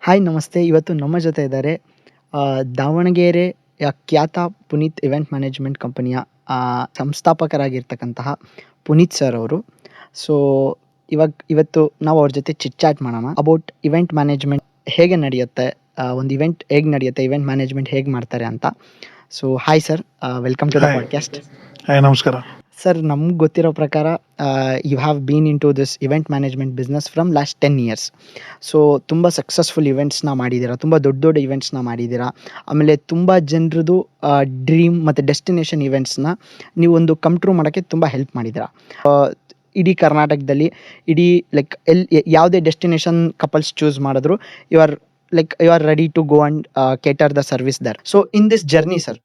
Hi ನಮಸ್ತೆ. ಇವತ್ತು ನಮ್ಮ ಜೊತೆ ಇದ್ದಾರೆ ದಾವಣಗೆರೆಯ ಖ್ಯಾತ ಪುನೀತ್ ಇವೆಂಟ್ ಮ್ಯಾನೇಜ್ಮೆಂಟ್ ಕಂಪನಿಯ ಸಂಸ್ಥಾಪಕರಾಗಿರ್ತಕ್ಕಂತಹ ಪುನೀತ್ ಸರ್ ಅವರು. ಸೊ ಇವತ್ತು ನಾವು ಅವ್ರ ಜೊತೆ ಚಿಟ್ ಚಾಟ್ ಮಾಡೋಣ ಅಬೌಟ್ ಇವೆಂಟ್ ಮ್ಯಾನೇಜ್ಮೆಂಟ್ ಹೇಗೆ ನಡೆಯುತ್ತೆ, ಒಂದು ಇವೆಂಟ್ ಹೇಗೆ ನಡೆಯುತ್ತೆ, ಇವೆಂಟ್ ಮ್ಯಾನೇಜ್ಮೆಂಟ್ ಹೇಗೆ ಮಾಡ್ತಾರೆ ಅಂತ. So hi sir, welcome to the Hi. Podcast. Hi, ನಮಸ್ಕಾರ. ಸರ್, ನಮ್ಗೆ ಗೊತ್ತಿರೋ ಪ್ರಕಾರ you have been into this event management business from last 10 years. So ತುಂಬ ಸಕ್ಸಸ್ಫುಲ್ ಇವೆಂಟ್ಸ್ನ ಮಾಡಿದ್ದೀರಾ, ತುಂಬ ದೊಡ್ಡ ದೊಡ್ಡ ಇವೆಂಟ್ಸ್ನ ಮಾಡಿದ್ದೀರಾ. ಆಮೇಲೆ ತುಂಬ ಜನರದು ಡ್ರೀಮ್ ಮತ್ತು ಡೆಸ್ಟಿನೇಷನ್ ಇವೆಂಟ್ಸ್ನ ನೀವು ಒಂದು ಕಮ್ ಟ್ರೂ ಮಾಡೋಕ್ಕೆ ತುಂಬ ಹೆಲ್ಪ್ ಮಾಡಿದ್ದೀರಾ. ಇಡೀ ಕರ್ನಾಟಕದಲ್ಲಿ ಲೈಕ್ ಯಾವುದೇ ಡೆಸ್ಟಿನೇಷನ್ ಕಪಲ್ಸ್ ಚೂಸ್ ಮಾಡಿದ್ರು, you are ready to go and cater the service there. So in this journey sir,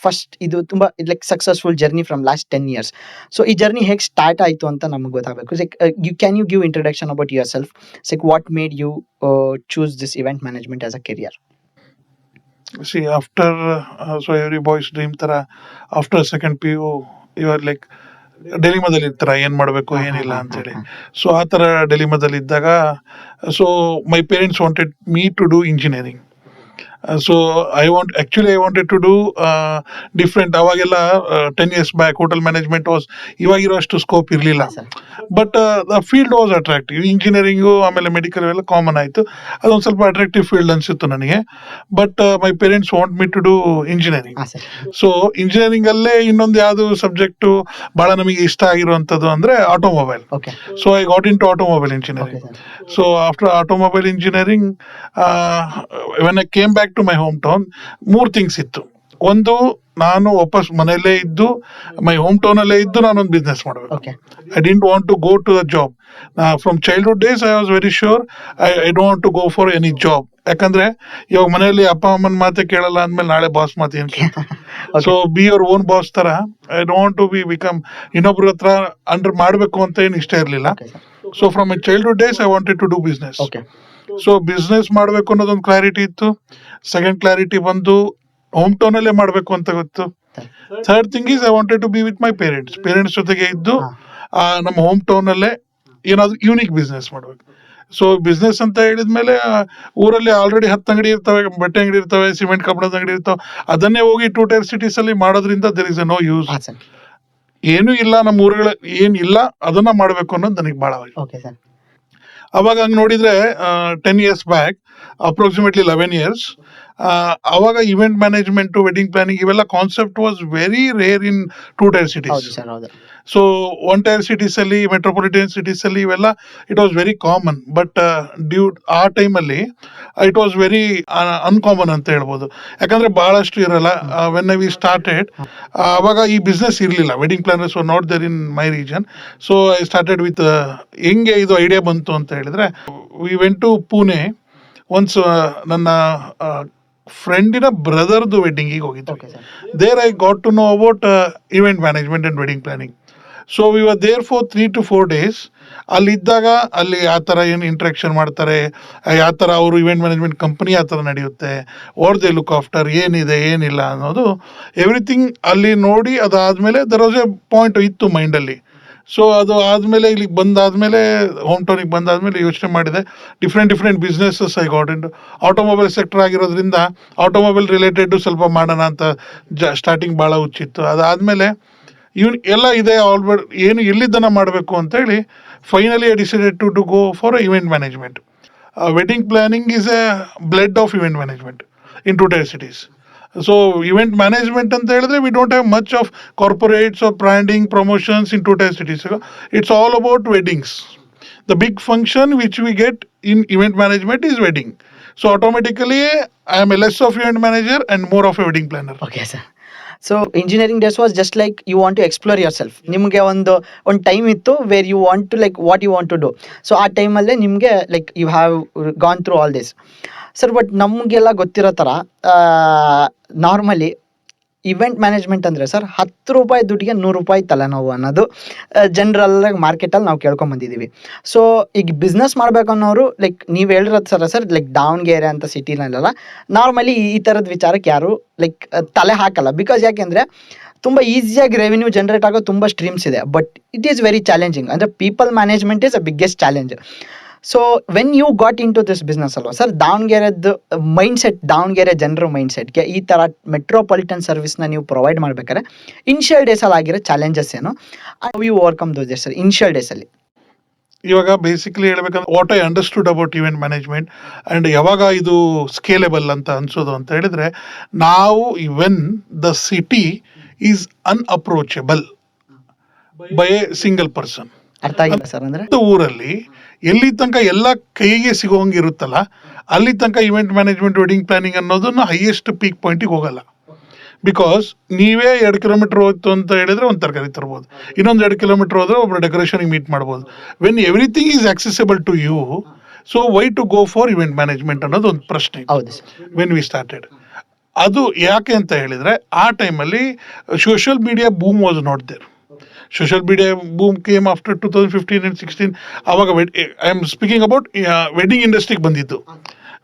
first ಇದು ತುಂಬ successful journey from last 10 years. So ಈ ಜರ್ನಿ ಹೇಗೆ ಸ್ಟಾರ್ಟ್ ಆಯಿತು ಅಂತ ನಮಗೆ ಗೊತ್ತಾಗಬೇಕು. Can you give introduction about yourself? What made you choose this event management as a career? See, after every boy's dream ತರ after second PU you are like ಡೆಲಿಮಾದಲ್ಲಿ ಇರ್ತಾರ, ಏನ್ ಮಾಡ್ಬೇಕು ಏನಿಲ್ಲ ಅಂತೇಳಿ. ಸೊ ಆ ತರ ಡೆಲಿಮಾದಲ್ಲಿ ಇದ್ದಾಗ, so my parents wanted me to do engineering. So I wanted to do different. ಅವಾಗೆಲ್ಲ 10 years back hotel management was ಇವಾಗಿರೋಷ್ಟು ಸ್ಕೋಪ್ ಇರಲಿಲ್ಲ. But the field was attractive. Engineering ಆಮೇಲೆ ಮೆಡಿಕಲ್ ಎಲ್ಲ ಕಾಮನ್ ಆಯಿತು. ಅದೊಂದು ಸ್ವಲ್ಪ ಅಟ್ರಾಕ್ಟಿವ್ ಫೀಲ್ಡ್ ಅನಿಸಿತ್ತು ನನಗೆ. But my parents want me to do engineering. So engineering ಅಲ್ಲೇ ಇನ್ನೊಂದು ಯಾವುದು ಸಬ್ಜೆಕ್ಟು ಭಾಳ ನಮಗೆ ಇಷ್ಟ ಆಗಿರುವಂಥದ್ದು ಅಂದರೆ automobile. So I got in to automobile engineering. So after automobile engineering, when I came back to my home town, 3 things ಇತ್ತು. ಒಂದು, ನಾನು ವಾಪಸ್ ಮನೆಯಲ್ಲೇ ಇದ್ದು, ಮೈ ಹೋಮ್ ಟೌನ್ ಅಲ್ಲೇ ಇದ್ದು ನಾನೊಂದು ಬಿಸ್ನೆಸ್ ಮಾಡಬೇಕು. I didn't want to go to the job. From childhood days I was very sure I don't want to go for any job. ಯಾಕಂದ್ರೆ ಇವಾಗ ಮನೆಯಲ್ಲಿ ಅಪ್ಪ ಅಮ್ಮನ ಮಾತೆ ಕೇಳಲ್ಲ ಅಂದ್ಮೇಲೆ ನಾಳೆ ಬಾಸ್ ಮಾತು ಏನ್ ಕೇಳ್ತಾರೆ. So be your own boss ತರ. I don't want to become ಇನ್ನೊಬ್ರ ಹತ್ರ ಅಂಡರ್ ಮಾಡಬೇಕು ಅಂತ ಏನು ಇಷ್ಟ ಇರಲಿಲ್ಲ. So from my childhood days I wanted to do business. So business ಮಾಡಬೇಕು ಅನ್ನೋದೊಂದು ಕ್ಲಾರಿಟಿ ಇತ್ತು. ಸೆಕೆಂಡ್ ಕ್ಲಾರಿಟಿ ಬಂದು ಹೋಮ್ ಟೌನ್ ಅಲ್ಲೇ ಮಾಡಬೇಕು ಅಂತ ಗೊತ್ತು. Third thing is I wanted to be with my parents ಜೊತೆಗೆ ಇದ್ದು ನಮ್ಮ ಹೋಮ್ ಟೌನ್ ಅಲ್ಲೇ ಏನಾದ್ರು ಯೂನಿಕ್ ಬಿಸ್ನೆಸ್ ಮಾಡಬೇಕು. ಸೊ ಬಿಸ್ನೆಸ್ ಅಂತ ಹೇಳಿದ್ಮೇಲೆ ಊರಲ್ಲಿ ಆಲ್ರೆಡಿ 10 ಅಂಗಡಿ ಇರ್ತವೆ, ಬಟ್ಟೆ ಅಂಗಡಿ ಇರ್ತವೆ, ಸಿಮೆಂಟ್ ಕಬ್ಬಣದ ಅಂಗಡಿ ಇರ್ತವೆ. ಅದನ್ನೇ ಹೋಗಿ 2 tier cities ಅಲ್ಲಿ ಮಾಡೋದ್ರಿಂದ ದೇರ್ ಇಸ್ ನೋ ಯೂಸ್. ಏನೂ ಇಲ್ಲ, ನಮ್ಮ ಊರುಗಳ ಏನಿಲ್ಲ ಅದನ್ನ ಮಾಡಬೇಕು ಅನ್ನೋದು ನನಗೆ ಭಾಳ. ಅವಾಗ ಹಂಗೆ ನೋಡಿದ್ರೆ 10 years ಬ್ಯಾಕ್, ಅಪ್ರಾಕ್ಸಿಮೇಟ್ಲಿ 11 years, ಅವಾಗ ಇವೆಂಟ್ ಮ್ಯಾನೇಜ್ಮೆಂಟ್, ವೆಡ್ಡಿಂಗ್ ಪ್ಲಾನಿಂಗ್ ಇವೆಲ್ಲ concept was very rare in 2 tier cities. So 1 tier cities ಅಲ್ಲಿ, ಮೆಟ್ರೋಪಾಲಿಟನ್ ಸಿಟೀಸ್ ಅಲ್ಲಿ ಇವೆಲ್ಲ it was very common. But ಆ ಟೈಮಲ್ಲಿ ಇಟ್ ವಾಸ್ ವೆರಿ ಅನ್ಕಾಮನ್ ಅಂತ ಹೇಳ್ಬೋದು. ಯಾಕಂದ್ರೆ ಬಹಳಷ್ಟು ಇರಲ್ಲ. ವೆನ್ ವಿ ಸ್ಟಾರ್ಟೆಡ್, ಅವಾಗ ಈ ಬಿಸ್ನೆಸ್ ಇರಲಿಲ್ಲ. Wedding planners were not there in my region. So I started with, ಹೆಂಗೆ ಇದು ಐಡಿಯಾ ಬಂತು ಅಂತ ಹೇಳಿದ್ರೆ, we went to Pune once. ನನ್ನ ಫ್ರೆಂಡಿನ ಬ್ರದರ್ದು ವೆಡ್ಡಿಂಗಿಗೆ ಹೋಗಿದ್ವಿ. There I got to know about event management and wedding planning. So we were there for 3 to 4 days. ಅಲ್ಲಿದ್ದಾಗ ಅಲ್ಲಿ ಯಾವ ಥರ ಏನು ಇಂಟ್ರಾಕ್ಷನ್ ಮಾಡ್ತಾರೆ, ಯಾವ ಥರ ಅವರು ಇವೆಂಟ್ ಮ್ಯಾನೇಜ್ಮೆಂಟ್ ಕಂಪನಿ ಯಾವ ಥರ ನಡೆಯುತ್ತೆ, ವಾಟ್ ದೇ ಲುಕ್ ಆಫ್ಟರ್, ಏನಿದೆ ಏನಿಲ್ಲ ಅನ್ನೋದು ಎವ್ರಿಥಿಂಗ್ ಅಲ್ಲಿ ನೋಡಿ, ಅದಾದಮೇಲೆ ದರ್ ವಾಸ್ ಎ ಪಾಯಿಂಟ್ ಇತ್ತು ಮೈಂಡಲ್ಲಿ. ಸೊ ಅದು ಆದಮೇಲೆ ಇಲ್ಲಿಗೆ ಬಂದಾದಮೇಲೆ, ಹೋಮ್ ಟೌನಿಗೆ ಬಂದಾದಮೇಲೆ ಯೋಚನೆ ಮಾಡಿದೆ. Different businesses I got in. Automobile sector ಆಗಿರೋದ್ರಿಂದ ಆಟೋಮೊಬೈಲ್ ರಿಲೇಟೆಡ್ ಸ್ವಲ್ಪ ಮಾಡೋಣ ಅಂತ ಸ್ಟಾರ್ಟಿಂಗ್ ಭಾಳ ಹುಚ್ಚಿತ್ತು. ಅದಾದಮೇಲೆ ಎಲ್ಲ ಇದೆ ಆಲ್ರೆಡಿ, ಏನು ಎಲ್ಲಿದ್ದನ್ನ ಮಾಡಬೇಕು ಅಂತೇಳಿ finally I decided to go for event management. Wedding planning is a blood of event management in 2 tier cities. So event management ಅಂತ ಹೇಳಿದ್ರೆ we don't have much of corporates or branding promotions in 2 tier cities. It's all about weddings. The big function which we get in event management is wedding. So automatically I am a less of event manager and more of A wedding planner. Okay sir. So engineering days was just like you want to explore your self. ನಿಮಗೆ ಒಂದು time ಇತ್ತು where you want to what you want to do. So ಆ ಟೈಮಲ್ಲೇ ನಿಮಗೆ you have gone through all this. Sir, but ನಮಗೆಲ್ಲ ಗೊತ್ತಿರೋ ಥರ normally event management ಅಂದರೆ ಸರ್, 10 ರೂಪಾಯಿ ದುಡ್ಡಿಗೆ 100 ರೂಪಾಯಿ ತಲೆನೋವು ಅನ್ನೋದು ಜನರಲ್ಲಾಗಿ ಮಾರ್ಕೆಟಲ್ಲಿ ನಾವು ಕೇಳ್ಕೊಂಬಂದಿದ್ದೀವಿ. ಸೊ ಈಗ ಬಿಸ್ನೆಸ್ ಮಾಡಬೇಕನ್ನೋರು ನೀವು ಹೇಳಿರೋದು ಸರ್ ದಾವಣಗೆರೆ ಅಂತ ಸಿಟಿನಲ್ಲೆಲ್ಲ ನಾರ್ಮಲಿ ಈ ಥರದ ವಿಚಾರಕ್ಕೆ ಯಾರು ತಲೆ ಹಾಕಲ್ಲ. ಬಿಕಾಸ್ ಯಾಕೆಂದರೆ ತುಂಬ ಈಸಿಯಾಗಿ ರೆವಿನ್ಯೂ ಜನ್ರೇಟ್ ಆಗೋ ತುಂಬ ಸ್ಟ್ರೀಮ್ಸ್ ಇದೆ. But it is very challenging. ಅಂದರೆ people management is a biggest challenge. So when you got into this business ಅಲ್ವಾ ಸರ್, ದಾವಣಗೆರೆದು ಮೈಂಡ್ಸೆಟ್, ದಾವಣಗೆರೆ ಜನರ ಮೈಂಡ್ಸೆಟ್ಗೆ ಈ ಥರ ಮೆಟ್ರೋಪಾಲಿಟನ್ ಸರ್ವಿಸ್ನ ನೀವು ಪ್ರೊವೈಡ್ ಮಾಡ್ಬೇಕಾದ್ರೆ ಇನಿಷಿಯಲ್ ಡೇಸಲ್ಲಿ ಆಗಿರೋ ಚಾಲೆಂಜಸ್ ಏನು, you overcome those days sir initial ಡೇಸಲ್ಲಿ? ಇವಾಗ ಬೇಸಿಕಲಿ ಹೇಳ್ಬೇಕಂದ್ರೆ what I understood about event management and ಯಾವಾಗ ಇದು ಸ್ಕೇಲೆಬಲ್ ಅಂತ ಅನ್ಸೋದು ಅಂತ ಹೇಳಿದ್ರೆ, ನಾವು when the city is unapproachable by a single person. ಅರ್ಥ ಆಗಿಲ್ಲ ಸರ್ ಅಂದರೆ? ಊರಲ್ಲಿ ಎಲ್ಲಿ ತನಕ ಎಲ್ಲ ಕೈಗೆ ಸಿಗೋಂಗಿರುತ್ತಲ್ಲ, ಅಲ್ಲಿ ತನಕ ಇವೆಂಟ್ ಮ್ಯಾನೇಜ್ಮೆಂಟ್ ವೆಡ್ಡಿಂಗ್ ಪ್ಲಾನಿಂಗ್ ಅನ್ನೋದನ್ನ ಹೈಯೆಸ್ಟ್ ಪೀಕ್ ಪಾಯಿಂಟಿಗೆ ಹೋಗಲ್ಲ. ಬಿಕಾಸ್ ನೀವೇ 2 ಕಿಲೋಮೀಟರ್ ಹೋಯ್ತು ಅಂತ ಹೇಳಿದ್ರೆ ಒಂದು ತರಕಾರಿ ತರ್ಬೋದು, ಇನ್ನೊಂದು 2 ಕಿಲೋಮೀಟರ್ ಹೋದ್ರೆ ಒಬ್ಬರು ಡೆಕೋರೇಷನ್ಗೆ ಮೀಟ್ ಮಾಡ್ಬೋದು. When everything is accessible to you, so why to go for event management ಅನ್ನೋದು ಒಂದು ಪ್ರಶ್ನೆ. ಹೌದು ಸರ್. ವೆನ್ ವಿ ಸ್ಟಾರ್ಟೆಡ್ ಅದು ಯಾಕೆ ಅಂತ ಹೇಳಿದ್ರೆ, ಆ ಟೈಮಲ್ಲಿ social media boom was not there. Social media boom came after 2015 and 16. ಅವಾಗ I am speaking about wedding ಇಂಡಸ್ಟ್ರಿಗೆ ಬಂದಿತ್ತು.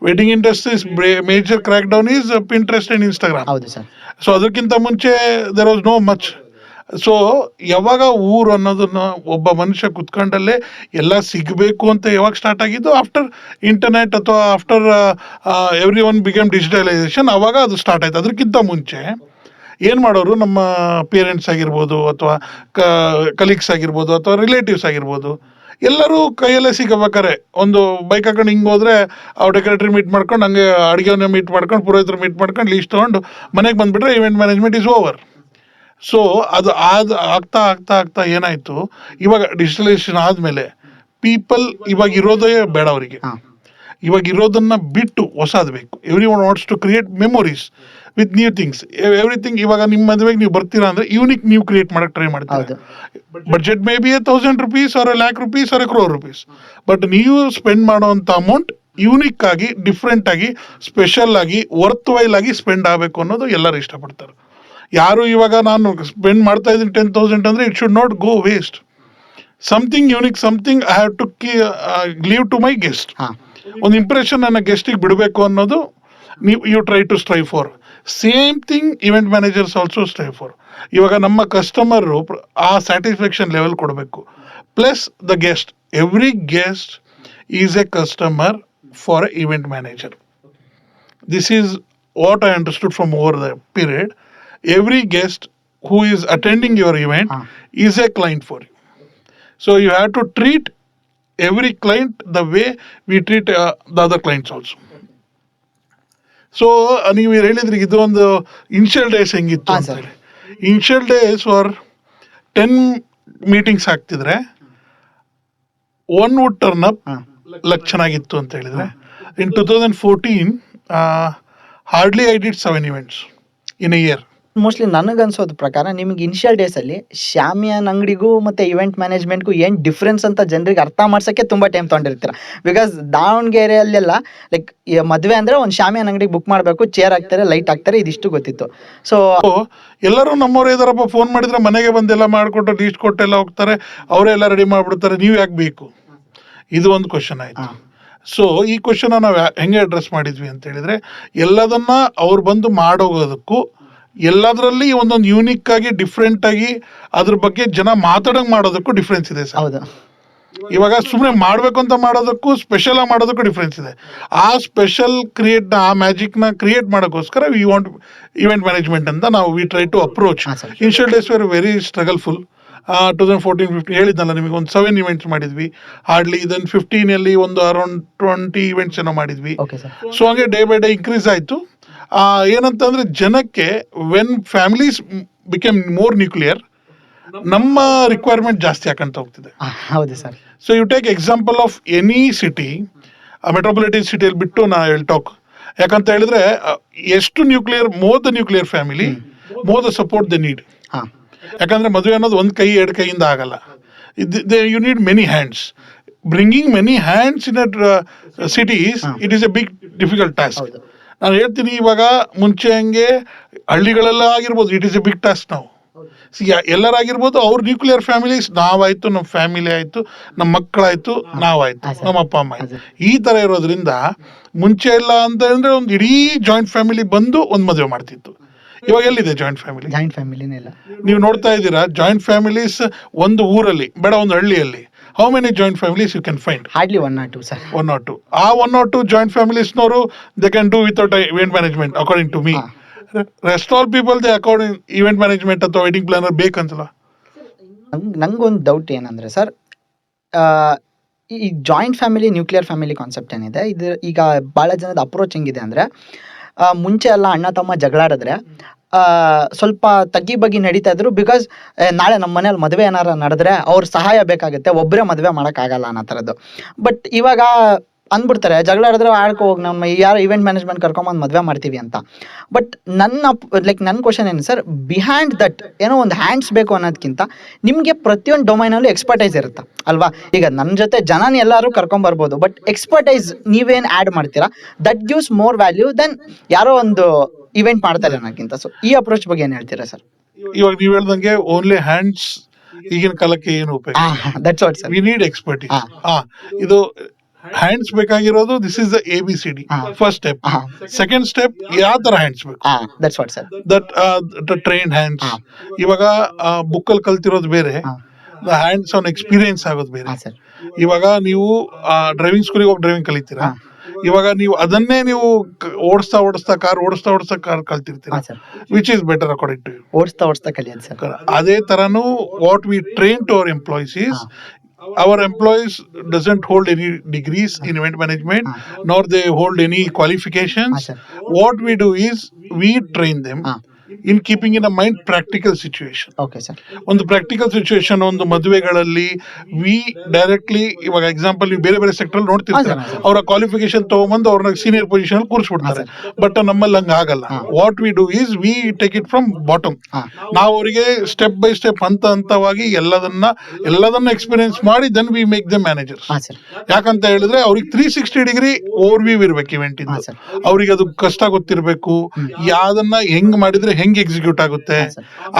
Wedding industries major crack down is Pinterest and Instagram. ಹೌದು ಸರ್. ಸೊ ಅದಕ್ಕಿಂತ ಮುಂಚೆ there was no much. So ಯಾವಾಗ ಊರು ಅನ್ನೋದನ್ನ ಒಬ್ಬ ಮನುಷ್ಯ ಕುತ್ಕೊಂಡಲ್ಲೇ ಎಲ್ಲ ಸಿಗಬೇಕು ಅಂತ ಯಾವಾಗ ಸ್ಟಾರ್ಟ್ ಆಗಿದ್ದು, ಆಫ್ಟರ್ ಇಂಟರ್ನೆಟ್ ಅಥವಾ ಆಫ್ಟರ್ ಎವ್ರಿ ಒನ್ ಬಿಗೇಮ್ ಡಿಜಿಟಲೈಸೇಷನ್, ಅವಾಗ ಅದು ಸ್ಟಾರ್ಟ್ ಆಯ್ತು. ಅದಕ್ಕಿಂತ ಮುಂಚೆ ಏನು ಮಾಡೋರು, ನಮ್ಮ ಪೇರೆಂಟ್ಸ್ ಆಗಿರ್ಬೋದು ಅಥವಾ ಕಲೀಗ್ಸ್ ಆಗಿರ್ಬೋದು ಅಥವಾ ರಿಲೇಟಿವ್ಸ್ ಆಗಿರ್ಬೋದು, ಎಲ್ಲರೂ ಕೈಯಲ್ಲೇ ಸಿಗಬೇಕಾರೆ ಒಂದು ಬೈಕ್ ಹಾಕೊಂಡು ಹಿಂಗೆ ಹೋದ್ರೆ ಅವ್ರು ಡೆಕೋರೇಟರ್ ಮೀಟ್ ಮಾಡ್ಕೊಂಡು, ಹಂಗೆ ಅಡುಗೆಯವ್ರನ್ನ ಮೀಟ್ ಮಾಡ್ಕೊಂಡು, ಪುರೋಹಿತರು ಮೀಟ್ ಮಾಡ್ಕೊಂಡು, ಲೀಸ್ಟ್ ತೊಗೊಂಡು ಮನೆಗೆ ಬಂದುಬಿಟ್ರೆ event management is over. So ಅದು ಆಗ್ತಾ ಆಗ್ತಾ ಆಗ್ತಾ ಏನಾಯಿತು, ಇವಾಗ ಡಿಜಿಟಲೈಸೇಷನ್ ಆದಮೇಲೆ ಪೀಪಲ್ ಇವಾಗ ಇರೋದೇ ಬೇಡ ಅವರಿಗೆ. ಇವಾಗ ಇರೋದನ್ನ ಬಿಟ್ಟು ಹೊಸದು ಬೇಕು. Everyone wants to create memories with new things, everything. ಇವಾಗ ನಿಮ್ಮ ಮದುವೆಗೆ ನೀವು ಬರ್ತೀರಾ ಅಂದರೆ ಯೂನಿಕ್ ನೀವು ಕ್ರಿಯೇಟ್ ಮಾಡಕ್ಕೆ ಟ್ರೈ ಮಾಡ್ತೀರಾ. Budget may be 1,000 rupees or 1,00,000 rupees or 1 crore rupees, but ನೀವು ಸ್ಪೆಂಡ್ ಮಾಡೋವಂಥ ಅಮೌಂಟ್ ಯೂನಿಕ್ ಆಗಿ, ಡಿಫ್ರೆಂಟ್ ಆಗಿ, ಸ್ಪೆಷಲ್ ಆಗಿ, ವರ್ತ್ ವೈಲ್ ಆಗಿ ಸ್ಪೆಂಡ್ ಆಗಬೇಕು ಅನ್ನೋದು ಎಲ್ಲರೂ ಇಷ್ಟಪಡ್ತಾರೆ. ಯಾರು ಇವಾಗ ನಾನು ಸ್ಪೆಂಡ್ ಮಾಡ್ತಾ ಇದ್ದೀನಿ 10,000 ಅಂದರೆ it should not go waste. Something unique, something I have to give to my guest. ಒಂದು ಇಂಪ್ರೆಷನ್ ನನ್ನ ಗೆಸ್ಟಿಗೆ ಬಿಡಬೇಕು ಅನ್ನೋದು ನೀವು you try to strive for. Same thing event managers also strive for. ಇವಾಗ ನಮ್ಮ ಕಸ್ಟಮರು ಆ ಸ್ಯಾಟಿಸ್ಫ್ಯಾಕ್ಷನ್ ಲೆವೆಲ್ ಕೊಡಬೇಕು. Plus the guest, every guest is a customer for a event manager. This is what I understood from over the period. Every guest who is attending your event is a client for you. So you have to treat every client the way we treat the other clients also. So ನೀವು ಹೇಳಿದ್ರಿ ಇದು ಒಂದು initial days ಹೆಂಗಿತ್ತು ಅಂತ ಹೇಳಿ. Initial days for 10 meetings ಆಗ್ತಿದ್ರೆ 1 would turn up, luck ಚೆನ್ನಾಗಿತ್ತು ಅಂತ ಹೇಳಿದ್ರೆ. In 2014 hardly I did 7 events in a year. Mostly ನನಗನ್ಸೋದ ಪ್ರಕಾರ ನಿಮಗೆ ಇನಿಷಿಯಲ್ ಡೇಸಲ್ಲಿ ಶಾಮಿಯಾನ ಅಂಗಡಿಗೂ ಮತ್ತು ಇವೆಂಟ್ ಮ್ಯಾನೇಜ್ಮೆಂಟ್ಗೂ ಏನು ಡಿಫ್ರೆನ್ಸ್ ಅಂತ ಜನರಿಗೆ ಅರ್ಥ ಮಾಡ್ಸೋಕ್ಕೆ ತುಂಬ ಟೈಮ್ ತೊಗೊಂಡಿರ್ತೀರ. ಬಿಕಾಸ್ ದಾವಣಗೆರೆಯಲ್ಲೆಲ್ಲ ಲೈಕ್ ಮದುವೆ ಅಂದರೆ ಒಂದು ಶಾಮಿಯಾನ ಅಂಗಡಿಗೆ ಬುಕ್ ಮಾಡಬೇಕು, ಚೇರ್ ಹಾಕ್ತಾರೆ, ಲೈಟ್ ಹಾಕ್ತಾರೆ, ಇದಿಷ್ಟು ಗೊತ್ತಿತ್ತು. ಸೊ ಎಲ್ಲರೂ ನಮ್ಮವರೇ ಇದಾರಪ್ಪ, ಫೋನ್ ಮಾಡಿದ್ರೆ ಮನೆಗೆ ಬಂದೆಲ್ಲ ಮಾಡಿಕೊಟ್ಟು ಲೀಸ್ಟ್ ಕೊಟ್ಟೆಲ್ಲ ಹೋಗ್ತಾರೆ, ಅವರೇ ಎಲ್ಲ ರೆಡಿ ಮಾಡಿಬಿಡ್ತಾರೆ, ನೀವು ಯಾಕೆ ಬೇಕು? ಇದು ಒಂದು ಕ್ವಶನ್ ಆಯಿತು. ಸೊ ಈ ಕ್ವಶನ್ ನಾವು ಹೆಂಗೆ ಅಡ್ರೆಸ್ ಮಾಡಿದ್ವಿ ಅಂತ ಹೇಳಿದ್ರೆ, ಎಲ್ಲದನ್ನ ಅವ್ರು ಬಂದು ಮಾಡೋಗೋದಕ್ಕೂ ಎಲ್ಲದರಲ್ಲಿ ಒಂದೊಂದು ಯೂನಿಕ್ ಆಗಿ, ಡಿಫ್ರೆಂಟ್ ಆಗಿ, ಅದ್ರ ಬಗ್ಗೆ ಜನ ಮಾತಾಡಂಗೆ ಮಾಡೋದಕ್ಕೂ ಡಿಫ್ರೆನ್ಸ್ ಇದೆ ಸರ್. ಹೌದು. ಇವಾಗ ಸುಮ್ಮನೆ ಮಾಡಬೇಕು ಅಂತ ಮಾಡೋದಕ್ಕೂ ಸ್ಪೆಷಲ್ ಆಗಿ ಮಾಡೋದಕ್ಕೂ ಡಿಫ್ರೆನ್ಸ್ ಇದೆ. ಆ ಸ್ಪೆಷಲ್ ಆ ಮ್ಯಾಜಿಕ್ನ ಕ್ರಿಯೇಟ್ ಮಾಡೋಕ್ಕೋಸ್ಕರ ವಿ ವಾಂಟ್ ಇವೆಂಟ್ ಮ್ಯಾನೇಜ್ಮೆಂಟ್ ಅಂತ ನಾವು we try to approach. Initial days were very struggleful. 2014-15 ಹೇಳಿದ್ನಲ್ಲ ನಿಮಗೆ, ಒಂದು 7 ಇವೆಂಟ್ಸ್ ಮಾಡಿದ್ವಿ ಹಾರ್ಡ್ಲಿ. ದೆನ್ 15 ಒಂದು ಅರೌಂಡ್ 20 ಇವೆಂಟ್ಸ್ ಏನೋ ಮಾಡಿದ್ವಿ. ಸೊ ಹಾಗೆ ಡೇ ಬೈ ಡೇ ಇನ್ಕ್ರೀಸ್ ಆಯಿತು. ಏನಂತಂದ್ರೆ ಜನಕ್ಕೆ when families became more nuclear, ನಮ್ಮ ರಿಕ್ವೈರ್ಮೆಂಟ್ ಜಾಸ್ತಿ ಹಾಕಂತ ಹೋಗ್ತಿದೆ. ಹೌದು sir. So you take example of any city, metropolitan ಸಿಟಿಯಲ್ಲಿ ಬಿಟ್ಟು ನಾ ಟಾಕ್. ಯಾಕಂತ ಹೇಳಿದ್ರೆ ಎಷ್ಟು nuclear, more the nuclear family, more the support the need. ಯಾಕಂದ್ರೆ ಮದುವೆ ಅನ್ನೋದು ಒಂದು ಕೈ 2 ಕೈಯಿಂದ ಆಗಲ್ಲ. You need many hands. Bringing many hands in a cities, it is a big difficult task. ನಾನು ಹೇಳ್ತೀನಿ, ಇವಾಗ ಮುಂಚೆ ಹಂಗೆ ಹಳ್ಳಿಗಳೆಲ್ಲ ಆಗಿರ್ಬೋದು, it is a big task ನಾವು. ಎಲ್ಲರಾಗಿರ್ಬೋದು, ಅವ್ರ ನ್ಯೂಕ್ಲಿಯರ್ ಫ್ಯಾಮಿಲೀಸ್, ನಾವಾಯ್ತು, ನಮ್ಮ ಫ್ಯಾಮಿಲಿ ಆಯಿತು, ನಮ್ಮ ಮಕ್ಕಳಾಯಿತು, ನಾವಾಯ್ತು, ನಮ್ಮ ಅಪ್ಪ ಅಮ್ಮ ಆಯಿತು, ಈ ಥರ ಇರೋದ್ರಿಂದ ಮುಂಚೆ ಎಲ್ಲ ಅಂತ ಅಂದರೆ ಒಂದು ಇಡೀ ಜಾಯಿಂಟ್ ಫ್ಯಾಮಿಲಿ ಬಂದು ಒಂದು ಮದುವೆ ಮಾಡ್ತಿತ್ತು. ಇವಾಗ ಎಲ್ಲಿದೆ ಜಾಯಿಂಟ್ ಫ್ಯಾಮಿಲಿ? ಜಾಯಿಂಟ್ ಫ್ಯಾಮಿಲಿನೇ ಇಲ್ಲ. ನೀವು ನೋಡ್ತಾ ಇದ್ದೀರಾ ಜಾಯಿಂಟ್ ಫ್ಯಾಮಿಲೀಸ್ ಒಂದು ಊರಲ್ಲಿ ಬೇಡ ಒಂದು ಹಳ್ಳಿಯಲ್ಲಿ. How many joint families you can find? Hardly 1 or 2 sir. 1 or 2. ಆ 1 or 2 ಜಾಯಿಂಟ್ ಫ್ಯಾಮಿಲೀಸ್ನವರು they can do without event management according to me. Rest all people they according event management ಅಥವಾ wedding planner ಬೇಕಂತಲ್ಲ. ನಂಗೊಂದು doubt ಏನಂದ್ರೆ sir, ಈ joint family nuclear family concept ಏನಿದೆ, ಇದು ಈಗ ಭಾಳ ಜನದ ಅಪ್ರೋಚ್ ಹೆಂಗಿದೆ ಅಂದರೆ, ಮುಂಚೆ ಎಲ್ಲ ಅಣ್ಣ ತಮ್ಮ ಜಗಳಾಡಿದ್ರೆ ಸ್ವಲ್ಪ ತಗ್ಗಿ ಬಗ್ಗಿ ನಡೀತಾ ಇದ್ರು. ಬಿಕಾಸ್ ನಾಳೆ ನಮ್ಮ ಮನೇಲಿ ಮದುವೆ ಏನಾರ ನಡೆದ್ರೆ ಅವ್ರ ಸಹಾಯ ಬೇಕಾಗುತ್ತೆ, ಒಬ್ಬರೇ ಮದುವೆ ಮಾಡೋಕ್ಕಾಗಲ್ಲ ಅನ್ನೋ ಥರದ್ದು. ಬಟ್ ಇವಾಗ ಅಂದ್ಬಿಡ್ತಾರೆ, ಜಗಳ ಆಡಿದ್ರೆ ಆಡ್ಕೊ ಹೋಗಿ, ನಮ್ಮ ಯಾರು ಇವೆಂಟ್ ಮ್ಯಾನೇಜ್ಮೆಂಟ್ ಕರ್ಕೊಂಬಂದು ಮದುವೆ ಮಾಡ್ತೀವಿ ಅಂತ. ಬಟ್ ನನ್ನ ಕ್ವಶನ್ ಏನು ಸರ್, ಬಿಹೈಂಡ್ ದಟ್ ಏನೋ ಒಂದು ಹ್ಯಾಂಡ್ಸ್ ಬೇಕು ಅನ್ನೋದಕ್ಕಿಂತ ನಿಮಗೆ ಪ್ರತಿಯೊಂದು ಡೊಮೈನಲ್ಲೂ ಎಕ್ಸ್ಪರ್ಟೈಸ್ ಇರುತ್ತೆ ಅಲ್ವಾ? ಈಗ ನನ್ನ ಜೊತೆ ಜನನ ಎಲ್ಲರೂ ಕರ್ಕೊಂಬರ್ಬೋದು, ಬಟ್ ಎಕ್ಸ್ಪರ್ಟೈಸ್ ನೀವೇನು ಆ್ಯಡ್ ಮಾಡ್ತೀರಾ, that gives more value then ಯಾರೋ ಒಂದು ಇವೆಂಟ್ ಮಾಡ್ತಾರೆ ಅನ್ನೋಕ್ಕಿಂತ. ಸೊ ಈ ಅಪ್ರೋಚ್ ಬಗ್ಗೆ ಏನು ಹೇಳ್ತೀರಾ ಸರ್? ಇವಾಗ ನೀವು ಹೇಳ್ದಂಗೆ ಓನ್ಲಿ ಹ್ಯಾಂಡ್ಸ್ ಈಗಿನ ಕಾಲಕ್ಕೆ ಏನು ಉಪಯೋಗ? That's what sir, we need expertise. ಇದು ಹ್ಯಾಂಡ್ಸ್ ಬೇಕಾಗಿರೋದು this is the ABCD. First step. Second step, ಯಾವ ತರ ಹ್ಯಾಂಡ್ಸ್ ಬೇಕು? That's what sir, that trained hands. ಇವಾಗ ಬುಕ್ ಅಲ್ಲಿ ಕಲ್ತಿರೋದು ಬೇರೆ, ಹ್ಯಾಂಡ್ಸ್ ಆನ್ ಎಕ್ಸ್ಪೀರಿಯನ್ಸ್ ಆಗೋದು ಬೇರೆ. ಇವಾಗ ನೀವು ಡ್ರೈವಿಂಗ್ ಸ್ಕೂಲಿಗೆ ಹೋಗಿ ಡ್ರೈವಿಂಗ್ ಕಲಿತೀರಾ, ಇವಾಗ ನೀವು ಅದನ್ನೇ ನೀವು ಓಡಿಸ್ತಾ ಕಾರ್ ಕಲ್ತಿರ್ತೀರಾ. Which is better according to you? ಓಡಿಸ್ತಾ ಕಲಿಯೋದು ಸರ್. ಅದೇ ತರನು what we train to our employees is, our employees doesn't hold any degrees in event management, nor they hold any qualifications. What we do is we train them in keeping in a mind practical situation. Okay sir. ಒಂದು practical situation, ಒಂದು ಮದುವೆಗಳಲ್ಲಿ V directly, ಇವಾಗ example ನೀವು ಬೇರೆ ಬೇರೆ sector ನೋಡ್ತಿರ್ತಾರೆ, ಅವರ qualification ತಗೊಂಬಂದು ಅವ್ರನ್ನ ಸೀನಿಯರ್ ಪೊಸಿಷನ್ ಕೂರಿಸ್ಬಿಡ್ತಾರೆ. ಬಟ್ ನಮ್ಮಲ್ಲಿ ಹಂಗ ಆಗಲ್ಲ. What we do is we take it from bottom. ನಾವು ಅವರಿಗೆ ಸ್ಟೆಪ್ ಬೈ ಸ್ಟೆಪ್ ಹಂತವಾಗಿ ಎಲ್ಲದನ್ನ ಎಕ್ಸ್ಪೀರಿಯನ್ಸ್ ಮಾಡಿ then we make the managers. ಯಾಕಂತ ಹೇಳಿದ್ರೆ ಅವ್ರಿಗೆ 360 ಡಿಗ್ರಿ ಓವರ್ ವ್ಯೂ ಇರ್ಬೇಕು ಇವೆಂಟ್ ಇಂದ. ಅವ್ರಿಗೆ ಅದು ಕಷ್ಟ ಗೊತ್ತಿರ್ಬೇಕು, ಯಾವ್ದನ್ನ ಹೆಂಗ್ ಮಾಡಿದ್ರೆ ಹೆಂಗ್ ಎಕ್ಸಿಕ್ಯೂಟ್ ಆಗುತ್ತೆ,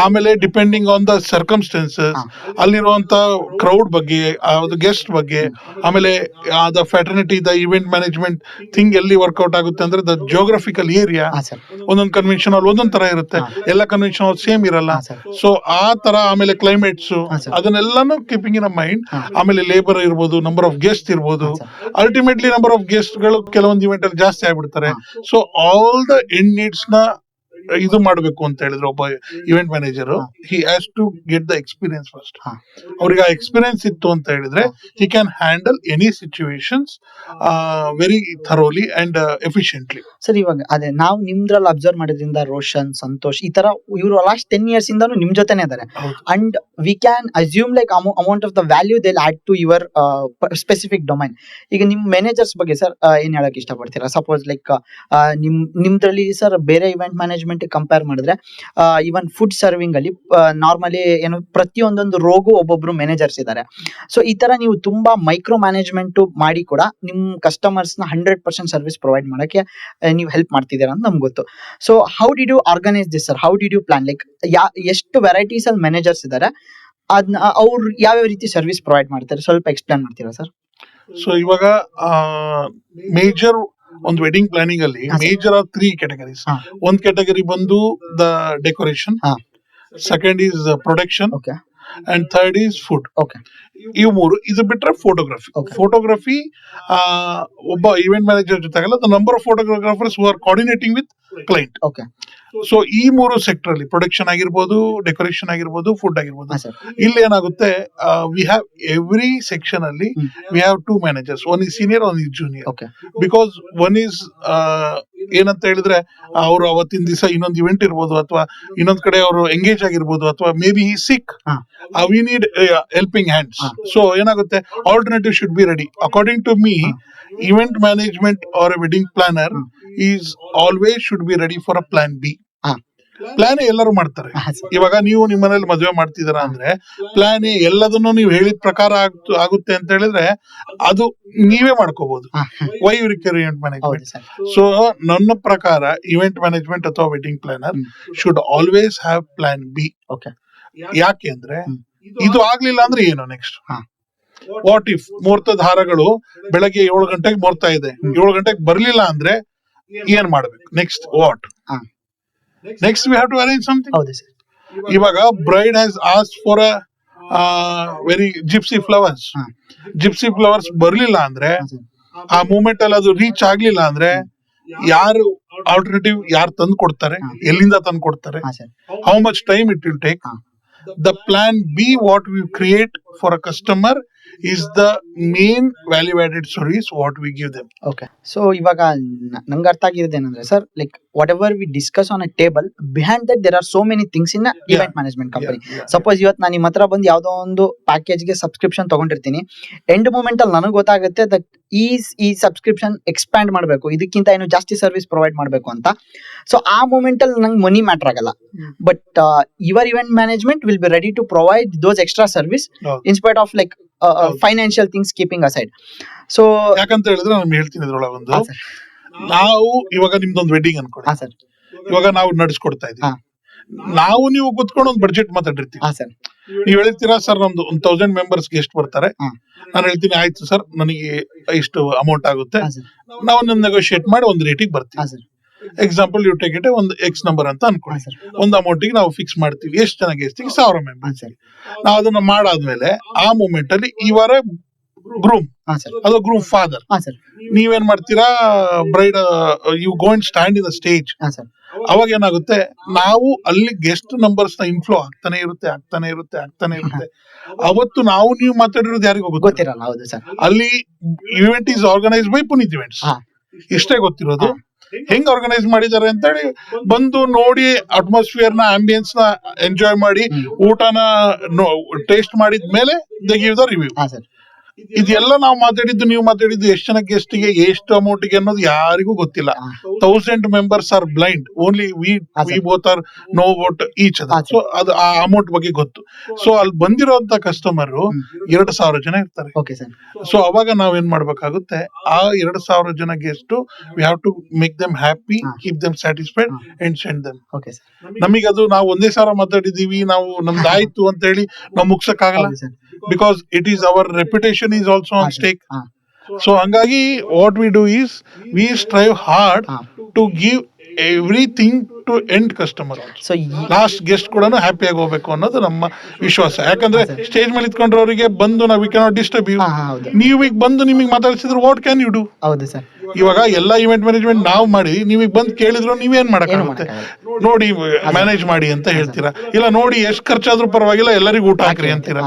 ಆಮೇಲೆ ಡಿಪೆಂಡಿಂಗ್ ಆನ್ ದ ಸರ್ಕಮ್ಸ್ಟೆನ್ಸಸ್, ಅಲ್ಲಿರುವಂತ ಕ್ರೌಡ್ ಬಗ್ಗೆ, ಗೆಸ್ಟ್ ಬಗ್ಗೆ, ಆಮೇಲೆ the fraternity, the event management thing ಎಲ್ಲಿ ವರ್ಕೌಟ್ ಆಗುತ್ತೆ ಅಂದ್ರೆ ದ ಜಿಯೋಗ್ರಫಿಕಲ್ ಏರಿಯಾ. ಒಂದೊಂದು ಕನ್ವೆನ್ಷನ್ ಅಲ್ಲಿ ಒಂದೊಂದ್ ತರ ಇರುತ್ತೆ, ಎಲ್ಲ ಕನ್ವೆನ್ಷನ್ ಅಲ್ಲಿ ಸೇಮ್ ಇರಲ್ಲ. ಸೊ ಆ ತರ, ಆಮೇಲೆ ಕ್ಲೈಮೇಟ್ಸ್, ಅದನ್ನೆಲ್ಲಾನು ಕೀಪಿಂಗ್ ಇನ್ ಅ ಮೈಂಡ್. ಆಮೇಲೆ ಲೇಬರ್ ಇರ್ಬೋದು, ನಂಬರ್ ಆಫ್ ಗೆಸ್ಟ್ ಇರ್ಬೋದು. ಅಲ್ಟಿಮೇಟ್ಲಿ ನಂಬರ್ ಆಫ್ ಗೆಸ್ಟ್ ಗಳು ಕೆಲವೊಂದು ಇವೆಂಟ್ ಅಲ್ಲಿ ಜಾಸ್ತಿ ಆಗ್ಬಿಡ್ತಾರೆ. So all the end needs ನ ಇದು ಮಾಡಬೇಕು ಅಂತ ಹೇಳಿದ್ರೆ ಒಬ್ಬ event manager he has to get the experience first. ಅವ್ರಿಗೆ ಆ ಎಕ್ಸ್ಪೀರಿಯನ್ಸ್ ಇತ್ತು ಅಂತ ಹೇಳಿದ್ರೆ he can handle any situations very thoroughly and efficiently. Sir, ಇವಾಗ ಅದೇ ನಾವು ನಿಮ್ದ್ರಲ್ಲಿ ಅಬ್ಸರ್ವ್ ಮಾಡಿದ್ರಿಂದ ರೋಷನ್, ಸಂತೋಷ್, ಈ ತರ ಇವರು ಲಾಸ್ಟ್ 10 years ಇಂದಾನು ನಿಮ್ ಜೊತೆನೆ ಇದಾರೆ. And we can assume like amount of the value they add to your specific domain. ಈಗ ನಿಮ್ ಮ್ಯಾನೇಜರ್ಸ್ ಬಗ್ಗೆ ಸರ್ ಏನ್ ಹೇಳಕ್ ಇಷ್ಟಪಡ್ತೀರಾ? ಸಪೋಸ್ ಲೈಕ್ ನಿಮ್ದ್ರಲ್ಲಿ ಸರ್ ಬೇರೆ ಇವೆಂಟ್ ಮ್ಯಾನೇಜ್ಮೆಂಟ್ ಕಂಪೇರ್ ಮಾಡಿದ್ರೆ ಇವನ್ ಫುಡ್ ಸರ್ವಿಂಗ್ ಅಲ್ಲಿ ನಾರ್ಮಲಿ ಏನು ಪ್ರತಿಯೊಂದೊಂದು ರೋಗು ಒಬ್ಬೊಬ್ರು ಮ್ಯಾನೇಜರ್ಸ್ ಇದ್ದಾರೆ. ಸೊ ಈ ತರ ನೀವು ತುಂಬಾ ಮೈಕ್ರೋ ಮ್ಯಾನೇಜ್ಮೆಂಟ್ ಮಾಡಿ ಕೂಡ ನಿಮ್ ಕಸ್ಟಮರ್ಸ್ ನ 100% ಸರ್ವಿಸ್ ಪ್ರೊವೈಡ್ ಮಾಡಕ್ಕೆ ನೀವು ಹೆಲ್ಪ್ ಮಾಡ್ತಿದ್ದೀರಾ ಅಂತ ನಮ್ಗೆ ಗೊತ್ತು. So how did you organise this sir? How did you plan? Like ಎಷ್ಟು ವೆರೈಟೀಸ್ ಅಲ್ಲಿ ಮ್ಯಾನೇಜರ್ಸ್ ಇದ್ದಾರೆ, ಅದನ್ನ ಅವ್ರು ಯಾವ್ಯಾವ ರೀತಿ ಸರ್ವಿಸ್ ಪ್ರೊವೈಡ್ ಮಾಡ್ತಾರೆ, ಸ್ವಲ್ಪ ಎಕ್ಸ್ಪ್ಲೇನ್ ಮಾಡ್ತೀರಾ ಸರ್? ಸೊ ಇವಾಗ ಮೇಜರ್ ಒಂದು ವೆಡ್ಡಿಂಗ್ ಪ್ಲಾನಿಂಗ್ ಅಲ್ಲಿ ಮೇಜರ್ ಆರ್ 3 categories. ಒಂದ್ ಕ್ಯಾಟಗರಿ ಬಂದು the decoration, second is production, and third is food. ಇವು 3. ಇದು ಬಿಟ್ರೆ ಫೋಟೋಗ್ರಫಿ ಒಬ್ಬ ಇವೆಂಟ್ ಮ್ಯಾನೇಜರ್ ಜೊತೆಗಲ್ಲ, the number of photographers who are coordinating with client. So ಈ 3 ಸೆಕ್ಟರ್ ಅಲ್ಲಿ ಪ್ರೊಡಕ್ಷನ್ ಆಗಿರ್ಬೋದು, ಡೆಕೋರೇಷನ್ ಆಗಿರ್ಬೋದು, ಫುಡ್ ಆಗಿರ್ಬೋದು, ಇಲ್ಲಿ ಏನಾಗುತ್ತೆ, ವಿ ಹ್ಯಾವ್ ಎವ್ರಿ ಸೆಕ್ಷನ್ ಅಲ್ಲಿ we have 2 managers. One is senior, one is junior. Because one is ಏನಂತ ಹೇಳಿದ್ರೆ ಅವರು ಅವತ್ತಿನ ದಿವಸ ಇನ್ನೊಂದು ಇವೆಂಟ್ ಇರ್ಬೋದು, ಅಥವಾ ಇನ್ನೊಂದ್ ಕಡೆ ಅವರು ಎಂಗೇಜ್ ಆಗಿರ್ಬೋದು, ಅಥವಾ may be he sick, we need helping hands. So ಏನಾಗುತ್ತೆ, alternative should be ready. According to me, event management or a wedding planner is always should be ready for a plan B. Plan ಎಲ್ಲರೂ ಮಾಡ್ತಾರೆ. ಇವಾಗ ನೀವು ನಿಮ್ಮ ಮನೇಲಿ ಮದುವೆ ಮಾಡ್ತಿದ್ದೀರಾ ಅಂದ್ರೆ ಪ್ಲಾನ್ ಎಲ್ಲದನ್ನು ನೀವು ಹೇಳಿದ ಪ್ರಕಾರ ಆಗುತ್ತೆ ಅಂತ ಹೇಳಿದ್ರೆ ಅದು ನೀವೇ ಮಾಡ್ಕೋಬಹುದು. Why you require event management? So ನನ್ನ ಪ್ರಕಾರ ಇವೆಂಟ್ ಮ್ಯಾನೇಜ್ಮೆಂಟ್ ಅಥವಾ wedding planner should always have plan B. ಯಾಕೆ ಅಂದ್ರೆ ಇದು ಆಗ್ಲಿಲ್ಲ ಅಂದ್ರೆ ಏನು ನೆಕ್ಸ್ಟ್? ವಾಟ್ ಇಫ್ ಮುಹೂರ್ತದ ಹಾರಗಳು ಬೆಳಗ್ಗೆ 7 ಗಂಟೆಗೆ ಮುಹೂರ್ತ ಇದೆ, 7 ಗಂಟೆಗೆ ಬರ್ಲಿಲ್ಲ ಅಂದ್ರೆ ಏನ್ ಮಾಡ್ಬೇಕು next? What next we have to arrange something. ಹೌದು ಸರ್. ಇವಾಗ bride has ask for a very gypsy flowers. ಹಾ. ಜಿಪ್ಸಿ ಫ್ಲವರ್ಸ್ ಬರ್ಲಿಲ್ಲ ಅಂದ್ರೆ, ಹಾ ಸರ್. ಆ ಮೂಮೆಂಟ್ ಅಲ್ಲಿ ಅದು ರೀಚ್ ಆಗ್ಲಿಲ್ಲ ಅಂದ್ರೆ, ಯಾರು ಆಲ್ಟರ್ನೇಟಿವ್ ಯಾರು ತಂದು ಕೊಡ್ತಾರೆ, ಹಾ. ಎಲ್ಲಿಂದ ತಂದು ಕೊಡ್ತಾರೆ, ಹಾ sir. How much time it will take. ಹಾ. The plan B, what we create for a customer, is the main value added service what we give them. Okay. So ಇವಾಗ ನಂಗೆ ಅರ್ಥ ಆಗಿರೋದು ಏನಂದ್ರೆ sir, like whatever we discuss on a table, behind that there are so many things in event management company. Suppose ಇವತ್ತು ನಾನು ನಿಮ್ಮ ಹತ್ರ ಬಂದು ಯಾವುದೋ ಒಂದು ಪ್ಯಾಕೇಜ್ಗೆ ಸಬ್ಸ್ಕ್ರಿಪ್ಷನ್ ತಗೊಂಡಿರ್ತೀನಿ, ಎಂಡ್ ಮೂಮೆಂಟ್ ಅಲ್ಲಿ ನನಗೆ ಗೊತ್ತಾಗುತ್ತೆ ದಟ್ ಈ ಸಬ್ಸ್ಕ್ರಿಪ್ಷನ್ ಎಕ್ಸ್ಪ್ಯಾಂಡ್ ಮಾಡಬೇಕು, ಇದಕ್ಕಿಂತ ಏನು ಜಾಸ್ತಿ ಸರ್ವಿಸ್ ಪ್ರೊವೈಡ್ ಮಾಡಬೇಕು ಅಂತ. ಸೊ ಆ ಮೂಮೆಂಟ್ ಅಲ್ಲಿ ನಂಗೆ ಮನಿ ಮ್ಯಾಟರ್ ಆಗಲ್ಲ, but your event management will be ready to provide those extra service in spite of like financial things keeping aside. So ಯಾಕಂತ ಹೇಳಿದ್ರೆ ನಾನು ಹೇಳ್ತೀನಿ ಇದ್ರೊಳಗೆ ಒಂದು, ನಾವು ಇವಾಗ ನಿಮ್ದೊಂದು ವೆಡ್ಡಿಂಗ್ ಅನ್ಕೊಳ್ಳಿ. ಹಾ ಸರ್. ಇವಾಗ ನಾವು ನಡೆಸ್ಕೊಡ್ತಾ ಇದೀವಿ. ಹಾ. ನಾವು ನೀವು ಕೂತ್ಕೊಂಡು ಒಂದು ಬಡ್ಜೆಟ್ ಮಾತಾಡಿರ್ತೀವಿ. ಹಾ ಸರ್. ನೀವ್ ಹೇಳ್ತೀರಾ ಸರ್ ನಮ್ದು 1000 ಮೆಂಬರ್ಸ್ ಗೆಸ್ಟ್ ಬರ್ತಾರೆ, ಹಾ. ನಾನು ಹೇಳ್ತೀನಿ ಆಯ್ತು ಸರ್ ನನಗೆ ಇಷ್ಟು ಅಮೌಂಟ್ ಆಗುತ್ತೆ, ಹಾ ಸರ್. ನಾವು ನೆಗೋಶಿಯೇಟ್ ಮಾಡಿ ಒಂದು ರೇಟಿಗೆ ಬರ್ತೀವಿ. ಹಾ sir. Example you take it ಒಂದು ಎಕ್ಸ್ ನಂಬರ್ ಅಂತ ಹಾ ಅನ್ಕೊಳ್ಳಿ. ಸರ್. ಒಂದು ಅಮೌಂಟಿಗೆ ನಾವು ಫಿಕ್ಸ್ ಮಾಡ್ತೀವಿ, ಎಷ್ಟು ಜನ ಗೆಸ್ಟಿಗೆ 1000 ಹಾ ಮೆಂಬರ್ಸ್. ಸರ್. ನಾವು ಅದನ್ನ ಮಾಡಾದ್ಮೇಲೆ ಆ ಮೂಮೆಂಟ್ ಅಲ್ಲಿ ಇವರ ಗ್ರೂಮ್, ಹಾ ಸರ್. ಅದು ಗ್ರೂಮ್ ಫಾದರ್, ಹಾ ಸರ್. ನೀವೇನ್ ಮಾಡ್ತೀರಾ, bride you go and stand in the stage. ಹಾ ಸರ್. ಅವಾಗ ಏನಾಗುತ್ತೆ, ನಾವು ಅಲ್ಲಿ ಗೆಸ್ಟ್ ನಂಬರ್ಸ್ ನ ಇನ್ಫ್ಲೋ ಆಗ್ತಾನೆ ಇರುತ್ತೆ. ಅವತ್ತು ನಾವು ನೀವು ಮಾತಾಡಿರೋದು ಯಾರಿಗೂ ಗೊತ್ತಿರಲ್ಲ. ಹೌದು ಸರ್. ಅಲ್ಲಿ event is organise by Puneeth events, ಹಾ. ಇಷ್ಟೇ ಗೊತ್ತಿರೋದು. ಹೆಂಗ್ ಆರ್ಗನೈಸ್ ಮಾಡಿದ್ದಾರೆ ಅಂತ ಹೇಳಿ ಬಂದು ನೋಡಿ, ಅಟ್ಮಾಸ್ಫಿಯರ್ ನ ಆಂಬಿಯನ್ಸ್ ನ ಎಂಜಾಯ್ ಮಾಡಿ, ಊಟನ ಟೇಸ್ಟ್ ಮಾಡಿದ್ಮೇಲೆ ದೇ ಗಿವ್ ದ ರಿವ್ಯೂ. ಹಾ ಸರ್. ಇದೆಲ್ಲ ನಾವು ಮಾತಾಡಿದ್ದು ನೀವು ಮಾತಾಡಿದ್ದು ಎಷ್ಟು ಜನ ಗೆಸ್ಟಿಗೆ ಎಷ್ಟು ಅಮೌಂಟ್ಗೆ ಅನ್ನೋದು ಯಾರಿಗೂ ಗೊತ್ತಿಲ್ಲ. 1000 members are blind, only we both are know about each other. So ಅದು ಆ ಅಮೌಂಟ್ ಬಗ್ಗೆ ಗೊತ್ತು. ಸೊ ಅಲ್ಲಿ ಬಂದಿರೋಂತ ಕಸ್ಟಮರ್ 2000 ಜನ ಇರ್ತಾರೆ. Okay sir. ಸೊ ಅವಾಗ ನಾವೇನ್ ಮಾಡ್ಬೇಕಾಗುತ್ತೆ, ಆ 2000 ಜನ guest we have to make them happy, keep them satisfied and send them. Okay sir. ನಮಗೆ ಅದು ನಾವು ಒಂದೇ ಸಾವಿರ ಮಾತಾಡಿದೀವಿ, ನಾವು ನಮ್ದಾಯ್ತು ಅಂತ ಹೇಳಿ ನಾವು ಮುಗ್ಸಕ್ಕಾಗಲ್ಲ. Because it is our reputation is also on stake. So hangagi what we do is we strive hard to give everything to end customer. So last guest ಕೂಡ ಹ್ಯಾಪಿ ಆಗಿ ಹೋಗ್ಬೇಕು ಅನ್ನೋದು ನಮ್ಮ ವಿಶ್ವಾಸ. ಯಾಕಂದ್ರೆ ಸ್ಟೇಜ್ ಮೇಲೆ ಇತ್ಕೊಂಡ್ರವರಿಗೆ ಬಂದು ನಾವು ವಿ ಕ್ಯಾನಾಟ್ ಡಿಸ್ಟರ್ಬ್ ಯು, ನೀವು ಈಗ ಬಂದು ನಿಮಗೆ ಮಾತಾಡ್ಸಿದ್ರೆ ವಾಟ್ ಕ್ಯಾನ್ ಯು ಡೂ. ಹೌದು ಸರ್. ಇವಾಗ ಎಲ್ಲ ಇವೆಂಟ್ ಮ್ಯಾನೇಜ್ಮೆಂಟ್ ನಾವು ಮಾಡಿ ನೀವೀಗ ಬಂದು ಕೇಳಿದ್ರು ನೀವೇನ್ ಮಾಡಕ್ಕಾಗುತ್ತೆ, ನೋಡಿ ಮ್ಯಾನೇಜ್ ಮಾಡಿ ಅಂತ ಹೇಳ್ತೀರಾ, ಇಲ್ಲ ನೋಡಿ ಎಷ್ಟು ಖರ್ಚಾದ್ರೂ ಪರವಾಗಿಲ್ಲ ಎಲ್ಲರಿಗೂ ಊಟ ಹಾಕ್ರಿ ಅಂತೀರಾ.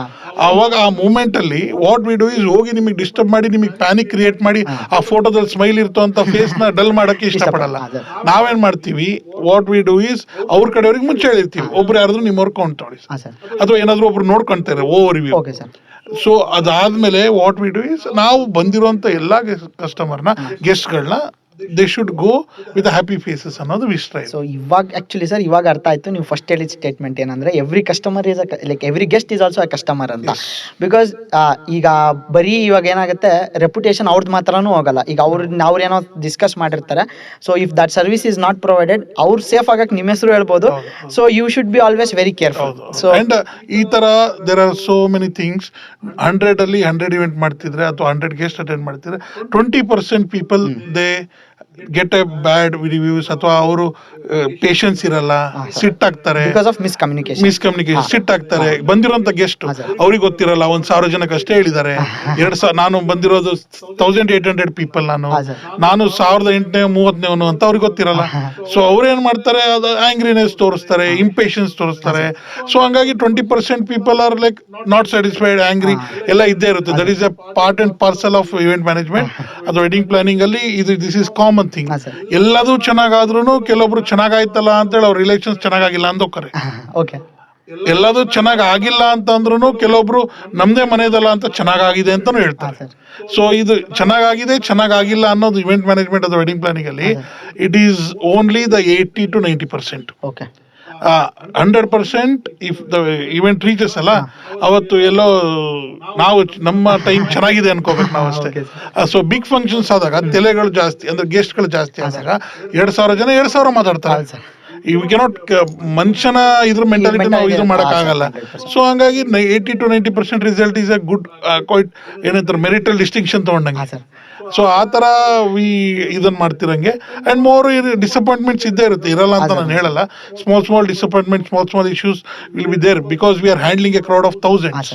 ಅವಾಗ ಆ ಮೂಮೆಂಟ್ ಅಲ್ಲಿ ವಾಟ್ ವಿ ಡೂ ಇಸ್ ಹೋಗಿ ನಿಮಗೆ ಡಿಸ್ಟರ್ಬ್ ಮಾಡಿ, ನಿಮಗೆ ಪ್ಯಾನಿಕ್ ಕ್ರಿಯೇಟ್ ಮಾಡಿ, ಆ ಫೋಟೋದಲ್ಲಿ ಸ್ಮೈಲ್ ಇರ್ತೋ ಅಂತ ಫೇಸ್ ನ ಡಲ್ ಮಾಡಕ್ಕೆ ಇಷ್ಟಪಡಲ್ಲ. ನಾವೇನ್ ಮಾಡ್ತೀವಿ, ವಾಟ್ ವಿ ಡೂ ಇಸ್ ಅವ್ರ ಕಡೆಯವ್ರಿಗೆ ಮುಂಚೆ ಹೇಳಿರ್ತೀವಿ, ಒಬ್ರು ಯಾರಾದ್ರೂ ನಿಮ್ಮವ್ರ ಕೌಂಟ್ ನೋಡಿ ಅಥವಾ ಏನಾದ್ರು ಒಬ್ರು ನೋಡ್ಕೊಂತಾರೆ ಓವರ್ ರಿವ್ಯೂ. ಸೊ ಅದಾದ್ಮೇಲೆ ವಾಟ್ ವಿ ಡೂ ಇಸ್ ನಾವು ಬಂದಿರುವಂತ ಎಲ್ಲಾ ಕಸ್ಟಮರ್ನ ಗೆಸ್ಟ್ಗಳನ್ನ they should go with happy faces ಅನ್ನೋದು ವಿಸ್ಟ್ರೈ. ಸೊ ಇವಾಗ ಆಕ್ಚುಲಿ ಸರ್ ಇವಾಗ ಅರ್ಥ ಆಯ್ತು ನೀವು ಫಸ್ಟ್ ಹೇಳಿದ ಸ್ಟೇಟ್ಮೆಂಟ್ ಏನಂದ್ರೆ every customer is like every guest is also a customer ಅಂತ. ಬಿಕಾಸ್ ಈಗ ಬರೀ ಇವಾಗ ಏನಾಗುತ್ತೆ, ರೆಪ್ಯುಟೇಷನ್ ಅವ್ರದ್ದು ಮಾತ್ರನೂ ಹೋಗಲ್ಲ. ಈಗ ಅವ್ರೇನೋ ಡಿಸ್ಕಸ್ ಮಾಡಿರ್ತಾರೆ, so if that service is not provided ಅವ್ರು ಸೇಫ್ ಆಗಕ್ಕೆ ನಿಮ್ಮ ಹೆಸರು ಹೇಳ್ಬೋದು. So you should be always very careful. So and ಈ ತರ there are so many things. 100 ಅಲ್ಲಿ 100 ಇವೆಂಟ್ ಮಾಡ್ತಿದ್ರೆ ಅಥವಾ 100 ಗೆಸ್ಟ್ ಅಟೆಂಡ್ ಮಾಡ್ತಿದ್ರೆ 20% people they get a bad reviews, ಅಥವಾ ಅವರು ಪೇಷನ್ಸ್ ಇರಲ್ಲ, ಸಿಟ್ ಆಗ್ತಾರೆ, ಬಿಕಾಸ್ ಆಫ್ ಮಿಸ್ಕಮ್ಯುನಿಕೇಶನ್ ಸಿಟ್ ಆಗ್ತಾರೆ. ಬಂದಿರೋಂತ ಗೆಸ್ಟ್ ಅವ್ರಿಗೆ ಗೊತ್ತಿರಲ್ಲ, 1000 ಜನಕ್ಕೆ ಅಷ್ಟೇ ಹೇಳಿದ್ದಾರೆ. 2000 ನಾನು ಬಂದಿರೋದು 1800 ಪೀಪಲ್, ನಾನು 1830 ಅಂತ ಅವ್ರಿಗೆ ಗೊತ್ತಿರಲ್ಲ. ಸೊ ಅವ್ರೇನ್ ಮಾಡ್ತಾರೆ, ಅದು ಆಂಗ್ರಿನೆಸ್ ತೋರಿಸ್ತಾರೆ, ಇಂಪೇಷನ್ಸ್ ತೋರಿಸ್ತಾರೆ. ಸೊ ಹಂಗಾಗಿ 20% people are like not satisfied, angry ಎಲ್ಲ ಇದ್ದೇ ಇರುತ್ತೆ. That is A part and parcel of event management. ಅದು ವೆಡ್ಡಿಂಗ್ ಪ್ಲಾನಿಂಗ್ ಅಲ್ಲಿ ದಿಸ್ ಇಸ್ ಕಾಮನ್ ಥಿಂಗ್. ಎಲ್ಲದೂ ಚೆನ್ನಾಗಾದ್ರೂ ಕೆಲವೊಬ್ರು ಚೆನ್ನಾಗಾಯ್ತಲ್ಲ ಅಂತೇಳಿ ಅವ್ರ ರಿಲೇಷನ್ಸ್ ಚೆನ್ನಾಗಿಲ್ಲ ಅಂದೋಕರೆ. ಎಲ್ಲದೂ ಚೆನ್ನಾಗ್ ಆಗಿಲ್ಲ ಅಂತ ಅಂದ್ರೂ ಕೆಲವೊಬ್ರು ನಮ್ದೇ ಮನೆದಲ್ಲ ಅಂತ ಚೆನ್ನಾಗಿದೆ ಅಂತಾನು ಹೇಳ್ತಾರೆ. ಸೊ ಇದು ಚೆನ್ನಾಗಿದೆ ಚೆನ್ನಾಗಿಲ್ಲ ಅನ್ನೋದು ಇವೆಂಟ್ ಮ್ಯಾನೇಜ್ಮೆಂಟ್ ಅದು ವೆಡ್ಡಿಂಗ್ ಪ್ಲಾನಿಂಗ್ ಅಲ್ಲಿ it is only the 80 to 90%. 100% if the event reaches ಅಲ್ಲ, ಅವತ್ತು ಎಲ್ಲೋ ನಾವು ನಮ್ಮ ಟೈಮ್ ಚೆನ್ನಾಗಿದೆ ಅನ್ಕೋಬೇಕು ನಾವು ಅಷ್ಟೇ. ಸೊ ಬಿಗ್ ಫಂಕ್ಷನ್ಸ್ ಆದಾಗ ತಲೆಗಳು ಜಾಸ್ತಿ ಅಂದ್ರೆ ಗೆಸ್ಟ್ ಗಳು ಜಾಸ್ತಿ ಆದಾಗ 2000 ಜನ 2000 ಮಾತಾಡ್ತಾರೆ. ವಿ ಕೆನಾಟ್ ಮನುಷ್ಯನ ಇದ್ರ ಮೆಂಟಾಲಿಟಿ ನಾವು ಇದು ಮಾಡೋಕ್ಕಾಗಲ್ಲ. ಸೊ ಹಂಗಾಗಿ 80-90% result is a good quite ಏನಂತಾರೆ ಮೆರಿಟಲ್ ಡಿಸ್ಟಿಂಕ್ಷನ್ ತೊಗೊಂಡಂಗೆ. ಸೊ ಆ ಥರ ಇದನ್ನ ಮಾಡ್ತಿರಂಗೆ ಆ್ಯಂಡ್ ಮೋರ್ ಡಿಸಪಾಯಿಂಟ್ಮೆಂಟ್ಸ್ ಇದ್ದೇ ಇರುತ್ತೆ, ಇರಲ್ಲ ಅಂತ ನಾನು ಹೇಳಲ್ಲ. Small disappointment, small issues will be there because we are handling a crowd of thousands.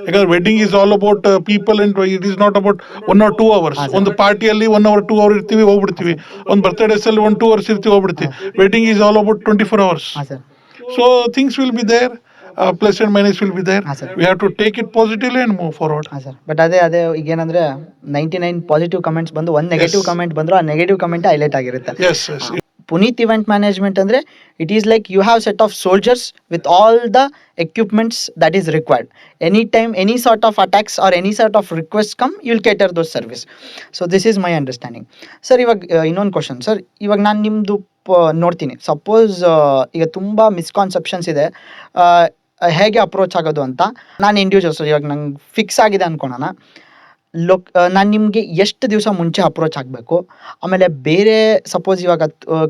ಯಾಕಂದ್ರೆ wedding is all about people and it is not about 1 or 2 hours. ಒಂದು ಪಾರ್ಟಿಯಲ್ಲಿ 1 hour 2 hour ಇರ್ತೀವಿ, ಹೋಗ್ಬಿಡ್ತೀವಿ. ಒಂದು ಬರ್ತ್ಡೇಸ್ ಅಲ್ಲಿ 1-2 hours ಇರ್ತೀವಿ, ಹೋಗ್ಬಿಡ್ತೀವಿ. Wedding is all about 24 hours. So things will be there, plus and minus will be there. We have to take it positively and move forward. But ಅದೇ ಈಗ ಏನಂದ್ರೆ 99 positive comments ಬಂದು 1 negative comment ಬಂದ್ರು, ಆ negative comment highlight ಆಗಿರುತ್ತೆ. Puneet event management ಅಂದರೆ it is like you have set of soldiers with all the equipments that is required. Any time any sort of attacks or any sort of request come you will cater those service. So this is my understanding. Sir ಇವಾಗ ಇನ್ನೊಂದು question sir, ಇವಾಗ ನಾನು ನಿಮ್ಮದು ನೋಡ್ತೀನಿ, suppose ಈಗ ತುಂಬ ಮಿಸ್ಕಾನ್ಸೆಪ್ಷನ್ಸ್ ಇದೆ ಹೇಗೆ ಅಪ್ರೋಚ್ ಆಗೋದು ಅಂತ. ನಾನು ಇಂಡಿವಿಜುವಲ್ ಸರ್, ಇವಾಗ ನಂಗೆ ಫಿಕ್ಸ್ ಆಗಿದೆ ಅಂದ್ಕೊಳೋಣ, ನಾನು ನಿಮಗೆ ಎಷ್ಟು ದಿವಸ ಮುಂಚೆ ಅಪ್ರೋಚ್ ಆಗಬೇಕು? ಆಮೇಲೆ ಬೇರೆ ಸಪೋಸ್ ಇವಾಗ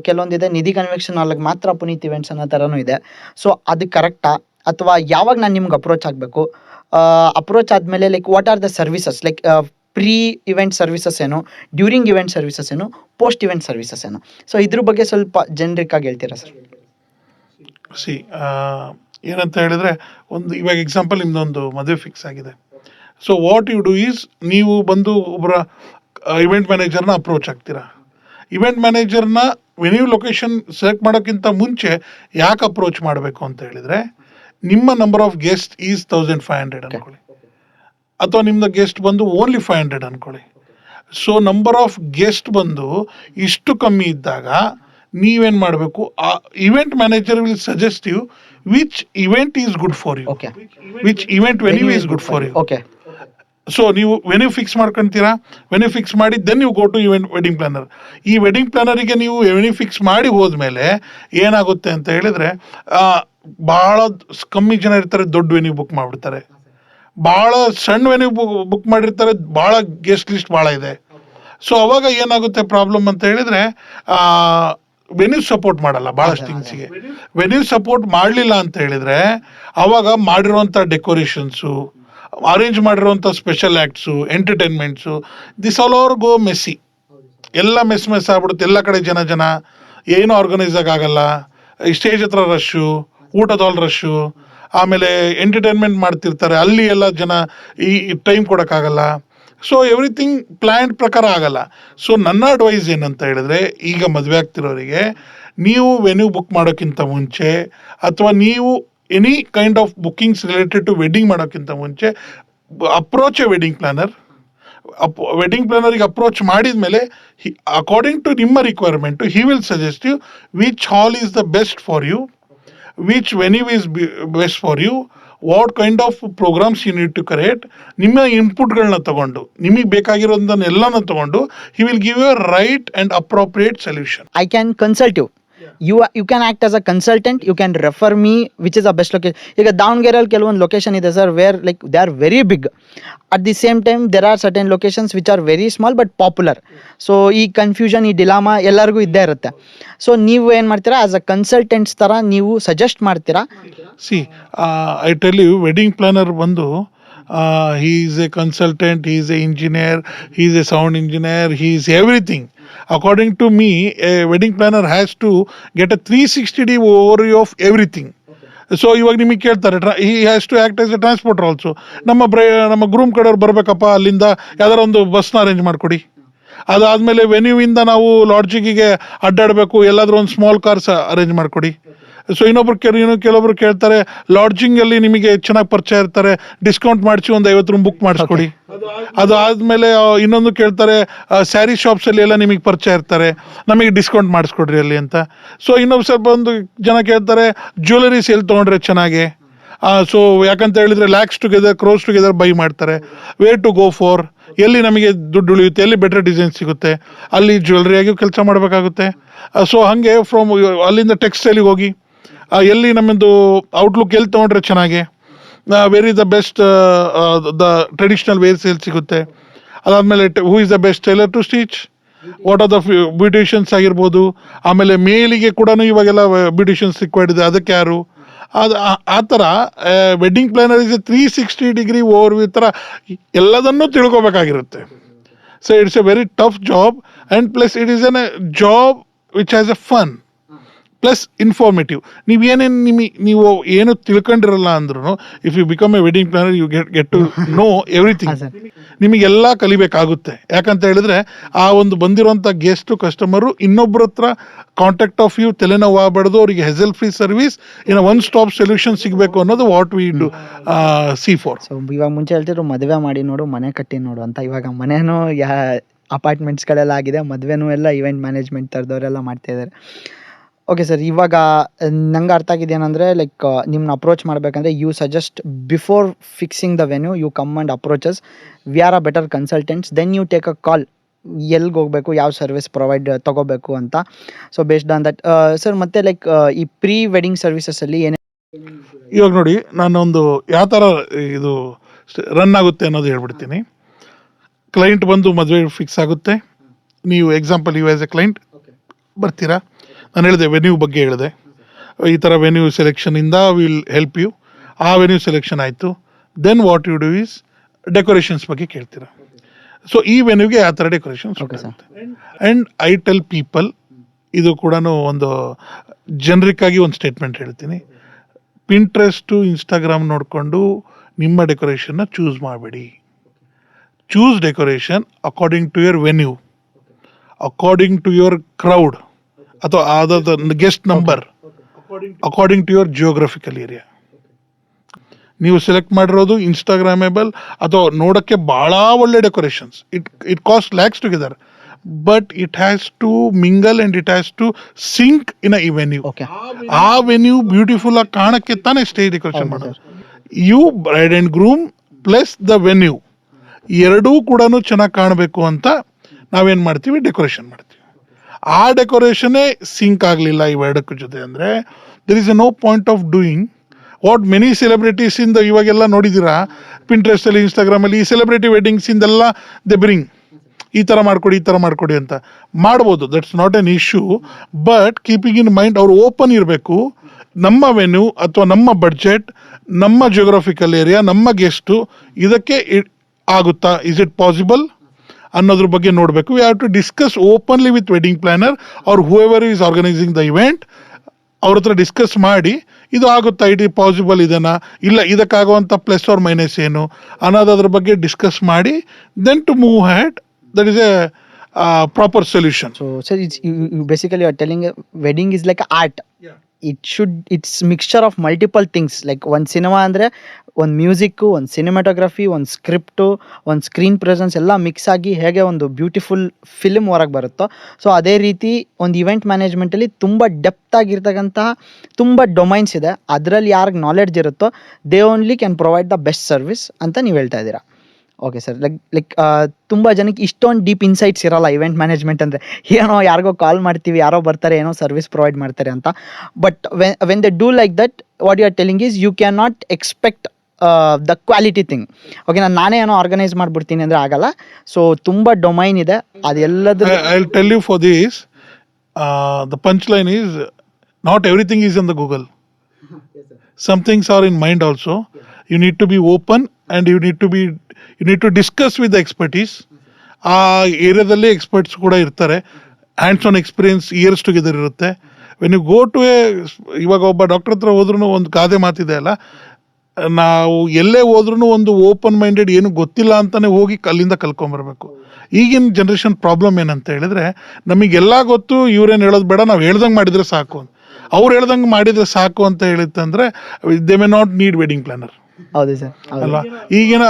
ಕೆಲವೊಂದಿದೆ ನಿಧಿ ಕನ್ವೆಕ್ಷನ್ ಹಾಲ್ಗೆ ಮಾತ್ರ ಪುನೀತ್ ಇವೆಂಟ್ಸ್ ಅನ್ನೋ ಥರನೂ ಇದೆ. ಸೊ ಅದು ಕರೆಕ್ಟಾ? ಅಥವಾ ಯಾವಾಗ ನಾನು ನಿಮ್ಗೆ ಅಪ್ರೋಚ್ ಆಗಬೇಕು? ಅಪ್ರೋಚ್ ಆದಮೇಲೆ like what are the services, like pre event services ಏನು, ಡ್ಯೂರಿಂಗ್ ಇವೆಂಟ್ ಸರ್ವಿಸಸ್ ಏನು, ಪೋಸ್ಟ್ ಇವೆಂಟ್ ಸರ್ವಿಸಸ್ ಏನು? ಸೊ ಇದ್ರ ಬಗ್ಗೆ ಸ್ವಲ್ಪ ಜನರಿಕ್ ಆಗಿ ಹೇಳ್ತೀರಾ ಸರ್? ಏನಂತ ಹೇಳಿದ್ರೆ, ಒಂದು ಇವಾಗ ಎಕ್ಸಾಂಪಲ್ ನಿಮ್ದೊಂದು ಮದುವೆ ಫಿಕ್ಸ್ ಆಗಿದೆ. So what you do is, ನೀವು ಬಂದು ಒಬ್ಬರ ಇವೆಂಟ್ ಮ್ಯಾನೇಜರ್ನ ಅಪ್ರೋಚ್ ಆಗ್ತೀರಾ. ಇವೆಂಟ್ ಮ್ಯಾನೇಜರ್ನ ವೆನ್ಯೂ ಲೊಕೇಶನ್ ಸೆಲೆಕ್ಟ್ ಮಾಡೋಕ್ಕಿಂತ ಮುಂಚೆ ಯಾಕೆ ಅಪ್ರೋಚ್ ಮಾಡಬೇಕು ಅಂತ ಹೇಳಿದರೆ, ನಿಮ್ಮ ನಂಬರ್ ಆಫ್ ಗೆಸ್ಟ್ ಈಸ್ 1500 ಅನ್ಕೊಳ್ಳಿ, ಅಥವಾ ನಿಮ್ಮದು ಗೆಸ್ಟ್ ಬಂದು ಓನ್ಲಿ 500 ಅನ್ಕೊಳ್ಳಿ. ಸೊ ನಂಬರ್ ಆಫ್ ಗೆಸ್ಟ್ ಬಂದು ಇಷ್ಟು ಕಮ್ಮಿ ಇದ್ದಾಗ ನೀವೇನು ಮಾಡಬೇಕು, ಆ event manager will suggest you which event is good for you, which event venue is good for you. Okay. So ನೀವು ವೆನ್ಯೂ ಫಿಕ್ಸ್ ಮಾಡ್ಕೊತೀರಾ, ವೆನ್ಯೂ ಫಿಕ್ಸ್ ಮಾಡಿ ದೆನ್ ನೀವು ಗೋ ಟು ವೆಡ್ಡಿಂಗ್ ಪ್ಲಾನರ್. ಈ ವೆಡ್ಡಿಂಗ್ ಪ್ಲಾನರಿಗೆ ನೀವು ವೆನ್ಯೂ ಫಿಕ್ಸ್ ಮಾಡಿ ಹೋದ್ಮೇಲೆ ಏನಾಗುತ್ತೆ ಅಂತ ಹೇಳಿದ್ರೆ, ಭಾಳ ಕಮ್ಮಿ ಜನ ಇರ್ತಾರೆ, ದೊಡ್ಡ ವೆನ್ಯೂ ಬುಕ್ ಮಾಡಿಬಿಡ್ತಾರೆ. ಭಾಳ ಸಣ್ಣ ವೆನ್ಯೂ ಬುಕ್ ಮಾಡಿರ್ತಾರೆ, ಭಾಳ ಗೆಸ್ಟ್ ಲಿಸ್ಟ್ ಭಾಳ ಇದೆ. ಸೊ ಅವಾಗ ಏನಾಗುತ್ತೆ ಪ್ರಾಬ್ಲಮ್ ಅಂತ ಹೇಳಿದ್ರೆ, ವೆನ್ಯೂ ಸಪೋರ್ಟ್ ಮಾಡಲ್ಲ ಭಾಳಷ್ಟು ಥಿಂಗ್ಸಿಗೆ. ವೆನ್ಯೂ ಸಪೋರ್ಟ್ ಮಾಡಲಿಲ್ಲ ಅಂತ ಹೇಳಿದ್ರೆ, ಅವಾಗ ಮಾಡಿರುವಂಥ ಡೆಕೋರೇಷನ್ಸು, ಅರೇಂಜ್ ಮಾಡಿರುವಂಥ special acts, entertainments, this all over go messy. ಎಲ್ಲ ಮೆಸ್ ಆಗ್ಬಿಡುತ್ತೆ. ಎಲ್ಲ ಕಡೆ ಜನ ಏನೂ ಆರ್ಗನೈಸ್ ಆಗಲ್ಲ. ಈ ಸ್ಟೇಜ್ ಹತ್ರ ರಶ್ಶು, ಊಟದೊಲ್ ರಶ್ಶು, ಆಮೇಲೆ ಎಂಟರ್ಟೈನ್ಮೆಂಟ್ ಮಾಡ್ತಿರ್ತಾರೆ, ಅಲ್ಲಿ ಎಲ್ಲ ಜನ ಈ ಟೈಮ್ ಕೊಡೋಕ್ಕಾಗಲ್ಲ. ಸೊ ಎವ್ರಿಥಿಂಗ್ ಪ್ಲ್ಯಾನ್ ಪ್ರಕಾರ ಆಗಲ್ಲ. ಸೊ ನನ್ನ ಅಡ್ವೈಸ್ ಏನಂತ ಹೇಳಿದ್ರೆ, ಈಗ ಮದುವೆ ಆಗ್ತಿರೋರಿಗೆ ನೀವು ವೆನ್ಯೂ ಬುಕ್ ಮಾಡೋಕ್ಕಿಂತ ಮುಂಚೆ, ಅಥವಾ ನೀವು any kind of bookings related to wedding ಮಾಡೋಕ್ಕಿಂತ ಮುಂಚೆ approach a wedding planner. Wedding ಪ್ಲಾನರಿಗೆ ಅಪ್ರೋಚ್ ಮಾಡಿದ ಮೇಲೆ ಅಕಾರ್ಡಿಂಗ್ ಟು ನಿಮ್ಮ requirement he will suggest you which hall is the best for you, which venue is best for you, what kind of programmes you need to create. ನಿಮ್ಮ ಇನ್ಪುಟ್ಗಳನ್ನ ತಗೊಂಡು, ನಿಮಗೆ ಬೇಕಾಗಿರೋದನ್ನ ಎಲ್ಲನೂ ತಗೊಂಡು he will give you right and appropriate solution. I can consult you. You can act as a consultant. You can refer me which is the best location. ಈಗ ದಾವಣಗೆರೆಯಲ್ಲಿ ಕೆಲವೊಂದು ಲೊಕೇಶನ್ ಇದೆ sir, where like they are very big. At the same time there are certain locations which are very small but popular. So ಈ confusion, ಈ dilemma ಎಲ್ಲರಿಗೂ ಇದ್ದೇ ಇರುತ್ತೆ. So ನೀವು ಏನು ಮಾಡ್ತೀರಾ, ಆಸ್ ಅ ಕನ್ಸಲ್ಟೆಂಟ್ಸ್ ಥರ ನೀವು ಸಜೆಸ್ಟ್ ಮಾಡ್ತೀರಾ? See I tell you, wedding planner ಬಂದು he is a consultant, he is a engineer, he is a sound engineer, he is everything. According to me, a wedding planner has to get a 360 overview of everything. So ಇವಾಗ ನಿಮಗೆ ಕೇಳ್ತಾರೆ, he has to act as a transporter also. ನಮ್ಮ groom ಕಡೆಯವ್ರು ಬರಬೇಕಪ್ಪ, ಅಲ್ಲಿಂದ ಯಾವ್ದಾರ ಒಂದು ಬಸ್ನ ಅರೇಂಜ್ ಮಾಡಿಕೊಡಿ. ಅದಾದಮೇಲೆ ವೆನ್ಯೂವಿಂದ ನಾವು ಲಾಡ್ಜಿಗೆ ಅಡ್ಡಾಡಬೇಕು, ಎಲ್ಲಾದರೂ ಒಂದು ಸ್ಮಾಲ್ ಕಾರ್ಸ್ ಅರೇಂಜ್ ಮಾಡಿಕೊಡಿ. ಸೊ ಕೆಲವೊಬ್ರು ಕೇಳ್ತಾರೆ, ಲಾಡ್ಜಿಂಗಲ್ಲಿ ನಿಮಗೆ ಚೆನ್ನಾಗಿ ಪರಿಚಯ ಇರ್ತಾರೆ, ಡಿಸ್ಕೌಂಟ್ ಮಾಡಿಸಿ ಒಂದು 50 ರೂಮ್ ಬುಕ್ ಮಾಡಿಸ್ಕೊಡಿ. ಅದು ಆದಮೇಲೆ ಇನ್ನೊಂದು ಕೇಳ್ತಾರೆ, ಸ್ಯಾರಿ ಶಾಪ್ಸಲ್ಲಿ ಎಲ್ಲ ನಿಮಗೆ ಪರಿಚಯ ಇರ್ತಾರೆ, ನಮಗೆ ಡಿಸ್ಕೌಂಟ್ ಮಾಡಿಸ್ಕೊಡ್ರಿ ಅಲ್ಲಿ ಅಂತ. ಸೊ ಇನ್ನೊಂದು ಸ್ವಲ್ಪ ಒಂದು ಜನ ಕೇಳ್ತಾರೆ, ಜ್ಯುವೆಲರೀಸ್ ಎಲ್ಲಿ ತೊಗೊಂಡ್ರೆ ಚೆನ್ನಾಗಿ. ಸೊ ಯಾಕಂತ ಹೇಳಿದರೆ lakhs together, crores together by ಮಾಡ್ತಾರೆ. ವೇರ್ ಟು ಗೋ ಫಾರ್, ಎಲ್ಲಿ ನಮಗೆ ದುಡ್ಡು ಉಳಿಯುತ್ತೆ, ಎಲ್ಲಿ ಬೆಟರ್ ಡಿಸೈನ್ ಸಿಗುತ್ತೆ, ಅಲ್ಲಿ ಜ್ಯುವೆಲ್ರಿಯಾಗಿಯೂ ಕೆಲಸ ಮಾಡಬೇಕಾಗುತ್ತೆ. ಸೊ ಹಾಗೆ ಫ್ರಮ್ ಅಲ್ಲಿಂದ ಟೆಕ್ಸ್ಟೈಲಿಗೆ ಹೋಗಿ, ಎಲ್ಲಿ ನಮ್ಮದು ಔಟ್ಲುಕ್ ಎಲ್ಲಿ ತೊಗೊಂಡ್ರೆ ಚೆನ್ನಾಗಿ, where is the best the traditional wears ಎಲ್ಲಿ ಸಿಗುತ್ತೆ. ಅದಾದಮೇಲೆ who is the best tailor to stitch, what are the beauticians ಆಗಿರ್ಬೋದು, ಆಮೇಲೆ ಮೇಲಿಗೆ ಕೂಡ ಇವಾಗೆಲ್ಲ ಬ್ಯೂಟಿಷಿಯನ್ಸ್ ರಿಕ್ವೈರ್ಡ್ ಇದೆ, ಅದಕ್ಕೆ ಯಾರು, ಅದು ಆ ಥರ wedding planner is a 360 degree over ಈ ಥರ ಎಲ್ಲದನ್ನೂ ತಿಳ್ಕೊಬೇಕಾಗಿರುತ್ತೆ. So it's a very tough job and plus it is an a job which has a fun plus informative. ನೀವು ಏನು ತಿಳ್ಕೊಂಡಿರಲ್ಲ ಅಂದ್ರೂ if you become a wedding planner you get to know everything. ನಿಮಗೆಲ್ಲ ಕಲಿಬೇಕಾಗುತ್ತೆ. ಯಾಕಂತ ಹೇಳಿದ್ರೆ ಆ ಒಂದು ಬಂದಿರುವಂಥ ಗೆಸ್ಟು ಕಸ್ಟಮರು ಇನ್ನೊಬ್ಬರ ಹತ್ರ ಕಾಂಟ್ಯಾಕ್ಟ್ ಆಫ್ ಯು ತಲೆನೋವು ಆಗಬಾರ್ದು, ಅವರಿಗೆ hassle free service in one stop solution ಸಿಗಬೇಕು ಅನ್ನೋದು what we do see for. So ಇವಾಗ ಮುಂಚೆ ಹೇಳ್ತಿದ್ರು ಮದುವೆ ಮಾಡಿ ನೋಡು ಮನೆ ಕಟ್ಟಿ ನೋಡು ಅಂತ. ಇವಾಗ ಮನೇನೂ ಅಪಾರ್ಟ್ಮೆಂಟ್ಸ್ಗಳೆಲ್ಲ ಆಗಿದೆ, ಮದುವೆನೂ ಎಲ್ಲ ಇವೆಂಟ್ ಮ್ಯಾನೇಜ್ಮೆಂಟ್ ಥರದವರೆಲ್ಲ ಮಾಡ್ತಾ ಇದ್ದಾರೆ. ಓಕೆ ಸರ್, ಇವಾಗ ನಂಗೆ ಅರ್ಥ ಆಗಿದೆ ಏನಂದರೆ ಲೈಕ್ ನಿಮ್ಮನ್ನ ಅಪ್ರೋಚ್ ಮಾಡಬೇಕಂದ್ರೆ you suggest before fixing the venue you come and approaches, we are a better consultants, then you take a call ಎಲ್ಲಿಗೆ ಹೋಗಬೇಕು, ಯಾವ ಸರ್ವಿಸ್ ಪ್ರೊವೈಡ್ ತೊಗೋಬೇಕು ಅಂತ. So based on that sir, ಮತ್ತೆ ಲೈಕ್ ಈ ಪ್ರೀ ವೆಡ್ಡಿಂಗ್ ಸರ್ವಿಸಸಲ್ಲಿ ಏನೇ ಇವಾಗ ನೋಡಿ, ನಾನೊಂದು ಯಾವ ಥರ ಇದು ರನ್ ಆಗುತ್ತೆ ಅನ್ನೋದು ಹೇಳ್ಬಿಡ್ತೀನಿ. ಕ್ಲೈಂಟ್ ಬಂದು ಮದುವೆ ಫಿಕ್ಸ್ ಆಗುತ್ತೆ, ನೀವು example you as a client ಬರ್ತೀರಾ, ನಾನು ಹೇಳಿದೆ ವೆನ್ಯೂ ಬಗ್ಗೆ ಹೇಳಿದೆ, ಈ ಥರ ವೆನ್ಯೂ ಸೆಲೆಕ್ಷನಿಂದ ವಿಲ್ ಹೆಲ್ಪ್ ಯು. ಆ ವೆನ್ಯೂ ಸೆಲೆಕ್ಷನ್ ಆಯಿತು, then what you do is decorations ಬಗ್ಗೆ ಕೇಳ್ತೀರಾ. ಸೊ ಈ ವೆನ್ಯೂಗೆ ಆ ಥರ decorations and I tell people, ಇದು ಕೂಡ ಒಂದು ಜನರಿಕ್ ಆಗಿ ಒಂದು ಸ್ಟೇಟ್ಮೆಂಟ್ ಹೇಳ್ತೀನಿ, ಪಿಂಟ್ರೆಸ್ಟು ಇನ್ಸ್ಟಾಗ್ರಾಮ್ ನೋಡಿಕೊಂಡು ನಿಮ್ಮ ಡೆಕೋರೇಷನ್ನ ಚೂಸ್ ಮಾಡಬೇಡಿ. Choose decoration according to your venue, according to your crowd ಅಥವಾ ಅದರ guest number, according to your geographical area. ನೀವು ಸೆಲೆಕ್ಟ್ ಮಾಡಿರೋದು ಇನ್ಸ್ಟಾಗ್ರಾಮೇಬಲ್ ಅಥವಾ ನೋಡೋಕ್ಕೆ ಭಾಳ ಒಳ್ಳೆ decorations, it cost lakhs together, but it has to mingle and it has to sync in a venue. ಆ venue beautiful ಆಗಿ ಕಾಣಕ್ಕೆ ತಾನೇ ಸ್ಟೇಜ್ ಡೆಕೋರೇಷನ್ ಮಾಡೋದು. You bride and groom plus the venue ಎರಡೂ ಕೂಡ ಚೆನ್ನಾಗಿ ಕಾಣಬೇಕು ಅಂತ ನಾವೇನು ಮಾಡ್ತೀವಿ, ಡೆಕೋರೇಷನ್ ಮಾಡ್ತೀವಿ. ಆ ಡೆಕೋರೇಷನ್ನೇ ಸಿಂಕ್ ಆಗಲಿಲ್ಲ ಇವೆರಡಕ್ಕೂ ಜೊತೆ ಅಂದರೆ there is a no point of doing what many ಸೆಲೆಬ್ರಿಟೀಸಿಂದ ಇವಾಗೆಲ್ಲ ನೋಡಿದ್ದೀರಾ ಪಿಂಟ್ರೆಸ್ಟಲ್ಲಿ, ಇನ್ಸ್ಟಾಗ್ರಾಮಲ್ಲಿ ಈ ಸೆಲೆಬ್ರಿಟಿ ವೆಡ್ಡಿಂಗ್ಸಿಂದೆಲ್ಲ ದೆ ಬ್ರಿಂಗ್ ಈ ಥರ ಮಾಡಿಕೊಡಿ, ಈ ಥರ ಮಾಡಿಕೊಡಿ ಅಂತ ಮಾಡ್ಬೋದು, that's not an issue. But keeping in mind ಅವ್ರು ಓಪನ್ ಇರಬೇಕು. ನಮ್ಮ ವೆನ್ಯೂ ಅಥವಾ ನಮ್ಮ ಬಡ್ಜೆಟ್, ನಮ್ಮ ಜಿಯೋಗ್ರಫಿಕಲ್ ಏರಿಯಾ, ನಮ್ಮ ಗೆಸ್ಟು, ಇದಕ್ಕೆ ಆಗುತ್ತಾ, ಇಸ್ ಇಟ್ ಪಾಸಿಬಲ್ ಅನ್ನೋದ್ರ ಬಗ್ಗೆ ನೋಡಬೇಕು. We have to discuss openly with wedding planner or whoever is organising the event. ಅವ್ರ ಹತ್ರ ಡಿಸ್ಕಸ್ ಮಾಡಿ ಇದು ಆಗುತ್ತಾ, ಇಟ್ ಪಾಸಿಬಲ್ ಇದೆನಾ, ಇಲ್ಲ ಇದಕ್ಕಾಗುವಂಥ ಪ್ಲಸ್ ಆರ್ ಮೈನಸ್ ಏನು ಅನ್ನೋದ್ರ ಬಗ್ಗೆ ಡಿಸ್ಕಸ್ ಮಾಡಿ then to move ahead, that is a proper solution. So sir, basically you are telling wedding is like art. It's mixture of multiple things. Like one cinema ಅಂದ್ರೆ ಒಂದು music, ಒಂದು cinematography, ಒಂದು script, ಒಂದು screen presence ಎಲ್ಲ mix ಆಗಿ ಹೇಗೆ ಒಂದು beautiful film ಹೊರಗೆ ಬರುತ್ತೋ, ಸೊ ಅದೇ ರೀತಿ ಒಂದು ಇವೆಂಟ್ ಮ್ಯಾನೇಜ್ಮೆಂಟಲ್ಲಿ ತುಂಬ ಡೆಪ್ತ್ ಆಗಿರ್ತಕ್ಕಂತಹ ತುಂಬ ಡೊಮೈನ್ಸ್ ಇದೆ. ಅದರಲ್ಲಿ ಯಾರಿಗೆ ನಾಲೆಡ್ಜ್ ಇರುತ್ತೋ they only can provide the best service ಅಂತ ನೀವು ಹೇಳ್ತಾ ಇದ್ದೀರಾ. ಓಕೆ ಸರ್, ಲೈಕ್ ತುಂಬ ಜನಕ್ಕೆ ಇಷ್ಟೊಂದು ಡೀಪ್ ಇನ್ಸೈಟ್ಸ್ ಇರೋಲ್ಲ ಇವೆಂಟ್ ಮ್ಯಾನೇಜ್ಮೆಂಟ್ ಅಂದರೆ. ಏನೋ ಯಾರಿಗೋ ಕಾಲ್ ಮಾಡ್ತೀವಿ, ಯಾರೋ ಬರ್ತಾರೆ, ಏನೋ ಸರ್ವಿಸ್ ಪ್ರೊವೈಡ್ ಮಾಡ್ತಾರೆ ಅಂತ. But when they do like that, what you are telling is you can not expect the quality thing. Okay, ನಾನೇ ಏನೋ ಆರ್ಗನೈಸ್ ಮಾಡ್ಬಿಡ್ತೀನಿ ಅಂದರೆ ಆಗಲ್ಲ. ಸೊ ತುಂಬ ಡೊಮೈನ್ ಇದೆ, ಅದೆಲ್ಲದ್ರ I will tell you for this, the punch line is not everything is in the Google. Some things are in mind also. You need to be open and you need to discuss with the expertise. ಆ ಏರಿಯಾದಲ್ಲಿ experts ಕೂಡ ಇರ್ತಾರೆ, hands on experience years together ಇರುತ್ತೆ. When you go to ಇವಾಗ ಒಬ್ಬ doctor ಹತ್ರ ಹೋದ್ರೂ ಒಂದು ಗಾದೆ ಮಾತಿದೆ ಅಲ್ಲ, ನಾವು ಎಲ್ಲೇ ಹೋದ್ರೂ ಒಂದು ಓಪನ್ ಮೈಂಡೆಡ್, ಏನು ಗೊತ್ತಿಲ್ಲ ಅಂತಲೇ ಹೋಗಿ ಅಲ್ಲಿಂದ ಕಲ್ಕೊಂಬರ್ಬೇಕು. ಈಗಿನ ಜನ್ರೇಷನ್ ಪ್ರಾಬ್ಲಮ್ ಏನಂತ ಹೇಳಿದ್ರೆ, ನಮಗೆಲ್ಲ ಗೊತ್ತು, ಇವ್ರೇನು ಹೇಳೋದು ಬೇಡ, ನಾವು ಹೇಳ್ದಂಗೆ ಮಾಡಿದರೆ ಸಾಕು, ಅವ್ರು ಹೇಳ್ದಂಗೆ ಮಾಡಿದರೆ ಸಾಕು ಅಂತ ಹೇಳಿತ್ತಂದ್ರೆ they may not need wedding planner. ಹೌದು ಸರ್, ಅಲ್ವಾ? ಈಗಿನ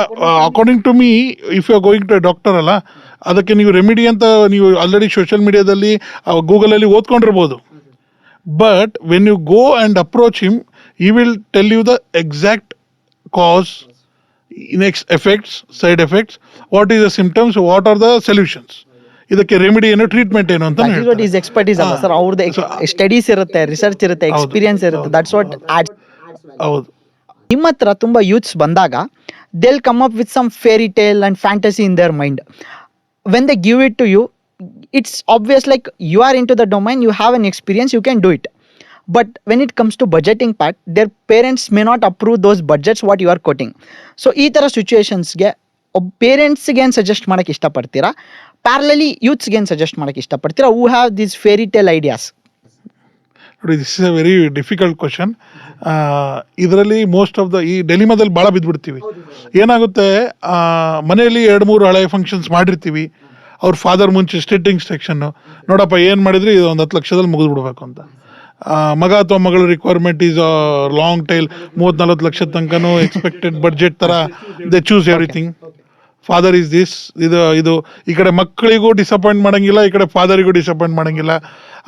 according to me, if you are going to a doctor ಅಲ್ಲ, ಅದಕ್ಕೆ ನೀವು ರೆಮಿಡಿ ಅಂತ ನೀವು ಆಲ್ರೆಡಿ ಸೋಷಿಯಲ್ ಮೀಡಿಯಾದಲ್ಲಿ ಗೂಗಲಲ್ಲಿ ಓದ್ಕೊಂಡಿರ್ಬೋದು. But when you go and approach him, he will tell you the exact cause, next effects, side effects, what is the symptoms, what are the solutions, ಇದಕ್ಕೆ remedy ಏನು, ಟ್ರೀಟ್ಮೆಂಟ್ ಏನು ಅಂತ ಹೇಳ್ತಾರೆ. ಈಸ್ ಎಕ್ಸ್ಪರ್ಟೀಸ್ ಅಲ್ಲ sir, ಅವ್ರದ್ದು studies ಇರುತ್ತೆ, research ಇರುತ್ತೆ, experience ಇರುತ್ತೆ. That's what adds. ಹೌದು. ನಿಮ್ಮ ಹತ್ರ ತುಂಬ ಯೂತ್ಸ್ ಬಂದಾಗ they will come up with some fairy tale and fantasy in their mind. When they give it to you, it's obvious, like you are into the domain, you have an experience, you can do it. But when it comes to budgeting part, their parents may not approve those budgets what you are quoting. So ಈ ಥರ ಸಿಚುವೇಶನ್ಸ್ಗೆ ಪೇರೆಂಟ್ಸ್ಗೆ ಏನು suggest ಮಾಡೋಕ್ಕೆ ಇಷ್ಟಪಡ್ತೀರಾ, ಪ್ಯಾರಲಲಿ ಯೂತ್ಸ್ಗೆ ಏನು suggest ಮಾಡೋಕ್ಕೆ ಇಷ್ಟಪಡ್ತೀರಾ who have this fairy tale ideas? ನೋಡಿ, this is a very difficult question. ಇದರಲ್ಲಿ ಮೋಸ್ಟ್ ಆಫ್ ದ ಈ ಡೆಲಿಮಾದಲ್ಲಿ ಭಾಳ ಬಿದ್ದುಬಿಡ್ತೀವಿ. ಏನಾಗುತ್ತೆ, ಮನೆಯಲ್ಲಿ 2-3 ಹಳೆ ಫಂಕ್ಷನ್ಸ್ ಮಾಡಿರ್ತೀವಿ. ಅವ್ರ ಫಾದರ್ ಮುಂಚೆ ಸ್ಟೇಟ್ ಇನ್ಸ್ಟ್ರಕ್ಷನ್ನು, ನೋಡಪ್ಪ ಏನು ಮಾಡಿದ್ರಿ ಇದು ಒಂದು 10 ಲಕ್ಷದಲ್ಲಿ ಮುಗಿದು ಬಿಡ್ಬೇಕು ಅಂತ. ಮಗ ಅಥವಾ ಮಗಳ ರಿಕ್ವೈರ್ಮೆಂಟ್ ಈಸ್ ಲಾಂಗ್ ಟೈಲ್, 30-40 ಲಕ್ಷದ ತನಕನೂ ಎಕ್ಸ್ಪೆಕ್ಟೆಡ್ ಬಡ್ಜೆಟ್ ಥರ they choose everything. Father is this, ಇದು ಈ ಕಡೆ ಮಕ್ಕಳಿಗೂ ಡಿಸಪಾಯಿಂಟ್ ಮಾಡೋಂಗಿಲ್ಲ, ಈ ಕಡೆ ಫಾದರಿಗೂ ಡಿಸಪಾಯಿಂಟ್ ಮಾಡೋಂಗಿಲ್ಲ.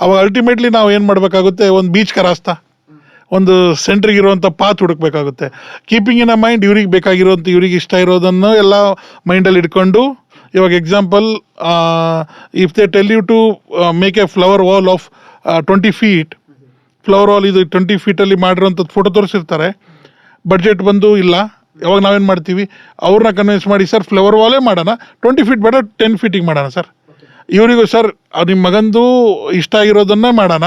ಅವಾಗ ಅಲ್ಟಿಮೇಟ್ಲಿ ನಾವು ಏನು ಮಾಡಬೇಕಾಗುತ್ತೆ, ಒಂದು ಬೀಚ್ ರಾಸ್ತಾ, ಒಂದು ಸೆಂಟ್ರಿಗೆ ಇರುವಂಥ ಪಾತ್ ಹುಡುಕ್ಬೇಕಾಗುತ್ತೆ. ಕೀಪಿಂಗ್ ಇನ್ ಅ ಮೈಂಡ್ ಇವ್ರಿಗೆ ಬೇಕಾಗಿರೋಂಥ, ಇವ್ರಿಗೆ ಇಷ್ಟ ಇರೋದನ್ನು ಎಲ್ಲ ಮೈಂಡಲ್ಲಿ ಇಟ್ಕೊಂಡು, ಇವಾಗ example, if they tell you to make a flower wall of 20 feet, flower wall ಇದು 20 feet ಮಾಡಿರೋಂಥದ್ದು ಫೋಟೋ ತೋರಿಸಿರ್ತಾರೆ, ಬಡ್ಜೆಟ್ ಬಂದು ಇಲ್ಲ. ಯಾವಾಗ ನಾವೇನು ಮಾಡ್ತೀವಿ, ಅವ್ರನ್ನ ಕನ್ವಿನ್ಸ್ ಮಾಡಿ, ಸರ್ ಫ್ಲವರ್ ವಾಲೇ ಮಾಡೋಣ, 20 feet ಬೇಡ 10 feet ಮಾಡೋಣ ಸರ್. ಇವರಿಗೂ ಸರ್ ನಿಮ್ಮ ಮಗಂದು ಇಷ್ಟ ಆಗಿರೋದನ್ನೇ ಮಾಡೋಣ,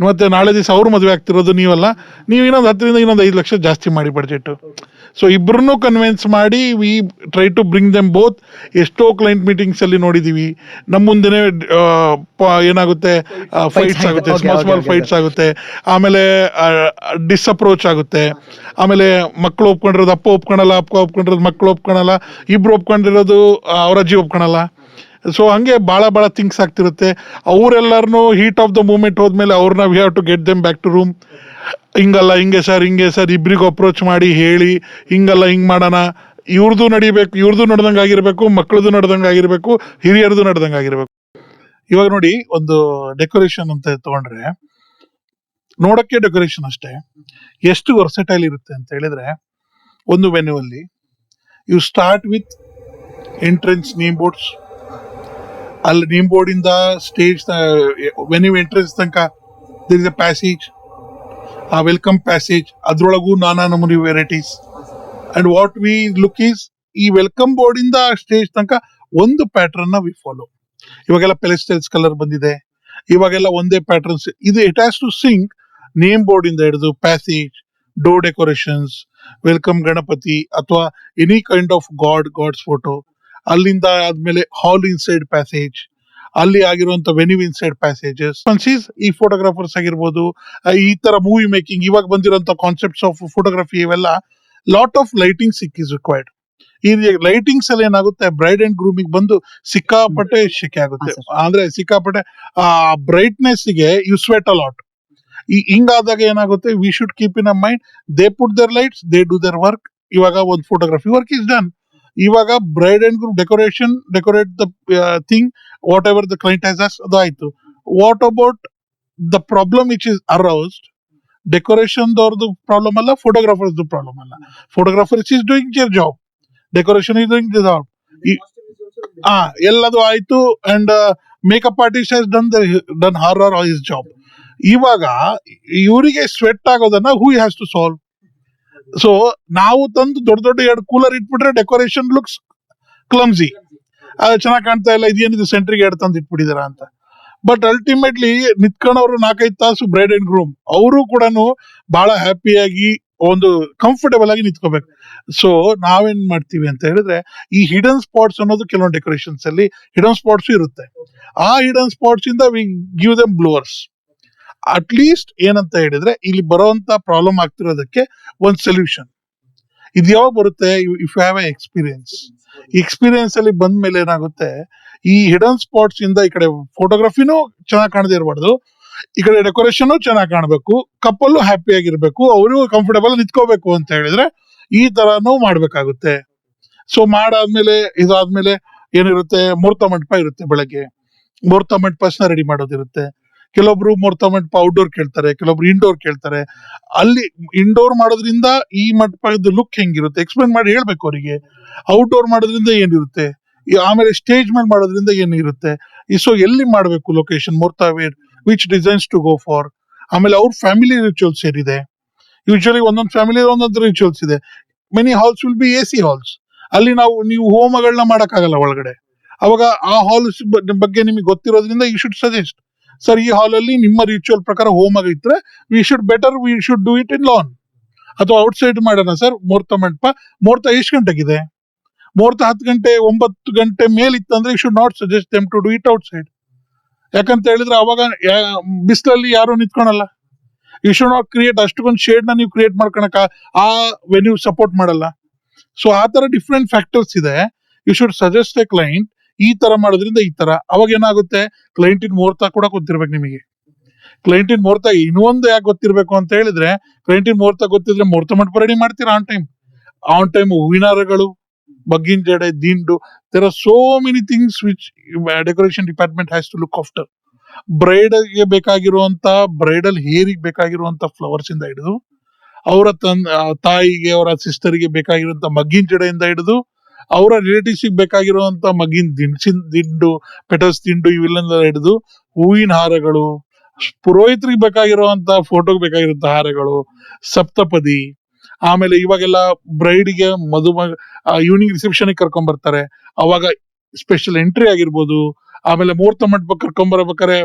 ಮತ್ತು ನಾಳೆ ದಿವಸ ಅವ್ರು ಮದುವೆ ಆಗ್ತಿರೋದು ನೀವಲ್ಲ, ನೀವು ಇನ್ನೊಂದು 10-5 ಲಕ್ಷ ಜಾಸ್ತಿ ಮಾಡಿ ಬಡ್ಜೆಟು. ಸೊ ಇಬ್ಬರನ್ನೂ ಕನ್ವಿನ್ಸ್ ಮಾಡಿ we try to bring them both. ಎಷ್ಟೋ ಕ್ಲೈಂಟ್ ಮೀಟಿಂಗ್ಸಲ್ಲಿ ನೋಡಿದ್ದೀವಿ, ನಮ್ಮ ಮುಂದೆನೇ ಏನಾಗುತ್ತೆ, ಫೈಟ್ಸ್ ಆಗುತ್ತೆ, ಸ್ಮಾಲ್ ಫೈಟ್ಸ್ ಆಗುತ್ತೆ, ಆಮೇಲೆ ಡಿಸ್ಅಪ್ರೋಚ್ ಆಗುತ್ತೆ, ಆಮೇಲೆ ಮಕ್ಕಳು ಒಪ್ಕೊಂಡಿರೋದು ಅಪ್ಪ ಒಪ್ಕೊಳಲ್ಲ, ಅಪ್ಪ ಒಪ್ಕೊಂಡಿರೋದು ಮಕ್ಕಳು ಒಪ್ಕೊಳಲ್ಲ, ಇಬ್ರು ಒಪ್ಕೊಂಡಿರೋದು ಅವ್ರ ಅಜ್ಜಿ ಒಪ್ಕೊಳಲ್ಲ. ಸೊ ಹಂಗೆ ಭಾಳ ಥಿಂಗ್ಸ್ ಆಗ್ತಿರುತ್ತೆ. ಅವರೆಲ್ಲರನ್ನೂ ಹೀಟ್ ಆಫ್ ದ ಮೂಮೆಂಟ್ ಹೋದ್ಮೇಲೆ ಅವ್ರನ್ನ we have to get them back to room. ಹಿಂಗಲ್ಲ, ಹಿಂಗೆ ಸರ್ ಇಬ್ಬರಿಗೂ ಅಪ್ರೋಚ್ ಮಾಡಿ ಹೇಳಿ, ಹಿಂಗಲ್ಲ ಹಿಂಗೆ ಮಾಡೋಣ, ಇವ್ರದ್ದು ನಡಿಬೇಕು, ಇವ್ರದ್ದು ನಡೆದಂಗೆ ಆಗಿರಬೇಕು, ಮಕ್ಕಳದು ನಡೆದಂಗೆ ಆಗಿರಬೇಕು, ಹಿರಿಯರದು ನಡೆದಂಗೆ ಆಗಿರಬೇಕು. ಇವಾಗ ನೋಡಿ, ಒಂದು ಡೆಕೋರೇಷನ್ ಅಂತ ತಗೊಂಡ್ರೆ, ನೋಡೋಕ್ಕೆ ಡೆಕೋರೇಷನ್ ಅಷ್ಟೇ, ಎಷ್ಟು ವರ್ಸಟೈಲ್ ಇರುತ್ತೆ ಅಂತ ಹೇಳಿದ್ರೆ, ಒಂದು ವೆನ್ಯೂ ಅಲ್ಲಿ you start with entrance name boards. ಅಲ್ಲಿ ನೇಮ್ ಬೋರ್ಡ್ ಇಂದ ಸ್ಟೇಜ್ ವೆನ್ಯೂ ಎಂಟ್ರೆನ್ಸ್ ತನಕ ದೇರ್ ಇಸ್ ಅ ಪ್ಯಾಸೇಜ್, ಆ ವೆಲ್ಕಮ್ ಪ್ಯಾಸೇಜ್, ಅದ್ರೊಳಗೂ ನಾನಾ ನಮೂನಿ varieties. And what we look is, ಈ ವೆಲ್ಕಮ್ ಬೋರ್ಡ್ ಇಂದ ಸ್ಟೇಜ್ ತನಕ ಒಂದು ಪ್ಯಾಟರ್ನ್ ವಿ ಫಾಲೋ. ಇವಾಗೆಲ್ಲ ಪೆಲೆಸ್ಟೈಲ್ಸ್ ಕಲರ್ ಬಂದಿದೆ, ಇವಾಗೆಲ್ಲ ಒಂದೇ ಪ್ಯಾಟರ್ನ್ಸ್ ಇದು. It has to sync name board ಇಂದ ಹಿಡಿದು passage, door decorations, welcome Ganapati ಅಥವಾ any kind of gods photo, ಅಲ್ಲಿಂದ ಆದ್ಮೇಲೆ ಹಾಲ್ ಇನ್ಸೈಡ್ ಪ್ಯಾಸೇಜ್, ಅಲ್ಲಿ ಆಗಿರುವಂತ ವೆನ್ಯೂ ಇನ್ಸೈಡ್ ಪ್ಯಾಸೇಜಸ್. ಈ ಫೋಟೋಗ್ರಾಫರ್ಸ್ ಆಗಿರ್ಬೋದು, ಈ ತರ ಮೂವಿ ಮೇಕಿಂಗ್, ಇವಾಗ ಬಂದಿರುವಂತ ಕಾನ್ಸೆಪ್ಟ್ಸ್ ಆಫ್ ಫೋಟೋಗ್ರಫಿ, ಇವೆಲ್ಲ lot of lighting is required. ಈ ಲೈಟಿಂಗ್ಸ್ ಅಲ್ಲಿ ಏನಾಗುತ್ತೆ, ಬ್ರೈಡ್ ಅಂಡ್ ಗ್ರೂಮಿಗೆ ಬಂದು ಸಿಕ್ಕಾಪಟ್ಟೆ ಶೆಕೆ ಆಗುತ್ತೆ. ಅಂದ್ರೆ ಸಿಕ್ಕಾಪಟ್ಟೆ ಆ ಬ್ರೈಟ್ನೆಸ್ ಗೆ ಯು ಸ್ವೆಟ್ ಅ ಲಾಟ್. ಹಿಂಗಾದಾಗ ಏನಾಗುತ್ತೆ, we should keep in a mind, they put their lights, they do their work. ಇವಾಗ ಒಂದು ಫೋಟೋಗ್ರಫಿ ವರ್ಕ್ ಇಸ್ ಡನ್. ಇವಾಗ bride and groom decorate the thing whatever the client has asked, ಅದು ಆಯ್ತು. What about the problem which is aroused? Decoration ದವ್ರದ್ದು problem ಅಲ್ಲ, photographers problem ಅಲ್ಲ. Photographers is doing their job, decoration is doing the job. ಎಲ್ಲದು ಆಯ್ತು. And makeup artist has done her or his job. ಇವಾಗ ಇವರಿಗೆ sweat ಆಗೋದನ್ನ who has to solve? So ನಾವು ತಂದು ದೊಡ್ಡ 2 ಕೂಲರ್ ಇಟ್ಬಿಟ್ರೆ ಡೆಕೋರೇಷನ್ ಲುಕ್ಸ್ ಕ್ಲಮ್ಸಿ, ಅದು ಚೆನ್ನಾಗಿ ಕಾಣ್ತಾ ಇಲ್ಲ, ಇದೇನಿದು ಸೆಂಟ್ರಿಗೆ 2 ತಂದು ಇಟ್ಬಿಟ್ಟಿದಾರ ಅಂತ. ಬಟ್ ಅಲ್ಟಿಮೇಟ್ಲಿ ನಿತ್ಕೊಂಡವ್ರು 4-5 ತಾಸು ಬ್ರೈಡ್ ಅಂಡ್ ಗ್ರೂಮ್, ಅವರು ಕೂಡ ಬಹಳ ಹ್ಯಾಪಿಯಾಗಿ ಒಂದು ಕಂಫರ್ಟೇಬಲ್ ಆಗಿ ನಿಂತ್ಕೋಬೇಕು. ಸೊ ನಾವೇನ್ ಮಾಡ್ತೀವಿ ಅಂತ ಹೇಳಿದ್ರೆ, ಈ ಹಿಡನ್ ಸ್ಪಾಟ್ಸ್ ಅನ್ನೋದು ಕೆಲವೊಂದು ಡೆಕೋರೇಷನ್ಸ್ ಅಲ್ಲಿ ಹಿಡನ್ ಸ್ಪಾಟ್ಸ್ ಇರುತ್ತೆ. ಆ ಹಿಡನ್ ಸ್ಪಾಟ್ಸ್ ಇಂದ we give them blowers. At least ಏನಂತ ಹೇಳಿದ್ರೆ, ಇಲ್ಲಿ ಬರುವಂತ ಪ್ರಾಬ್ಲಮ್ ಆಗ್ತಿರೋದಕ್ಕೆ ಒಂದು ಸೊಲ್ಯೂಷನ್. ಇದು ಯಾವಾಗ ಬರುತ್ತೆ? If you have a experience. ಈ ಎಕ್ಸ್ಪೀರಿಯನ್ಸ್ ಅಲ್ಲಿ ಬಂದ ಮೇಲೆ ಏನಾಗುತ್ತೆ, ಈ ಹಿಡನ್ ಸ್ಪಾಟ್ಸ್ ಇಂದ ಈ ಕಡೆ ಫೋಟೋಗ್ರಫಿನೂ ಚೆನ್ನಾಗಿ ಕಾಣದೇ ಇರಬಾರ್ದು, ಈ ಕಡೆ ಡೆಕೋರೇಷನ್ ಚೆನ್ನಾಗಿ ಕಾಣಬೇಕು, ಕಪ್ಪಲ್ಲು ಹ್ಯಾಪಿ ಆಗಿರ್ಬೇಕು, ಅವರು ಕಂಫರ್ಟಬಲ್ ನಿಂತ್ಕೋಬೇಕು ಅಂತ ಹೇಳಿದ್ರೆ ಈ ತರಾನು ಮಾಡ್ಬೇಕಾಗುತ್ತೆ. ಸೊ ಮಾಡಾದ್ಮೇಲೆ ಇದಾದ್ಮೇಲೆ ಏನಿರುತ್ತೆ, ಮುಹೂರ್ತ ಮಂಟಪ ಇರುತ್ತೆ. ಬೆಳಗ್ಗೆ ಮುಹೂರ್ತ ಮಂಟಪನ ರೆಡಿ ಮಾಡೋದಿರುತ್ತೆ. ಕೆಲವೊಬ್ರು ಮುಹೂರ್ತ ಮಂಟಪ ಔಟ್ಡೋರ್ ಕೇಳ್ತಾರೆ, ಕೆಲವೊಬ್ರು ಇಂಡೋರ್ ಕೇಳ್ತಾರೆ. ಅಲ್ಲಿ ಇಂಡೋರ್ ಮಾಡೋದ್ರಿಂದ ಈ ಮಂಟಪದ ಲುಕ್ ಹೆಂಗಿರುತ್ತೆ ಎಕ್ಸ್ಪ್ಲೇನ್ ಮಾಡಿ ಹೇಳ್ಬೇಕು ಅವರಿಗೆ. ಔಟ್ಡೋರ್ ಮಾಡೋದ್ರಿಂದ ಏನಿರುತ್ತೆ, ಆಮೇಲೆ ಸ್ಟೇಜ್ ಮೇಲೆ ಮಾಡೋದ್ರಿಂದ ಏನಿರುತ್ತೆ. ಸೊ ಎಲ್ಲಿ ಮಾಡಬೇಕು ಲೊಕೇಶನ್, ಮುಹೂರ್ತ where, which designs to go for. ಆಮೇಲೆ ಅವ್ರ ಫ್ಯಾಮಿಲಿ ರಿಚುವಲ್ಸ್ ಏನಿದೆ, ಯೂಶಲಿ ಒಂದೊಂದು ಫ್ಯಾಮಿಲಿ ಒಂದೊಂದು ರಿಚುವಲ್ಸ್ ಇದೆ. Many halls will be AC halls. ಅಲ್ಲಿ ನೀವು ಹೋಮಗಳನ್ನ ಮಾಡಕ್ಕಾಗಲ್ಲ ಒಳಗಡೆ, ಅವಾಗ ಆ ಹಾಲ್ ಬಗ್ಗೆ ನಿಮಗೆ ಗೊತ್ತಿರೋದ್ರಿಂದ ಯು ಶುಡ್ ಸಜೆಸ್ಟ್, ಸರ್ ಈ ಹಾಲಲ್ಲಿ ನಿಮ್ಮ ರಿಚುವಲ್ ಪ್ರಕಾರ ಹೋಮ ಇದ್ರೆ we should do it in lawn, ಅಥವಾ ಔಟ್ಸೈಡ್ ಮಾಡೋಣ ಸರ್ ಮುಹೂರ್ತ ಮಂಟಪ. ಮುಹೂರ್ತ ಎಷ್ಟು ಗಂಟೆಗಿದೆ? ಮುಹೂರ್ತ 10 ಗಂಟೆ 9 ಗಂಟೆ ಮೇಲಿತ್ತಂದ್ರೆ you should not suggest them to do it outside. ಯಾಕಂತ ಹೇಳಿದ್ರೆ ಅವಾಗ ಬಿಸಿಲಲ್ಲಿ ಯಾರು ನಿಂತ್ಕೊಳಲ್ಲ. ಯು ಶುಡ್ ನಾಟ್ ಕ್ರಿಯೇಟ್ ಅಷ್ಟೊಂದು ಶೇಡ್ ನ ನೀವು ಕ್ರಿಯೇಟ್ ಮಾಡ್ಕೊಳಕ ಆ ವೆನ್ಯೂ ಸಪೋರ್ಟ್ ಮಾಡಲ್ಲ. ಸೊ ಆ ತರ ಡಿಫ್ರೆಂಟ್ ಫ್ಯಾಕ್ಟರ್ಸ್ ಇದೆ. You should suggest a client, ಈ ತರ ಮಾಡೋದ್ರಿಂದ ಈ ತರ. ಅವಾಗ ಏನಾಗುತ್ತೆ, ಕ್ಲೈಂಟಿನ ಮುಹೂರ್ತ ಕೂಡ ಗೊತ್ತಿರ್ಬೇಕು ನಿಮಗೆ. ಕ್ಲೈಂಟಿನ ಮುಹೂರ್ತ ಇನ್ನೊಂದು ಯಾಕೆ ಗೊತ್ತಿರ್ಬೇಕು ಅಂತ ಹೇಳಿದ್ರೆ, ಕ್ಲೈಂಟಿನ ಮುಹೂರ್ತ ಗೊತ್ತಿದ್ರೆ ಮುಹೂರ್ತ ಮಂಟಪ ರೆಡಿ ಮಾಡ್ತೀರಾ ಆನ್ ಟೈಮ್ ಹೂವಿನಾರಗಳು, ಬಗ್ಗಿನ ಜಡೆ, ದಿಂಡು. There are so many things which decoration department has to look after. ಬ್ರೈಡ್ಗೆ ಬೇಕಾಗಿರುವಂತ ಬ್ರೈಡಲ್ ಹೇರಿಗೆ ಬೇಕಾಗಿರುವಂತ ಫ್ಲವರ್ಸ್ ಇಂದ ಹಿಡಿದು, ಅವರ ತಾಯಿಗೆ ಅವರ ಸಿಸ್ಟರ್ಗೆ ಬೇಕಾಗಿರುವಂತ ಮಗ್ಗಿನ ಜಡೆಯಿಂದ ಹಿಡಿದು, ಅವರ ರಿಲೇಟಿವ್ಸ್ ಬೇಕಾಗಿರುವಂತ ಮಗ್ಗಿನ ದಿಂಡು, ಪೆಟಲ್ಸ್ ದಿಂಡು, ಇವೆಲ್ಲ ಹಿಡಿದು ಹೂವಿನ ಹಾರಗಳು, ಪುರೋಹಿತರಿಗೆ ಬೇಕಾಗಿರುವಂತ ಫೋಟೋಗೆ ಬೇಕಾಗಿರುವಂತ ಹಾರಗಳು, ಸಪ್ತಪದಿ. ಆಮೇಲೆ ಇವಾಗೆಲ್ಲ ಬ್ರೈಡ್ಗೆ ಈವ್ನಿಂಗ್ ರಿಸೆಪ್ಷನ್ ಕರ್ಕೊಂಡ್ ಬರ್ತಾರೆ, ಅವಾಗ ಸ್ಪೆಷಲ್ ಎಂಟ್ರಿ ಆಗಿರ್ಬೋದು. ಆಮೇಲೆ ಮುಹೂರ್ತ ಮಂಟಪ ಕರ್ಕೊಂಡ್ ಬರ್ಬೇಕಾರೆ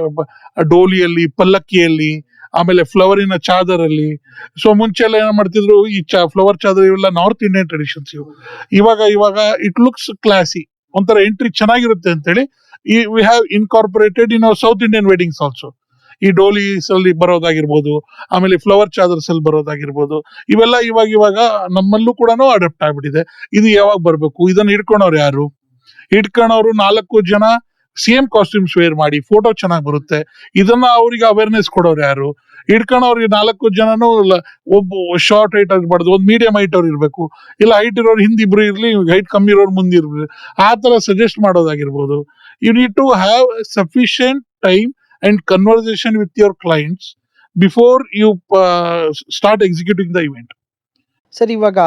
ಡೋಲಿಯಲ್ಲಿ, ಪಲ್ಲಕ್ಕಿಯಲ್ಲಿ, ಆಮೇಲೆ ಫ್ಲವರಿನ ಚಾದರಲ್ಲಿ. ಸೊ ಮುಂಚೆ ಎಲ್ಲ ಏನ್ ಮಾಡ್ತಿದ್ರು, ಈ ಫ್ಲವರ್ ಚಾದರ್ ಇವೆಲ್ಲ ನಾರ್ತ್ ಇಂಡಿಯನ್ ಟ್ರೆಡಿಷನ್ಸ್. ಇವಾಗ ಇಟ್ ಲುಕ್ಸ್ ಕ್ಲಾಸಿ, ಒಂಥರ ಎಂಟ್ರಿ ಚೆನ್ನಾಗಿರುತ್ತೆ ಅಂತೇಳಿ we have incorporated in our south Indian weddings also. ಈ ಡೋಲೀಸ್ ಅಲ್ಲಿ ಬರೋದಾಗಿರ್ಬೋದು, ಆಮೇಲೆ ಫ್ಲವರ್ ಚಾದರ್ಸ್ ಅಲ್ಲಿ ಬರೋದಾಗಿರ್ಬೋದು, ಇವೆಲ್ಲ ಇವಾಗ ನಮ್ಮಲ್ಲೂ ಕೂಡ ಅಡಾಪ್ಟ್ ಆಗ್ಬಿಟ್ಟಿದೆ. ಇದು ಯಾವಾಗ ಬರ್ಬೇಕು? ಇದನ್ನ ಹಿಡ್ಕೊಂಡವ್ರು ಯಾರು? ಹಿಡ್ಕೊಂಡವ್ರು 4 ಜನ ಸೇಮ್ ಕಾಸ್ಟ್ಯೂಮ್ಸ್ ವೇರ್ ಮಾಡಿ ಫೋಟೋ ಚೆನ್ನಾಗಿ ಬರುತ್ತೆ. ಇದನ್ನ ಅವ್ರಿಗೆ ಅವೇರ್ನೆಸ್ ಕೊಡೋರು ಯಾರು? ಹಿಡ್ಕೊಂಡವ್ರಿಗೆ 4 ಜನನು ಒಬ್ಬ ಶಾರ್ಟ್ ಹೈಟ್ ಆಗಿರ್ಬಾರ್ದು, ಒಂದು ಮೀಡಿಯಂ ಹೈಟ್ ಅವ್ರು ಇರ್ಬೇಕು, ಇಲ್ಲ ಹೈಟ್ ಇರೋರು ಹಿಂದಿಬ್ರು ಇರ್ಲಿ, ಹೈಟ್ ಕಮ್ಮಿ ಇರೋರು ಮುಂದಿರ್ಲಿ, ಆ ತರ ಸಜೆಸ್ಟ್ ಮಾಡೋದಾಗಿರ್ಬೋದು. You need to have sufficient time and conversation with your clients before you start executing the event. Sir, ಇವಾಗ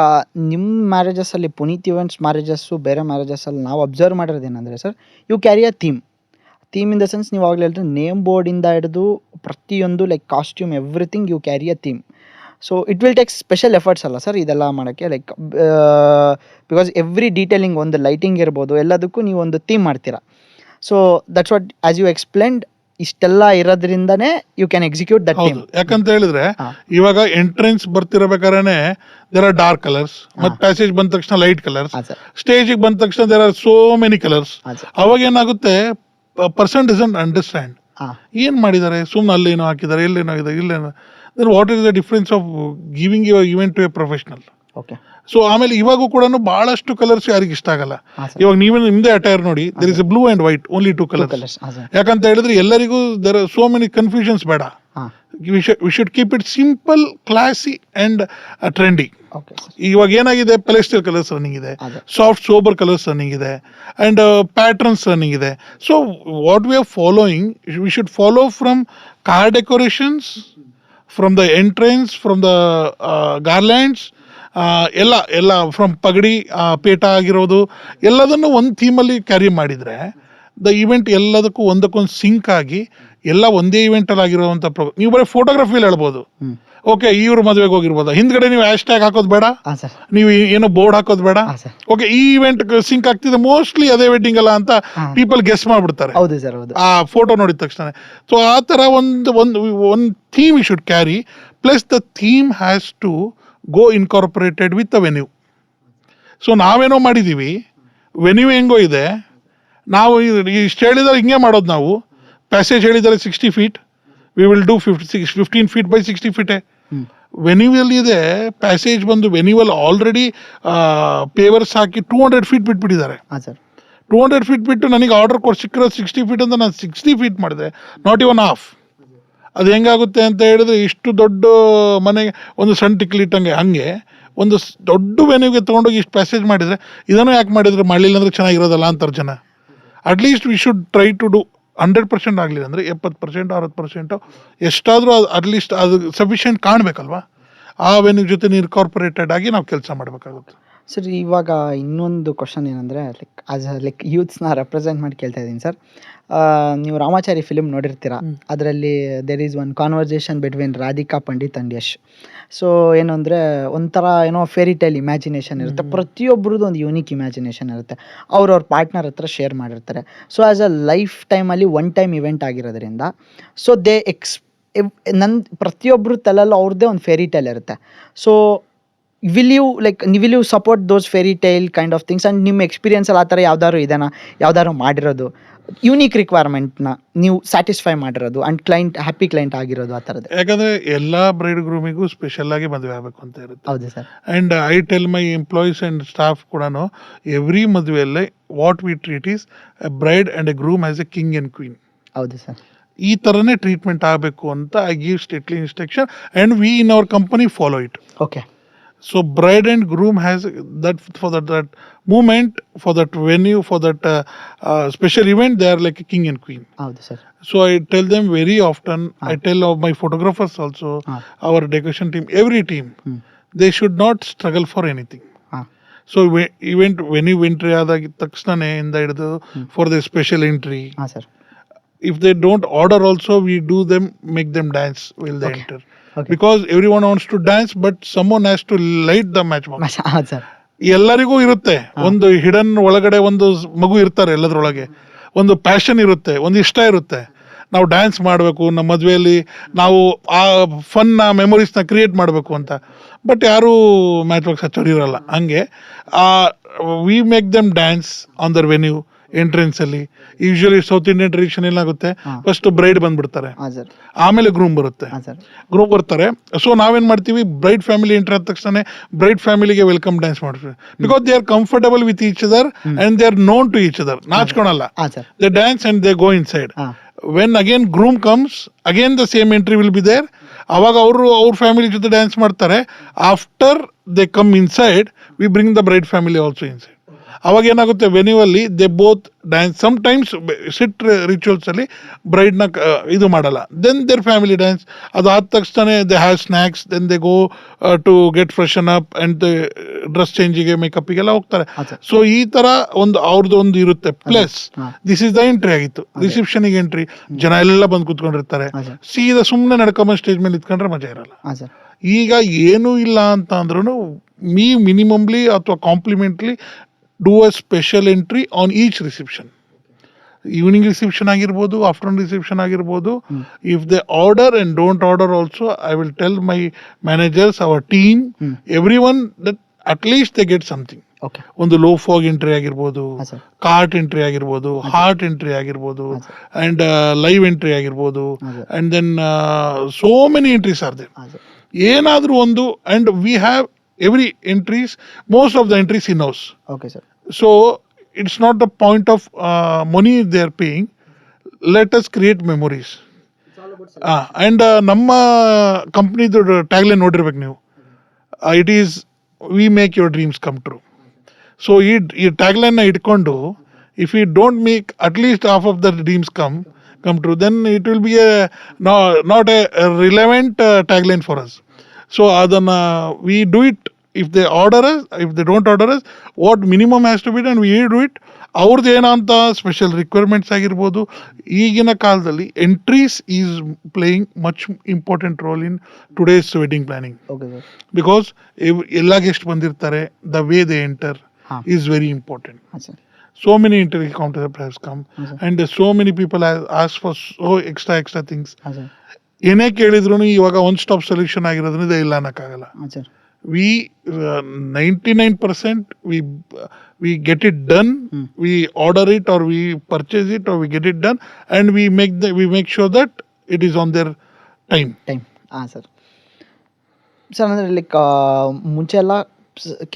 ನಿಮ್ಮ ಮ್ಯಾರೇಜಸ್ ಅಲ್ಲಿ, ಪುನೀತ್ ಇವೆಂಟ್ಸ್ ಮ್ಯಾರೇಜಸ್ಸು, ಬೇರೆ ಮ್ಯಾರೇಜಸ್ ಅಲ್ಲಿ ನಾವು ಅಬ್ಸರ್ವ್ ಮಾಡಿರೋದು ಏನಂದ್ರೆ sir, you carry a theme in the sense, ನೀವು ಆಗಲೇ ಹೇಳಿದ್ರೆ ನೇಮ್ ಬೋರ್ಡಿಂದ ಹಿಡಿದು ಪ್ರತಿಯೊಂದು like costume everything you carry a theme. So it will take special efforts ಅಲ್ಲ ಸರ್ ಇದೆಲ್ಲ ಮಾಡೋಕ್ಕೆ, ಲೈಕ್ ಬಿಕಾಸ್ ಎವ್ರಿ ಡೀಟೇಲಿಂಗ್, ಒಂದು ಲೈಟಿಂಗ್ ಇರ್ಬೋದು, ಎಲ್ಲದಕ್ಕೂ ನೀವು ಒಂದು ಥೀಮ್ ಮಾಡ್ತೀರಾ. So that's what as you explained, ಇಷ್ಟೆಲ್ಲ ಇರೋದ್ರಿಂದನೇ you can execute that theme. ಯಾಕಂತ ಹೇಳಿದ್ರೆ ಇವಾಗ ಎಂಟ್ರೆನ್ಸ್ ಬರ್ತಿರಬೇಕಾದ್ರೆ ದೇರ್ ಆರ್ ಡಾರ್ಕ್ ಕಲರ್ಸ್, ಮತ್ತೆ ಪ್ಯಾಸೇಜ್ ಬಂದ ತಕ್ಷಣ ಲೈಟ್ ಕಲರ್ಸ್, ಸ್ಟೇಜ್ ಬಂದ ತಕ್ಷಣ there are so many colours. ಅವಾಗ ಏನಾಗುತ್ತೆ, ಪರ್ಸನ್ ಡಸಂಟ್ ಅಂಡರ್ಸ್ಟ್ಯಾಂಡ್ ಏನ್ ಮಾಡಿದ್ದಾರೆ, ಸುಮ್ನೆ ಅಲ್ಲೇನೋ ಹಾಕಿದ್ದಾರೆ, ಎಲ್ಲೇನೋ ಇದೆ, ಇಲ್ಲೇನೋ. Then what is the difference of giving your event to a professional? Okay. So ಆಮೇಲೆ ಇವಾಗೂ ಕೂಡ ಬಹಳಷ್ಟು ಕಲರ್ಸ್ ಯಾರಿಗೆ ಇಷ್ಟ ಆಗಲ್ಲ. ಇವಾಗ ನೀವೇ ನಿಮ್ದೇ ಅಟೈರ್ ನೋಡಿ, there is blue and white, only 2 colours. ಯಾಕಂತ ಹೇಳಿದ್ರೆ ಎಲ್ಲರಿಗೂ there are so many confusions ಬೇಡ. We should keep it simple, classy and trendy. ಇವಾಗ ಏನಾಗಿದೆ, ಪೆಲೆಸ್ಟಲ್ ಕಲರ್ಸ್ ರನ್ನಿಂಗ್ ಇದೆ, ಸಾಫ್ಟ್ ಸೋಬರ್ ಕಲರ್ಸ್ ರನ್ನಿಂಗ್ ಇದೆ, ಅಂಡ್ ಪ್ಯಾಟರ್ನ್ಸ್ ರನ್ನಿಂಗ್ ಇದೆ. So what we are following, we should follow from car decorations, from the entrance, from the garlands, ಎಲ್ಲ from ಪಗಡಿ, ಪೇಟ ಆಗಿರೋದು, ಎಲ್ಲದನ್ನು ಒಂದು ಥೀಮಲ್ಲಿ ಕ್ಯಾರಿ ಮಾಡಿದರೆ ದ ಇವೆಂಟ್ ಎಲ್ಲದಕ್ಕೂ ಒಂದಕ್ಕೊಂದು ಸಿಂಕ್ ಆಗಿ ಎಲ್ಲ ಒಂದೇ ಇವೆಂಟ್ ಅಲ್ಲಿ ಆಗಿರುವಂತ. ನೀವು ಬರೀ ಫೋಟೋಗ್ರಫಿಲಿ ಹೇಳ್ಬೋದು, ಓಕೆ ಇವ್ರ ಮದುವೆಗೆ ಹೋಗಿರ್ಬೋದು, ಹಿಂದ್ಗಡೆ ನೀವು ಹ್ಯಾಶ್ ಟ್ಯಾಗ್ ಹಾಕೋದು ಬೇಡ, ನೀವು ಏನೋ ಬೋರ್ಡ್ ಹಾಕೋದು ಬೇಡ. ಓಕೆ, ಈ ಇವೆಂಟ್ ಸಿಂಕ್ ಆಗ್ತಿದೆ, ಮೋಸ್ಟ್ಲಿ ಅದೇ ವೆಡ್ಡಿಂಗ್ ಅಲ್ಲ ಅಂತ ಪೀಪಲ್ ಗೆಸ್ ಮಾಡ್ಬಿಡ್ತಾರೆ ಆ ಫೋಟೋ ನೋಡಿದ ತಕ್ಷಣ. ಸೊ ಆ ತರ ಒಂದು theme you should carry, plus the theme has to go incorporated with the venue. So ನಾವೇನೋ ಮಾಡಿದೀವಿ, ವೆನ್ಯೂ ಹೆಂಗೋ ಇದೆ, ನಾವು ಇಷ್ಟು ಹೇಳಿದ್ರೆ ಹಿಂಗೆ ಮಾಡೋದು. ನಾವು ಪ್ಯಾಸೇಜ್ ಹೇಳಿದರೆ 60 feet, we will do 15 feet by 60 feet. ವೆನ್ಯೂವಲ್ ಇದೆ, ಪ್ಯಾಸೇಜ್ ಬಂದು ವೆನ್ಯೂವಲ್ ಆಲ್ರೆಡಿ ಪೇವರ್ಸ್ ಹಾಕಿ 200 feet ಬಿಟ್ಬಿಟ್ಟಿದ್ದಾರೆ. 200 feet ಬಿಟ್ಟು ನನಗೆ ಆರ್ಡರ್ ಸಿಕ್ಕಿರೋದು 60 feet ಅಂತ ನಾನು 60 feet ಮಾಡಿದೆ, ನಾಟ್ ಇವನ್ ಹಾಫ್. ಅದು ಹೆಂಗಾಗುತ್ತೆ ಅಂತ ಹೇಳಿದ್ರೆ, ಇಷ್ಟು ದೊಡ್ಡ ಮನೆಗೆ ಒಂದು ಸಣ್ಣ ಟಿಕ್ಲಿ ಇಟ್ಟಂಗೆ, ಹಂಗೆ ಒಂದು ದೊಡ್ಡ ವೆನ್ಯೂಗೆ ತೊಗೊಂಡೋಗಿ ಇಷ್ಟು ಪ್ಯಾಸೇಜ್ ಮಾಡಿದರೆ, ಇದನ್ನು ಯಾಕೆ ಮಾಡಿದ್ರೆ, ಮಾಡಲಿಲ್ಲ ಅಂದರೆ ಚೆನ್ನಾಗಿರೋದಲ್ಲ ಅಂತಾರೆ ಜನ. At least we should try to do 100% ಆಗಲಿಲ್ಲ ಅಂದರೆ 70% 60% ಎಷ್ಟಾದರೂ ಅಟ್ಲೀಸ್ಟ್ ಅದು ಸಫಿಷಿಯೆಂಟ್ ಕಾಣಬೇಕಲ್ವಾ. ಆ ವೆನ್ಯೂ ಜೊತೆ ಇನ್ಕಾರ್ಪೊರೇಟೆಡ್ ಆಗಿ ನಾವು ಕೆಲಸ ಮಾಡಬೇಕಾಗುತ್ತೆ. ಸರ್ ಇವಾಗ ಇನ್ನೊಂದು ಕ್ವಶನ್ ಏನಂದರೆ ಲೈಕ್ ಯೂತ್ಸ್ನ ರೆಪ್ರೆಸೆಂಟ್ ಮಾಡಿ ಕೇಳ್ತಾ ಇದ್ದೀನಿ ಸರ್. ನೀವು ರಾಮಾಚಾರಿ ಫಿಲ್ಮ್ ನೋಡಿರ್ತೀರ. ಅದರಲ್ಲಿ there is one conversation between Radhika Pandit and Yash. So ಏನು ಅಂದರೆ ಒಂಥರ ಏನೋ ಫೇರಿ ಟೈಲ್ ಇಮ್ಯಾಜಿನೇಷನ್ ಇರುತ್ತೆ. ಪ್ರತಿಯೊಬ್ಬರದ್ದು ಒಂದು ಯೂನಿಕ್ ಇಮ್ಯಾಜಿನೇಷನ್ ಇರುತ್ತೆ. ಅವ್ರವ್ರ ಪಾರ್ಟ್ನರ್ ಹತ್ರ ಶೇರ್ ಮಾಡಿರ್ತಾರೆ. ಸೊ ಆ್ಯಸ್ ಅ ಲೈಫ್ ಟೈಮಲ್ಲಿ ಒನ್ ಟೈಮ್ ಇವೆಂಟ್ ಆಗಿರೋದ್ರಿಂದ ಸೊ ದೇ ನನ್ನ ಪ್ರತಿಯೊಬ್ಬರು ತಲೆಯಲ್ಲೂ ಅವ್ರದ್ದೇ ಒಂದು ಫೇರಿ ಟೈಲ್ ಇರುತ್ತೆ. So will you support those fairy tale kind of things and ನಿಮ್ಮ ಎಕ್ಸ್ಪೀರಿಯನ್ಸಲ್ಲಿ ಆ ಥರ ಯಾವ್ದಾದ್ರು ಮಾಡಿರೋದು ಯೂನಿಕ್ ರಿಕ್ವೈರ್ಮೆಂಟ್ನ ನೀವು ಸ್ಯಾಟಿಸ್ಫೈ ಮಾಡಿರೋದು ಆ್ಯಂಡ್ ಹ್ಯಾಪಿ ಕ್ಲೈಂಟ್ ಆಗಿರೋದು ಆ ಥರದ್ದು? ಯಾಕಂದ್ರೆ ಎಲ್ಲಾ ಬ್ರೈಡ್ ಗ್ರೂಮಿಗೂ ಸ್ಪೆಷಲ್ ಆಗಿ ಮದುವೆ ಆಗಬೇಕು ಅಂತ ಇರುತ್ತೆ. ಹೌದು sir. And I tell my employees and staff ಕೂಡ ಎವ್ರಿ ಮದುವೆಯಲ್ಲೇ what we treat is a bride and a groom as a king and queen. ಹೌದು ಸರ್. ಈ ಥರನೇ ಟ್ರೀಟ್ಮೆಂಟ್ ಆಗಬೇಕು ಅಂತ I give strictly instruction and we in our company follow it. Okay. So bride and groom has that for that moment, for that venue, for that special event, they are like a king and queen. ಹೌದು sir. So I tell them very often, I tell of my photographers also, our decoration team, every team, they should not struggle for anything. So when you entry ಆದಾಗ ತಕ್ಷಣದಿಂದ ಹಿಡಿದು for the special entry, ಹಾಂ sir. if they don't order also, we do them, make them dance while they enter. Okay. Because everyone wants to dance, but someone has to light the matchbox. ಹೌದು sir. ಎಲ್ಲರಿಗೂ ಇರುತ್ತೆ ಒಂದು hidden, ಒಳಗಡೆ ಒಂದು ಮಗು ಇರ್ತಾರೆ, ಎಲ್ಲದ್ರೊಳಗೆ ಒಂದು ಪ್ಯಾಷನ್ ಇರುತ್ತೆ, ಒಂದು ಇಷ್ಟ ಇರುತ್ತೆ. ನಾವು ಡ್ಯಾನ್ಸ್ ಮಾಡಬೇಕು, ನಮ್ಮ ಮದುವೆಯಲ್ಲಿ ನಾವು ಆ ಫನ್ನ ಮೆಮೊರೀಸ್ನ ಕ್ರಿಯೇಟ್ ಮಾಡಬೇಕು ಅಂತ. ಬಟ್ ಯಾರೂ ಮ್ಯಾಚ್ ಬಾಕ್ಸ್ ಹಚ್ಚೋರಿರಲ್ಲ. ಹಂಗೆ we make them dance on their venue entrance ಅಲ್ಲಿ. ಯೂಶಲಿ ಸೌತ್ ಇಂಡಿಯನ್ ಟ್ರೆಡಿಷನ್ ಏನಾಗುತ್ತೆ, ಫಸ್ಟ್ ಬ್ರೈಡ್ ಬಂದ್ಬಿಡ್ತಾರೆ, ಆಮೇಲೆ ಗ್ರೂಮ್ ಬರುತ್ತೆ. ಗ್ರೂಮ್ ಬರ್ತಾರೆ. ಸೊ ನಾವೇನ್ ಮಾಡ್ತೀವಿ, ಬ್ರೈಡ್ ಫ್ಯಾಮಿಲಿ ಎಂಟ್ರಿ ಆದ ತಕ್ಷಣ ಬ್ರೈಡ್ ಫ್ಯಾಮಿಲಿಗೆ ವೆಲ್ಕಮ್ ಡ್ಯಾನ್ಸ್ ಮಾಡ್ತೀವಿ. Because they are comfortable with each other and they are known to each other. ನಾಚ್ಕೊಳಲ್ಲ, they dance and they go inside. When again groom comes, again the same entry will be there. ಅವಾಗ ಅವ್ರ family ಜೊತೆ dance ಮಾಡ್ತಾರೆ. After they come inside, we bring the bride family also inside. ಅವಾಗ ಏನಾಗುತ್ತೆ, ವೆನ್ಯೂವಲ್ಲಿ they both dance. Sometimes sit rituals ಅಲ್ಲಿ ಬ್ರೈಡ್ನ ಇದು ಮಾಡಲ್ಲ, ದೆನ್ ದೇರ್ ಫ್ಯಾಮಿಲಿ ಡ್ಯಾನ್ಸ್. ಅದು ಆದ ತಕ್ಷಣ they have snacks, then they go to get freshen up and dress ಚೇಂಜಿಗೆ, ಮೇಕಪ್ಗೆಲ್ಲ ಹೋಗ್ತಾರೆ. ಸೊ ಈ ತರ ಅವ್ರದ್ದು ಒಂದು ಇರುತ್ತೆ. Plus this is the entry ಆಗಿತ್ತು. ರಿಸೆಪ್ಷನ್ಗೆ ಎಂಟ್ರಿ, ಜನ ಎಲ್ಲ ಬಂದು ಕೂತ್ಕೊಂಡಿರ್ತಾರೆ. ಸೀದಾ ಸುಮ್ಮನೆ ನಡ್ಕೊಂಬಂದು ಸ್ಟೇಜ್ ಮೇಲೆ ಇತ್ಕೊಂಡ್ರೆ ಮಜಾ ಇರಲ್ಲ. ಈಗ ಏನೂ ಇಲ್ಲ ಅಂತ ಅಂದ್ರೂ ಮಿನಿಮಮ್ಲಿ ಅಥವಾ ಕಾಂಪ್ಲಿಮೆಂಟ್ಲಿ do a special entry on each reception. Evening reception ಆಗಿರ್ಬೋದು, ಆಫ್ಟರ್ನೂನ್ ರಿಸೆಪ್ಷನ್ ಆಗಿರ್ಬೋದು. If they order and don't order also, I will tell my managers, our team, everyone that at least they get something. ಒಂದು low fog entry ಆಗಿರ್ಬೋದು, cart entry ಆಗಿರ್ಬೋದು, heart entry ಆಗಿರ್ಬೋದು, and live entry ಆಗಿರ್ಬೋದು, and then so many entries are there. ಏನಾದರೂ ಒಂದು, and we have every entries, most of the entries in house. Okay sir. So it's not the point of money they are paying. Let us create memories. And ನಮ್ಮ ಕಂಪ್ನಿದು tagline ನೋಡಿರ್ಬೇಕು ನೀವು. It is we make your dreams come true. So ಈ ಟ್ಯಾಗ್ಲೈನ್ನ ಇಟ್ಕೊಂಡು, if you don't make at least half of the dreams come true, then it will be not a relevant tagline for us. So ಅದನ್ನು we do it. If they order us, if they don't order us, what minimum has to be done, we do it. ಅವ್ರದ್ದು ಏನಂತ special requirements ಆಗಿರ್ಬೋದು. ಈಗಿನ ಕಾಲದಲ್ಲಿ entries is playing much important role in today's wedding planning. Because ಎಲ್ಲ guest ಬಂದಿರ್ತಾರೆ, the way they enter is very important. So many interview counters have come, and so many people have asked for so extra things. ಏನೇ ಕೇಳಿದ್ರು ಇವಾಗ one stop solution ಆಗಿರೋದ್ರಿಂದ ಇಲ್ಲ ಅನ್ನಕ್ಕಾಗಲ್ಲ. We 99% we get it done. We order it or we purchase it or we get it done, and we make sure that it is on their time. Sir ಅಂದರೆ like ಮುಂಚೆ ಎಲ್ಲ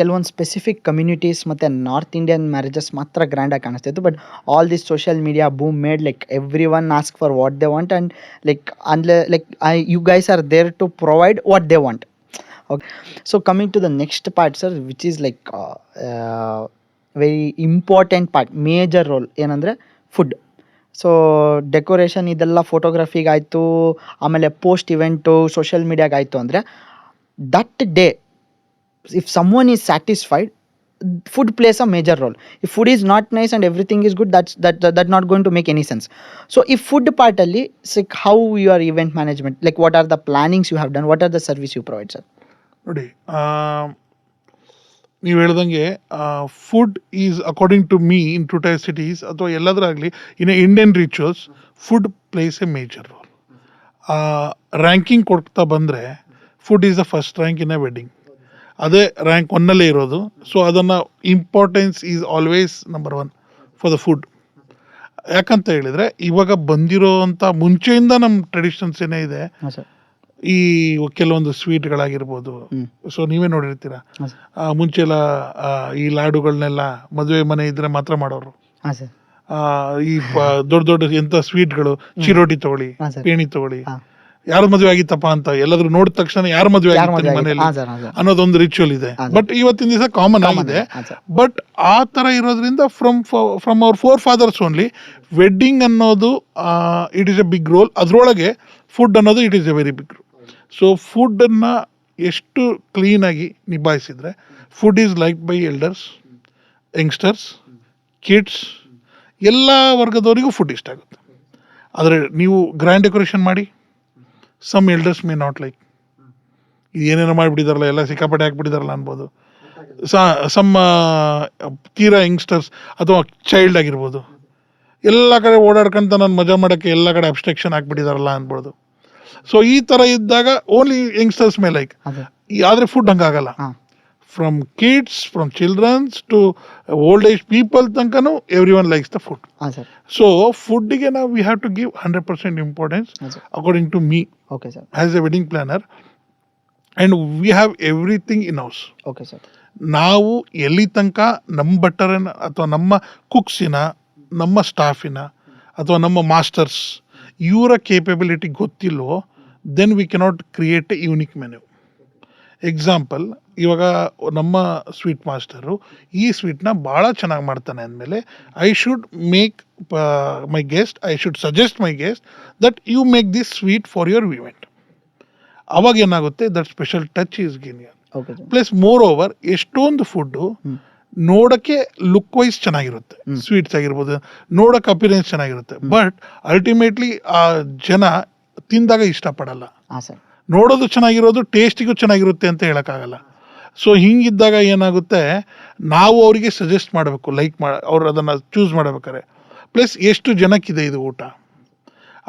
ಕೆಲವೊಂದು specific communities ಮತ್ತು north Indian marriages ಮಾತ್ರ ಗ್ರ್ಯಾಂಡಾಗಿ ಕಾಣಿಸ್ತಿತ್ತು. But all this social media boom made like every one ask for what they want, and like you guys are there to provide what they want. Okay, so coming to the next part sir, which is like very important part, major role ಏನಂದರೆ food. So decoration ಇದೆಲ್ಲ ಫೋಟೋಗ್ರಫಿಗೆ ಆಯಿತು, ಆಮೇಲೆ post event social ಮೀಡಿಯಾಗೆ ಆಯಿತು ಅಂದರೆ that day if someone is satisfied, food plays a major role. If food is not nice and everything is good, that not going to make any sense. So if food part alli, like how your event management, like what are the plannings you have done, what are the service you provide, sir? ನೋಡಿ, ನೀವು ಹೇಳ್ದಂಗೆ food is according to me in ಟುಟೈ cities ಅಥವಾ ಎಲ್ಲದರಾಗಲಿ in Indian rituals food plays a major role. Ranking ಕೊಡ್ತಾ ಬಂದರೆ food is the first rank in a wedding. ಅದೇ rank ಒನ್ನಲ್ಲೇ ಇರೋದು. ಸೊ ಅದನ್ನು importance is always number one for the food. ಯಾಕಂತ ಹೇಳಿದರೆ ಇವಾಗ ಬಂದಿರೋವಂಥ ಮುಂಚೆಯಿಂದ ನಮ್ಮ ಟ್ರೆಡಿಷನ್ಸ್ ಏನೇ ಇದೆ, ಹಾಂ ಸರ್. ಈ ಕೆಲವೊಂದು ಸ್ವೀಟ್ಗಳಾಗಿರ್ಬೋದು. ಸೊ ನೀವೇ ನೋಡಿರ್ತೀರ, ಮುಂಚೆ ಎಲ್ಲ ಈ ಲಾಡುಗಳನ್ನೆಲ್ಲ ಮದುವೆ ಮನೆ ಇದ್ರೆ ಮಾತ್ರ ಮಾಡೋರು. ಹಾಂ ಸರ್. ಈ ದೊಡ್ಡ ದೊಡ್ಡ ಎಂಥ ಸ್ವೀಟ್ಗಳು, ಚಿರೋಟಿ ತಗೊಳ್ಳಿ, ಹಾಂ ಸರ್. ಪೇಣಿ ತಗೊಳ್ಳಿ, ಹಾಂ. ಯಾರು ಮದುವೆ ಆಗಿತ್ತಪ್ಪ ಅಂತ ಎಲ್ಲಾದ್ರೂ ನೋಡಿದ ತಕ್ಷಣ ಯಾರು ಮದುವೆ ಆಗಿತ್ತು ಮನೇಲಿ ಹಾಂ ಸರ್, ಹಾಂ ಸರ್. ಅನ್ನೋದೊಂದು ರಿಚುವಲ್ ಇದೆ. ಬಟ್ ಇವತ್ತಿನ ದಿವಸ ಕಾಮನ್ ಆಗಿದೆ. ಹಾಂ ಸರ್. ಬಟ್ ಆ ಥರ ಇರೋದ್ರಿಂದ from our forefathers only wedding ಅನ್ನೋದು it is a big role. ಅದರೊಳಗೆ ಫುಡ್ ಅನ್ನೋದು it is a very big role. So ಫುಡ್ಡನ್ನು ಎಷ್ಟು ಕ್ಲೀನಾಗಿ ನಿಭಾಯಿಸಿದರೆ, food is like by elders, youngsters, kids, ಎಲ್ಲ ವರ್ಗದವರಿಗೂ ಫುಡ್ ಇಷ್ಟ ಆಗುತ್ತೆ. ಆದರೆ ನೀವು ಗ್ರ್ಯಾಂಡ್ ಡೆಕೋರೇಷನ್ ಮಾಡಿ, some elders may not like, ಇದು ಏನೇನೋ ಮಾಡಿಬಿಟ್ಟಿದಾರಲ್ಲ, ಎಲ್ಲ ಸಿಕ್ಕಾಪಟ್ಟೆ ಹಾಕ್ಬಿಟ್ಟಿದಾರಲ್ಲ ಅನ್ಬೋದು. ಸಮ್ ತೀರಾ ಯಂಗ್ಸ್ಟರ್ಸ್ ಅಥವಾ ಚೈಲ್ಡ್ ಆಗಿರ್ಬೋದು, ಎಲ್ಲ ಕಡೆ ಓಡಾಡ್ಕೊಂತ ನಾನು ಮಜಾ ಮಾಡೋಕ್ಕೆ ಎಲ್ಲ ಕಡೆ ಅಬ್ಸ್ಟ್ರಕ್ಷನ್ ಹಾಕ್ಬಿಟ್ಟಿದಾರಲ್ಲ ಅನ್ಬೋದು. ಸೊ ಈ ಥರ ಇದ್ದಾಗ ಓನ್ಲಿ ಯಂಗ್ಸ್ಟರ್ಸ್ ಮೇ ಲೈಕ್. ಆದರೆ ಫುಡ್ ಹಂಗಾಗಲ್ಲ. From kids, from childrens to old age people ತನಕನೂ every one likes the food. So ಫುಡ್ಡಿಗೆ ನಾವು we have to give 100% importance according to me as a wedding planner. And we have everything in house. Okay sir. ನಾವು ಎಲ್ಲಿ ತನಕ ನಮ್ಮ ಬಟ್ಟರನ್ನ ಅಥವಾ ನಮ್ಮ ಕುಕ್ಸಿನ, ನಮ್ಮ ಸ್ಟಾಫಿನ ಅಥವಾ ನಮ್ಮ ಮಾಸ್ಟರ್ಸ್ ಇವರ ಕೇಪಬಿಲಿಟಿ ಗೊತ್ತಿಲ್ಲೋ, then we cannot create a unique menu. Example, ಇವಾಗ ನಮ್ಮ ಸ್ವೀಟ್ ಮಾಸ್ಟರು ಈ ಸ್ವೀಟ್ನ ಭಾಳ ಚೆನ್ನಾಗಿ ಮಾಡ್ತಾನೆ ಅಂದಮೇಲೆ I should make my guest, I should suggest my guest that you make this sweet for your event. ಅವಾಗ ಏನಾಗುತ್ತೆ, ದಟ್ ಸ್ಪೆಷಲ್ ಟಚ್ ಈಸ್ ಗಿನಿಯರ್. ಪ್ಲಸ್ ಮೋರ್ ಓವರ್ ಎಷ್ಟೊಂದು ಫುಡ್ಡು ನೋಡೋಕ್ಕೆ ಲುಕ್ ವೈಸ್ ಚೆನ್ನಾಗಿರುತ್ತೆ, ಸ್ವೀಟ್ಸ್ ಆಗಿರ್ಬೋದು, ನೋಡೋಕೆ ಅಪಿರೆನ್ಸ್ ಚೆನ್ನಾಗಿರುತ್ತೆ. ಬಟ್ ಅಲ್ಟಿಮೇಟ್ಲಿ ಆ ಜನ ತಿಂದಾಗ ಇಷ್ಟಪಡಲ್ಲ. ನೋಡೋದು ಚೆನ್ನಾಗಿರೋದು ಟೇಸ್ಟಿಗೂ ಚೆನ್ನಾಗಿರುತ್ತೆ ಅಂತ ಹೇಳೋಕ್ಕಾಗಲ್ಲ. ಸೊ ಹಿಂಗಿದ್ದಾಗ ಏನಾಗುತ್ತೆ, ನಾವು ಅವರಿಗೆ ಸಜೆಸ್ಟ್ ಮಾಡಬೇಕು, ಅವ್ರು ಅದನ್ನು ಚೂಸ್ ಮಾಡಬೇಕಾರೆ. ಪ್ಲಸ್ ಎಷ್ಟು ಜನಕ್ಕಿದೆ ಇದು ಊಟ,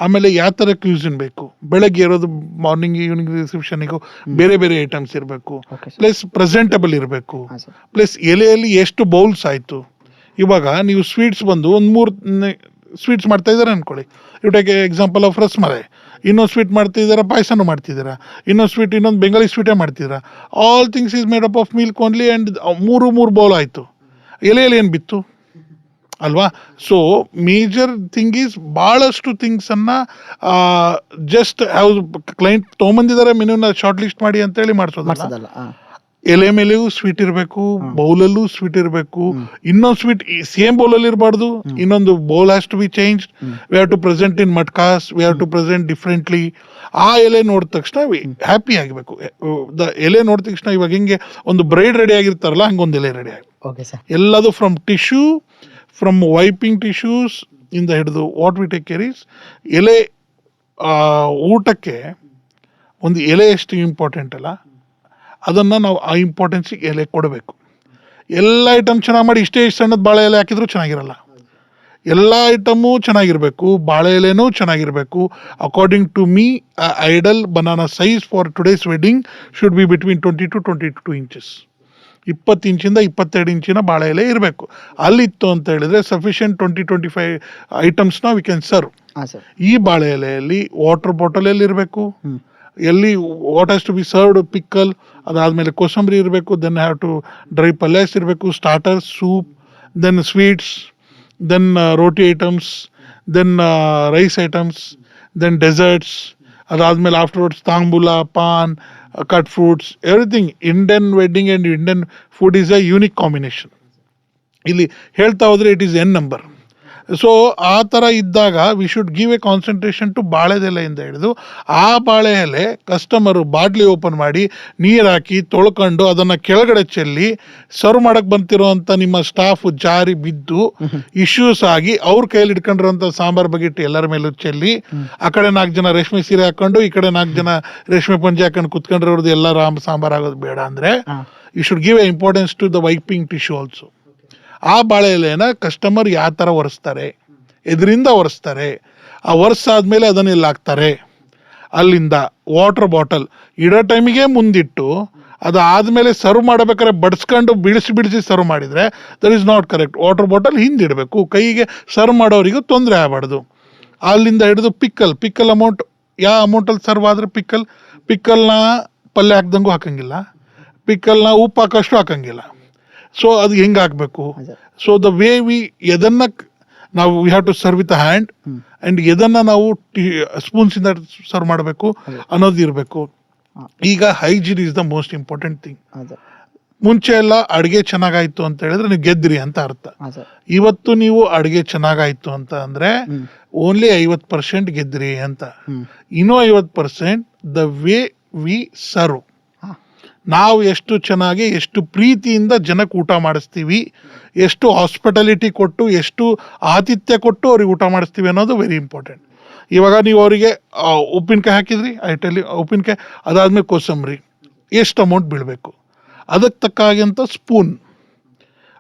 ಆಮೇಲೆ ಯಾವ ಥರ ಕ್ಯೂಸಿನ್ ಬೇಕು. ಬೆಳಗ್ಗೆ ಇರೋದು ಮಾರ್ನಿಂಗ್, ಈವ್ನಿಂಗ್ ರಿಸೆಪ್ಷನಿಗೂ ಬೇರೆ ಬೇರೆ ಐಟಮ್ಸ್ ಇರಬೇಕು. ಪ್ಲಸ್ ಪ್ರೆಸೆಂಟಬಲ್ ಇರಬೇಕು. ಪ್ಲಸ್ ಎಲೆಯಲ್ಲಿ ಎಷ್ಟು ಬೌಲ್ಸ್ ಆಯಿತು. ಇವಾಗ ನೀವು ಸ್ವೀಟ್ಸ್ ಬಂದು ಒಂದು 3 ಸ್ವೀಟ್ಸ್ ಮಾಡ್ತಾ ಇದ್ದಾರೆ ಅಂದ್ಕೊಳ್ಳಿ. ಇವಾಗ ಎಕ್ಸಾಂಪಲ್ ಆಫ್ ರಸ್ಮಲೈ, ಇನ್ನೊಂದು ಸ್ವೀಟ್ ಮಾಡ್ತಿದ್ದೀರಾ, ಪಾಯಸನೂ ಮಾಡ್ತಿದ್ದೀರಾ, ಇನ್ನೊಂದು ಬೆಂಗಾಲಿ ಸ್ವೀಟೇ ಮಾಡ್ತಿದ್ದೀರಾ. All things is made up of milk only. And 3 bowl ಆಯಿತು, ಎಲೆಯಲ್ಲಿ ಏನು ಬಿತ್ತು ಅಲ್ವಾ? ಸೊ ಮೇಜರ್ ಥಿಂಗ್ ಈಸ್ ಭಾಳಷ್ಟು ಥಿಂಗ್ಸನ್ನು ಜಸ್ಟ್ ಕ್ಲೈಂಟ್ ತೊಗೊಂಬಂದಿದ್ದಾರೆ, ಮೆನ್ಯೂನ ಶಾರ್ಟ್ ಲಿಸ್ಟ್ ಮಾಡಿ ಅಂತೇಳಿ ಮಾಡಿಸೋದಲ್ಲ. ಎಲೆ ಮೇಲೆಯೂ ಸ್ವೀಟ್ ಇರಬೇಕು, ಬೌಲಲ್ಲೂ ಸ್ವೀಟ್ ಇರಬೇಕು. ಇನ್ನೊಂದು ಸ್ವೀಟ್ ಸೇಮ್ ಬೌಲಲ್ಲಿ ಇರಬಾರ್ದು, ಇನ್ನೊಂದು bowl has to be changed. We have to present in ಮಟ್ಕಾಸ್, we have to present differently. ಆ ಎಲೆ ನೋಡಿದ ತಕ್ಷಣ ಹ್ಯಾಪಿ ಆಗಬೇಕು. ಎಲೆ ನೋಡಿದ ತಕ್ಷಣ ಇವಾಗ ಹಿಂಗೆ ಒಂದು ಬ್ರೈಡ್ ರೆಡಿ ಆಗಿರ್ತಾರಲ್ಲ, ಹಂಗೊಂದು ಎಲೆ ರೆಡಿ ಆಗಿ ಎಲ್ಲದು from tissue, from wiping tissues ಇಂದ ಹಿಡಿದು what we take care is ಎಲೆ. ಊಟಕ್ಕೆ ಒಂದು ಎಲೆ ಎಷ್ಟು ಇಂಪಾರ್ಟೆಂಟ್ ಅಲ್ಲ, ಅದನ್ನು ನಾವು ಆ ಇಂಪಾರ್ಟೆನ್ಸಿಗೆ ಎಲೆ ಕೊಡಬೇಕು. ಎಲ್ಲ ಐಟಮ್ ಚೆನ್ನಾಗಿ ಮಾಡಿ ಇಷ್ಟೇ ಸಣ್ಣದ ಬಾಳೆ ಎಲೆ ಹಾಕಿದ್ರೂ ಚೆನ್ನಾಗಿರಲ್ಲ. ಎಲ್ಲ ಐಟಮು ಚೆನ್ನಾಗಿರಬೇಕು, ಬಾಳೆ ಎಲೆನೂ ಚೆನ್ನಾಗಿರಬೇಕು. According to me, ideal banana size for today's wedding should be between 20 to 22 inches. 20 ಇಂಚಿಂದ 22 ಇಂಚಿನ ಬಾಳೆ ಎಲೆ ಇರಬೇಕು. ಅಲ್ಲಿತ್ತು ಅಂತ ಹೇಳಿದ್ರೆ ಸಫಿಷಿಯಂಟ್ 20-25 ಐಟಮ್ಸ್ನ ವಿ ಕ್ಯಾನ್ ಸರ್ವ್. ಈ ಬಾಳೆ ಎಲೆಯಲ್ಲಿ ವಾಟರ್ ಬಾಟಲಲ್ಲಿ ಇರಬೇಕು. ಎಲ್ಲಿ what has to be served, pickle, ಅದಾದಮೇಲೆ ಕೋಸಂಬರಿ ಇರಬೇಕು. ದೆನ್ ಹ್ಯಾವ್ ಟು ಡ್ರೈ ಪಲ್ಯಸ್ ಇರಬೇಕು, starters, soup, then sweets, then roti items, then rice items, then deserts. ಅದಾದಮೇಲೆ ಆಫ್ಟರ್ವರ್ಡ್ಸ್ ತಾಂಬೂಲ, paan, cut fruits, everything. Indian wedding and Indian food is a unique combination. ಇಲ್ಲಿ ಹೇಳ್ತಾ ಹೋದರೆ it is an number. So ಆ ಥರ ಇದ್ದಾಗ we should give a concentration to ಬಾಳೆದೆಲೆಯಿಂದ ಹಿಡಿದು ಆ ಬಾಳೆ ಎಲೆ ಕಸ್ಟಮರು ಬಾಟ್ಲಿ ಓಪನ್ ಮಾಡಿ ನೀರು ಹಾಕಿ ತೊಳ್ಕೊಂಡು ಅದನ್ನು ಕೆಳಗಡೆ ಚೆಲ್ಲಿ ಸರ್ವ್ ಮಾಡಕ್ಕೆ ಬಂತಿರೋಂಥ ನಿಮ್ಮ ಸ್ಟಾಫ್ ಜಾರಿ ಬಿದ್ದು ಇಶ್ಯೂಸ್ ಆಗಿ ಅವ್ರ ಕೈಯಲ್ಲಿ ಇಟ್ಕೊಂಡಿರೋಂಥ ಸಾಂಬಾರ್ ಬಗಿಟ್ಟು ಎಲ್ಲರ ಮೇಲೂ ಚೆಲ್ಲಿ ಆ ಕಡೆ 4 ಜನ ರೇಷ್ಮೆ ಸೀರೆ ಹಾಕೊಂಡು ಈ ಕಡೆ 4 ಜನ ರೇಷ್ಮೆ ಪಂಚೆ ಹಾಕೊಂಡು ಕುತ್ಕೊಂಡಿರೋದು ಎಲ್ಲ ಸಾಂಬಾರ್ ಆಗೋದು ಬೇಡ ಅಂದರೆ you should give a importance to the wiping tissue also. ಆ ಬಾಳೆ ಎಲೆನ ಕಸ್ಟಮರ್ ಯಾವ ಥರ ಒರೆಸ್ತಾರೆ, ಎದರಿಂದ ಒರೆಸ್ತಾರೆ, ಆ ಒರೆಸಾದ್ಮೇಲೆ ಅದನ್ನ ಇಲ್ಲಿ ಹಾಕ್ತಾರೆ, ಅಲ್ಲಿಂದ ವಾಟರ್ ಬಾಟಲ್ ಇಡೋ ಟೈಮಿಗೆ ಮುಂದಿಟ್ಟು ಅದಾದಮೇಲೆ ಸರ್ವ್ ಮಾಡಬೇಕಾದ್ರೆ ಬಡಿಸ್ಕೊಂಡು ಬಿಡಿಸಿ ಸರ್ವ್ ಮಾಡಿದರೆ that is not correct. Water bottle ಹಿಂದಿಡಬೇಕು, ಕೈಗೆ ಸರ್ವ್ ಮಾಡೋರಿಗೂ ತೊಂದರೆ ಆಗಬಾರ್ದು. ಅಲ್ಲಿಂದ ಹಿಡಿದು ಪಿಕ್ಕಲ್ ಅಮೌಂಟ್ ಯಾವ ಅಮೌಂಟಲ್ಲಿ ಸರ್ವ್ ಆದರೆ ಪಿಕ್ಕಲ್ನ ಪಲ್ಯ ಹಾಕ್ದಂಗೂ ಹಾಕಂಗಿಲ್ಲ, ಪಿಕ್ಕಲ್ನ ಉಪ್ಪು ಹಾಕೋಷ್ಟು ಹಾಕಂಗಿಲ್ಲ. ಸೊ ಅದು ಹೆಂಗೆ ಹಾಕಬೇಕು? ಸೊ ದ ವೇ ಎದನ್ನು ನಾವು we have to serve with hand and ಎದನ್ನು ನಾವು ಸ್ಪೂನ್ಸಿಂದ ಸರ್ವ್ ಮಾಡಬೇಕು ಅನ್ನೋದು ಇರಬೇಕು. ಈಗ hygiene is the most important thing. ಮುಂಚೆ ಎಲ್ಲ ಅಡುಗೆ ಚೆನ್ನಾಗಾಯ್ತು ಅಂತ ಹೇಳಿದ್ರೆ ನೀವು ಗೆದ್ರಿ ಅಂತ ಅರ್ಥ. ಇವತ್ತು ನೀವು ಅಡುಗೆ ಚೆನ್ನಾಗಾಯ್ತು ಅಂತ ಅಂದರೆ ಓನ್ಲಿ 50% ಗೆದ್ರಿ ಅಂತ. ಇನ್ನೂ 50% ದ ವೇ ವಿ ಸರ್ವ್. ನಾವು ಎಷ್ಟು ಚೆನ್ನಾಗಿ ಎಷ್ಟು ಪ್ರೀತಿಯಿಂದ ಜನಕ್ಕೆ ಊಟ ಮಾಡಿಸ್ತೀವಿ, ಎಷ್ಟು ಹಾಸ್ಪಿಟಾಲಿಟಿ ಕೊಟ್ಟು ಎಷ್ಟು ಆತಿಥ್ಯ ಕೊಟ್ಟು ಅವ್ರಿಗೆ ಊಟ ಮಾಡಿಸ್ತೀವಿ ಅನ್ನೋದು ವೆರಿ ಇಂಪಾರ್ಟೆಂಟ್. ಇವಾಗ ನೀವು ಅವರಿಗೆ ಉಪ್ಪಿನಕಾಯಿ ಹಾಕಿದ್ರಿ, ಐಟಲ್ಲಿ ಉಪ್ಪಿನಕಾಯಿ, ಅದಾದಮೇಲೆ ಕೋಸಂಬರಿ, ಎಷ್ಟು ಅಮೌಂಟ್ ಬೀಳಬೇಕು, ಅದಕ್ಕೆ ತಕ್ಕ ಹಾಗೆಂತ ಸ್ಪೂನ್,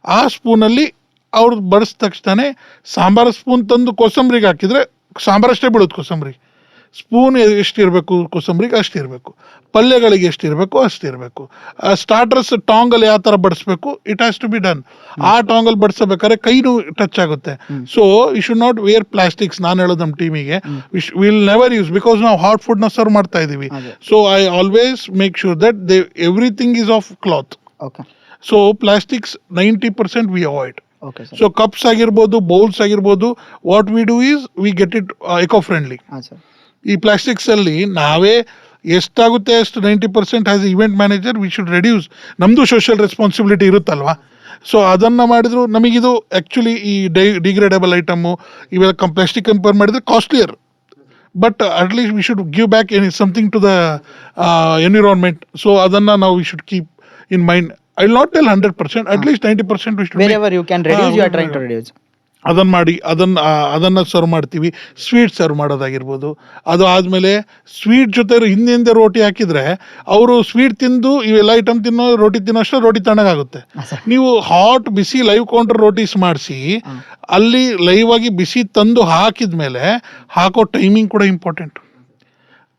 ಆ ಸ್ಪೂನಲ್ಲಿ ಅವ್ರು ಬಡಿಸಿದ ತಕ್ಷಣ ಸಾಂಬಾರು ಸ್ಪೂನ್ ತಂದು ಕೋಸಂಬರಿಗೆ ಹಾಕಿದರೆ ಸಾಂಬಾರಷ್ಟೇ ಬೀಳೋದು. ಕೋಸಂಬರಿ ಸ್ಪೂನ್ ಎಷ್ಟಿರಬೇಕು, ಕೋಸಂಬರಿಗೆ ಅಷ್ಟಿರಬೇಕು, ಪಲ್ಯಗಳಿಗೆ ಎಷ್ಟಿರಬೇಕು ಅಷ್ಟಿರಬೇಕು. ಸ್ಟಾರ್ಟರ್ಸ್ ಟಾಂಗಲ್ಲಿ ಯಾವ ಥರ ಬಡಿಸ್ಬೇಕು, it has to be done. ಆ ಟಾಂಗಲ್ಲಿ ಬಡಿಸಬೇಕಾದ್ರೆ ಕೈನೂ ಟಚ್ ಆಗುತ್ತೆ. So you should not wear plastics. ನಾನು ಹೇಳೋದು ನಮ್ಮ ಟೀಮಿಗೆ ವಿಲ್ ನೆವರ್ ಯೂಸ್, ಬಿಕಾಸ್ ನಾವು ಹಾಟ್ ಫುಡ್ನ ಸರ್ವ್ ಮಾಡ್ತಾ ಇದ್ದೀವಿ. So I always make sure that everything is of cloth. So plastics 90% we avoid. So cups ಆಗಿರ್ಬೋದು, ಬೌಲ್ಸ್ ಆಗಿರ್ಬೋದು, what we do is we get it eco friendly. ಈ ಪ್ಲಾಸ್ಟಿಕ್ಸಲ್ಲಿ ನಾವೇ ಎಷ್ಟಾಗುತ್ತೆ ಅಷ್ಟು 90% as event manager we should reduce. ನಮ್ಮದು social responsibility ಇರುತ್ತಲ್ವಾ. So ಅದನ್ನು ಮಾಡಿದ್ರು ನಮಗಿದು ಆ್ಯಕ್ಚುಲಿ ಈ ಡಿಗ್ರೇಡೇಬಲ್ ಐಟಮು ಇವೆಲ್ಲ ಪ್ಲಾಸ್ಟಿಕ್ ಕಂಪೇರ್ ಮಾಡಿದರೆ costlier, but at least we should give back something to the environment. So ಅದನ್ನು ನಾವು we should keep in mind. I will not tell 100%, at least 90% we should wherever you can reduce, you are trying to reduce. ಅದನ್ನು ಮಾಡಿ ಅದನ್ನು serve ಮಾಡ್ತೀವಿ. Sweet serve ಮಾಡೋದಾಗಿರ್ಬೋದು. ಅದು ಆದಮೇಲೆ sweet ಜೊತೆ ಹಿಂದೆ ರೋಟಿ ಹಾಕಿದರೆ ಅವರು ಸ್ವೀಟ್ ತಿಂದು ಇವೆಲ್ಲ ಐಟಮ್ ತಿನ್ನೋ ರೋಟಿ ತಿನ್ನೋಷ್ಟು ರೋಟಿ ತಣ್ಣಗಾಗುತ್ತೆ. ನೀವು ಹಾಟ್ ಬಿಸಿ ಲೈವ್ ಕೌಂಟರ್ ರೋಟೀಸ್ ಮಾಡಿಸಿ ಅಲ್ಲಿ ಲೈವ್ ಆಗಿ ಬಿಸಿ ತಂದು ಹಾಕಿದ ಮೇಲೆ ಹಾಕೋ ಟೈಮಿಂಗ್ ಕೂಡ ಇಂಪಾರ್ಟೆಂಟ್.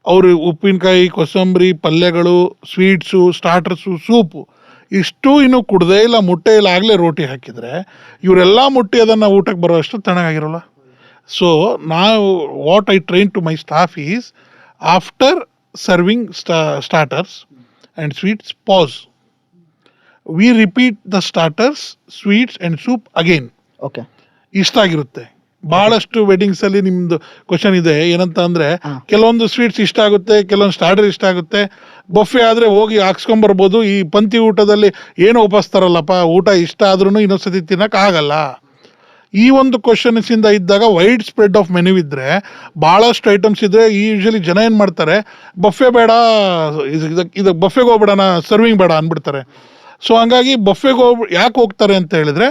ಅವರು ಉಪ್ಪಿನಕಾಯಿ, ಕೋಸಂಬರಿ, ಪಲ್ಯಗಳು, ಸ್ವೀಟ್ಸು, ಸ್ಟಾರ್ಟರ್ಸು, ಸೂಪು ಇಷ್ಟು ಇನ್ನೂ ಕುಡ್ದೇ ಇಲ್ಲ, ಮುಟ್ಟೆ ಇಲ್ಲ, ಆಗಲೇ ರೋಟಿ ಹಾಕಿದರೆ ಇವರೆಲ್ಲ ಮುಟ್ಟಿ ಅದನ್ನು ಊಟಕ್ಕೆ ಬರೋಷ್ಟು ತಣ್ಣಗಾಗಿರೋಲ್ಲ. ಸೊ ನಾವು what I train to my staff is after serving starters and sweets pass, we repeat the starters, sweets and soup again. Okay, ಇಷ್ಟ ಆಗಿರುತ್ತೆ. ಭಾಳಷ್ಟು ವೆಡ್ಡಿಂಗ್ಸಲ್ಲಿ ನಿಮ್ಮದು ಕ್ವಶನ್ ಇದೆ ಏನಂತ ಅಂದರೆ, ಕೆಲವೊಂದು ಸ್ವೀಟ್ಸ್ ಇಷ್ಟ ಆಗುತ್ತೆ, ಕೆಲವೊಂದು ಸ್ಟಾರ್ಟರ್ ಇಷ್ಟ ಆಗುತ್ತೆ. ಬಫೆ ಆದರೆ ಹೋಗಿ ಹಾಕ್ಸ್ಕೊಂಬರ್ಬೋದು. ಈ ಪಂಕ್ತಿ ಊಟದಲ್ಲಿ ಏನು ಒಪ್ಪಿಸ್ತಾರಲ್ಲಪ್ಪ, ಊಟ ಇಷ್ಟ ಆದ್ರೂ ಇನ್ನೊಂದ್ಸತಿ ತಿನ್ನೋಕ್ಕಾಗಲ್ಲ. ಈ ಒಂದು ಕ್ವಶನ್ಸಿಂದ ಇದ್ದಾಗ ವೈಡ್ ಸ್ಪ್ರೆಡ್ ಆಫ್ ಮೆನು ಇದ್ದರೆ, ಭಾಳಷ್ಟು ಐಟಮ್ಸ್ ಇದ್ದರೆ ಯೂಶ್ವಲಿ ಜನ ಏನು ಮಾಡ್ತಾರೆ, ಬಫೆ ಬೇಡ, ಇದು ಬಫೆಗೆ ಹೋಗ್ಬೇಡಣ, ಸರ್ವಿಂಗ್ ಬೇಡ ಅಂದ್ಬಿಡ್ತಾರೆ. ಸೊ ಹಂಗಾಗಿ ಬಫೆಗೆ ಯಾಕೆ ಹೋಗ್ತಾರೆ ಅಂತ ಹೇಳಿದರೆ,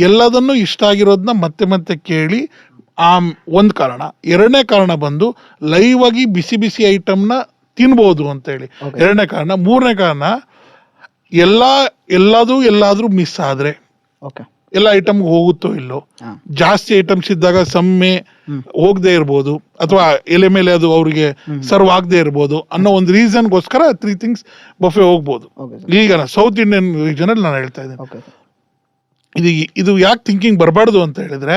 ಎಲ್ಲದನ್ನು ಇಷ್ಟ ಆಗಿರೋದನ್ನ ಮತ್ತೆ ಮತ್ತೆ ಕೇಳಿ ಒಂದು ಕಾರಣ. ಎರಡನೇ ಕಾರಣ ಬಂದು ಲೈವ್ ಆಗಿ ಬಿಸಿ ಬಿಸಿ ಐಟಮ್ನ ತಿನ್ಬೋದು ಅಂತೇಳಿ ಎರಡನೇ ಕಾರಣ. ಮೂರನೇ ಕಾರಣ, ಎಲ್ಲಾದರೂ ಮಿಸ್ ಆದರೆ ಎಲ್ಲ ಐಟಮ್ಗೆ ಹೋಗುತ್ತೋ ಇಲ್ಲೋ, ಜಾಸ್ತಿ ಐಟಮ್ಸ್ ಇದ್ದಾಗ ಸಮ್ಮೆ ಹೋಗದೆ ಇರ್ಬೋದು, ಅಥವಾ ಎಲೆ ಮೇಲೆ ಅದು ಅವ್ರಿಗೆ ಸರ್ವ್ ಆಗದೆ ಇರ್ಬೋದು ಅನ್ನೋ ಒಂದು ರೀಸನ್ಗೋಸ್ಕರ 3 things ಬಫೆ ಹೋಗ್ಬೋದು. ಈಗ ಸೌತ್ ಇಂಡಿಯನ್ ರೀಜನಲ್ಲಿ ನಾನು ಹೇಳ್ತಾ ಇದ್ದೇನೆ. ಇದು ಯಾಕೆ ಥಿಂಕಿಂಗ್ ಬರಬಾರ್ದು ಅಂತ ಹೇಳಿದ್ರೆ,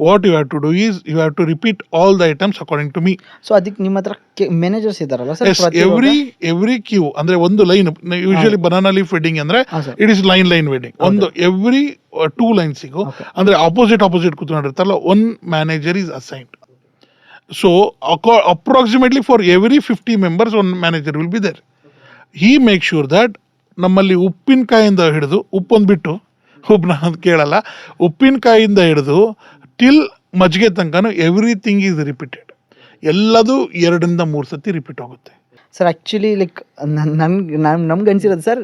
what you have to do is you have to repeat all the items according to me. So ಅದಕ್ಕೆ ನಿಮ್ಮ ಹತ್ರ ಮ್ಯಾನೇಜರ್ಸ್ ಇದ್ದಾರಲ್ಲ ಸರ್? ಎವ್ರಿ ಕ್ಯೂ ಅಂದ್ರೆ ಒಂದು line, usually banana leaf wedding ಅಂದ್ರೆ ಇಟ್ ಇಸ್ ಲೈನ್ ವೆಡ್ಡಿಂಗ್. ಒಂದು ಎವ್ರಿ 2 ಲೈನ್ಸಿಗೂ ಅಂದ್ರೆ ಆಪೋಸಿಟ್ ಕೂತ್ಕೊಂಡಿರ್ತಾರಲ್ಲ, 1 manager is assigned. So approximately for every 50 members 1 manager will be there. He make sure that ನಮ್ಮಲ್ಲಿ ಉಪ್ಪಿನಕಾಯಿಂದ ಹಿಡಿದು, ಉಪ್ಪೊಂದು ಬಿಟ್ಟು ಉಪ್ಪನ್ನ ಕೇಳಲ್ಲ, ಉಪ್ಪಿನಕಾಯಿಂದ ಹಿಡಿದು ಟಿಲ್ ಮಜ್ಜಿಗೆ ತನಕನೂ ಎವ್ರಿಥಿಂಗ್ ಈಸ್ ರಿಪೀಟೆಡ್. ಎಲ್ಲದೂ 2-3 ಸತಿ ರಿಪೀಟ್ ಆಗುತ್ತೆ. ಸರ್ ಆ್ಯಕ್ಚುಲಿ ಲೈಕ್ ನಮ್ಗೆ ಅನ್ಸಿರೋದು sir,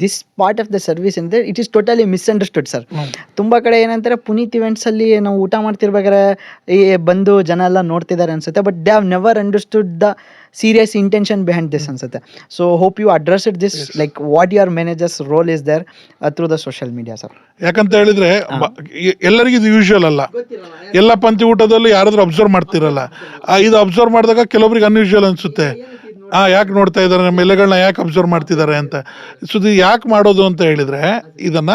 this part of the service ಅಂದರೆ it is totally misunderstood sir. ತುಂಬ ಕಡೆ ಏನಂತಾರೆ, ಪುನೀತ್ ಇವೆಂಟ್ಸಲ್ಲಿ ನಾವು ಊಟ ಮಾಡ್ತಿರ್ಬೇಕಾದ್ರೆ ಬಂದು ಜನ ಎಲ್ಲ ನೋಡ್ತಿದ್ದಾರೆ ಅನ್ಸುತ್ತೆ, but they have never understood the serious intention behind this ಅನ್ಸುತ್ತೆ. So hope you address it this, like what your manager's role is there through the social media sir. ಯಾಕಂತ ಹೇಳಿದ್ರೆ ಎಲ್ಲರಿಗೂ ಇದು ಯೂಶುವಲ್ ಅಲ್ಲ. ಎಲ್ಲ ಪಂಕ್ತಿ ಊಟದಲ್ಲೂ ಯಾರಾದ್ರೂ ಅಬ್ಸರ್ವ್ ಮಾಡ್ತಿರಲ್ಲ. ಇದು ಅಬ್ಸರ್ವ್ ಮಾಡಿದಾಗ ಕೆಲವೊಬ್ರಿಗೆ ಅನ್ಯೂಶುವಲ್ ಅನ್ಸುತ್ತೆ. ಯಾಕೆ ನೋಡ್ತಾ ಇದ್ದಾರೆ, ನಮ್ಮ ಎಲೆಗಳನ್ನ ಯಾಕೆ ಅಬ್ಸರ್ವ್ ಮಾಡ್ತಿದ್ದಾರೆ ಅಂತ. ಸೊ ಇದು ಯಾಕೆ ಮಾಡೋದು ಅಂತ ಹೇಳಿದ್ರೆ, ಇದನ್ನ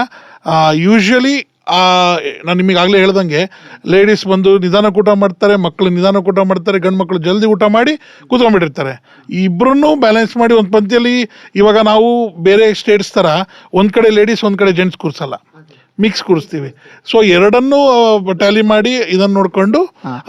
ಯೂಶುವಲಿ ನಾನು ನಿಮಗೆ ಆಗಲೇ ಹೇಳ್ದಂಗೆ ಲೇಡೀಸ್ ಬಂದು ನಿಧಾನಕ್ಕೆ ಊಟ ಮಾಡ್ತಾರೆ, ಮಕ್ಕಳು ನಿಧಾನಕ್ಕೆ ಊಟ ಮಾಡ್ತಾರೆ, ಗಂಡು ಮಕ್ಕಳು ಜಲ್ದಿ ಊಟ ಮಾಡಿ ಕೂತ್ಕೊಂಡ್ಬಿಟ್ಟಿರ್ತಾರೆ. ಇಬ್ಬರನ್ನೂ ಬ್ಯಾಲೆನ್ಸ್ ಮಾಡಿ ಒಂದು ಪಂಕ್ತಿಯಲ್ಲಿ, ಇವಾಗ ನಾವು ಬೇರೆ ಸ್ಟೇಟ್ಸ್ ಥರ ಒಂದು ಕಡೆ ಲೇಡೀಸ್ ಒಂದು ಕಡೆ ಜೆಂಟ್ಸ್ ಕೂರಿಸಲ್ಲ, ಮಿಕ್ಸ್ ಕೂರಿಸ್ತೀವಿ. ಸೊ ಎರಡನ್ನೂ ಟ್ಯಾಲಿ ಮಾಡಿ ಇದನ್ನು ನೋಡಿಕೊಂಡು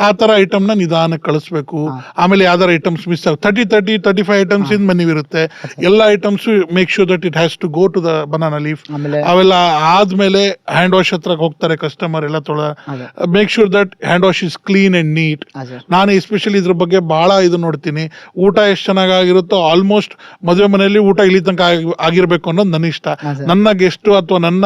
ಆ ಥರ ಐಟಮ್ನ ನಿಧಾನಕ್ಕೆ ಕಳಿಸ್ಬೇಕು. ಆಮೇಲೆ ಯಾವ್ದಾರ ಐಟಮ್ಸ್ ಮಿಸ್ ಆಗ 35 ಐಟಮ್ಸ್ ಇನ್ ಮೆನ್ಯೂ ಇರುತ್ತೆ. ಎಲ್ಲ items make sure that it has to go to the banana leaf. ಅವೆಲ್ಲ ಆದ್ಮೇಲೆ ಹ್ಯಾಂಡ್ ವಾಶ್ ಹತ್ರ ಹೋಗ್ತಾರೆ ಕಸ್ಟಮರ್ ಎಲ್ಲ make sure that hand wash is clean and neat. ನಾನು ಎಸ್ಪೆಷಲಿ ಇದ್ರ ಬಗ್ಗೆ ಬಹಳ ಇದು ನೋಡ್ತೀನಿ. ಊಟ ಎಷ್ಟು ಚೆನ್ನಾಗಿರುತ್ತೋ, ಆಲ್ಮೋಸ್ಟ್ ಮದುವೆ ಮನೆಯಲ್ಲಿ ಊಟ ಇಲ್ಲಿ ತನಕ ಆಗಿರ್ಬೇಕು ಅನ್ನೋದು ನನ್ನ ಇಷ್ಟ. ನನ್ನ ಗೆಸ್ಟ್ ಅಥವಾ ನನ್ನ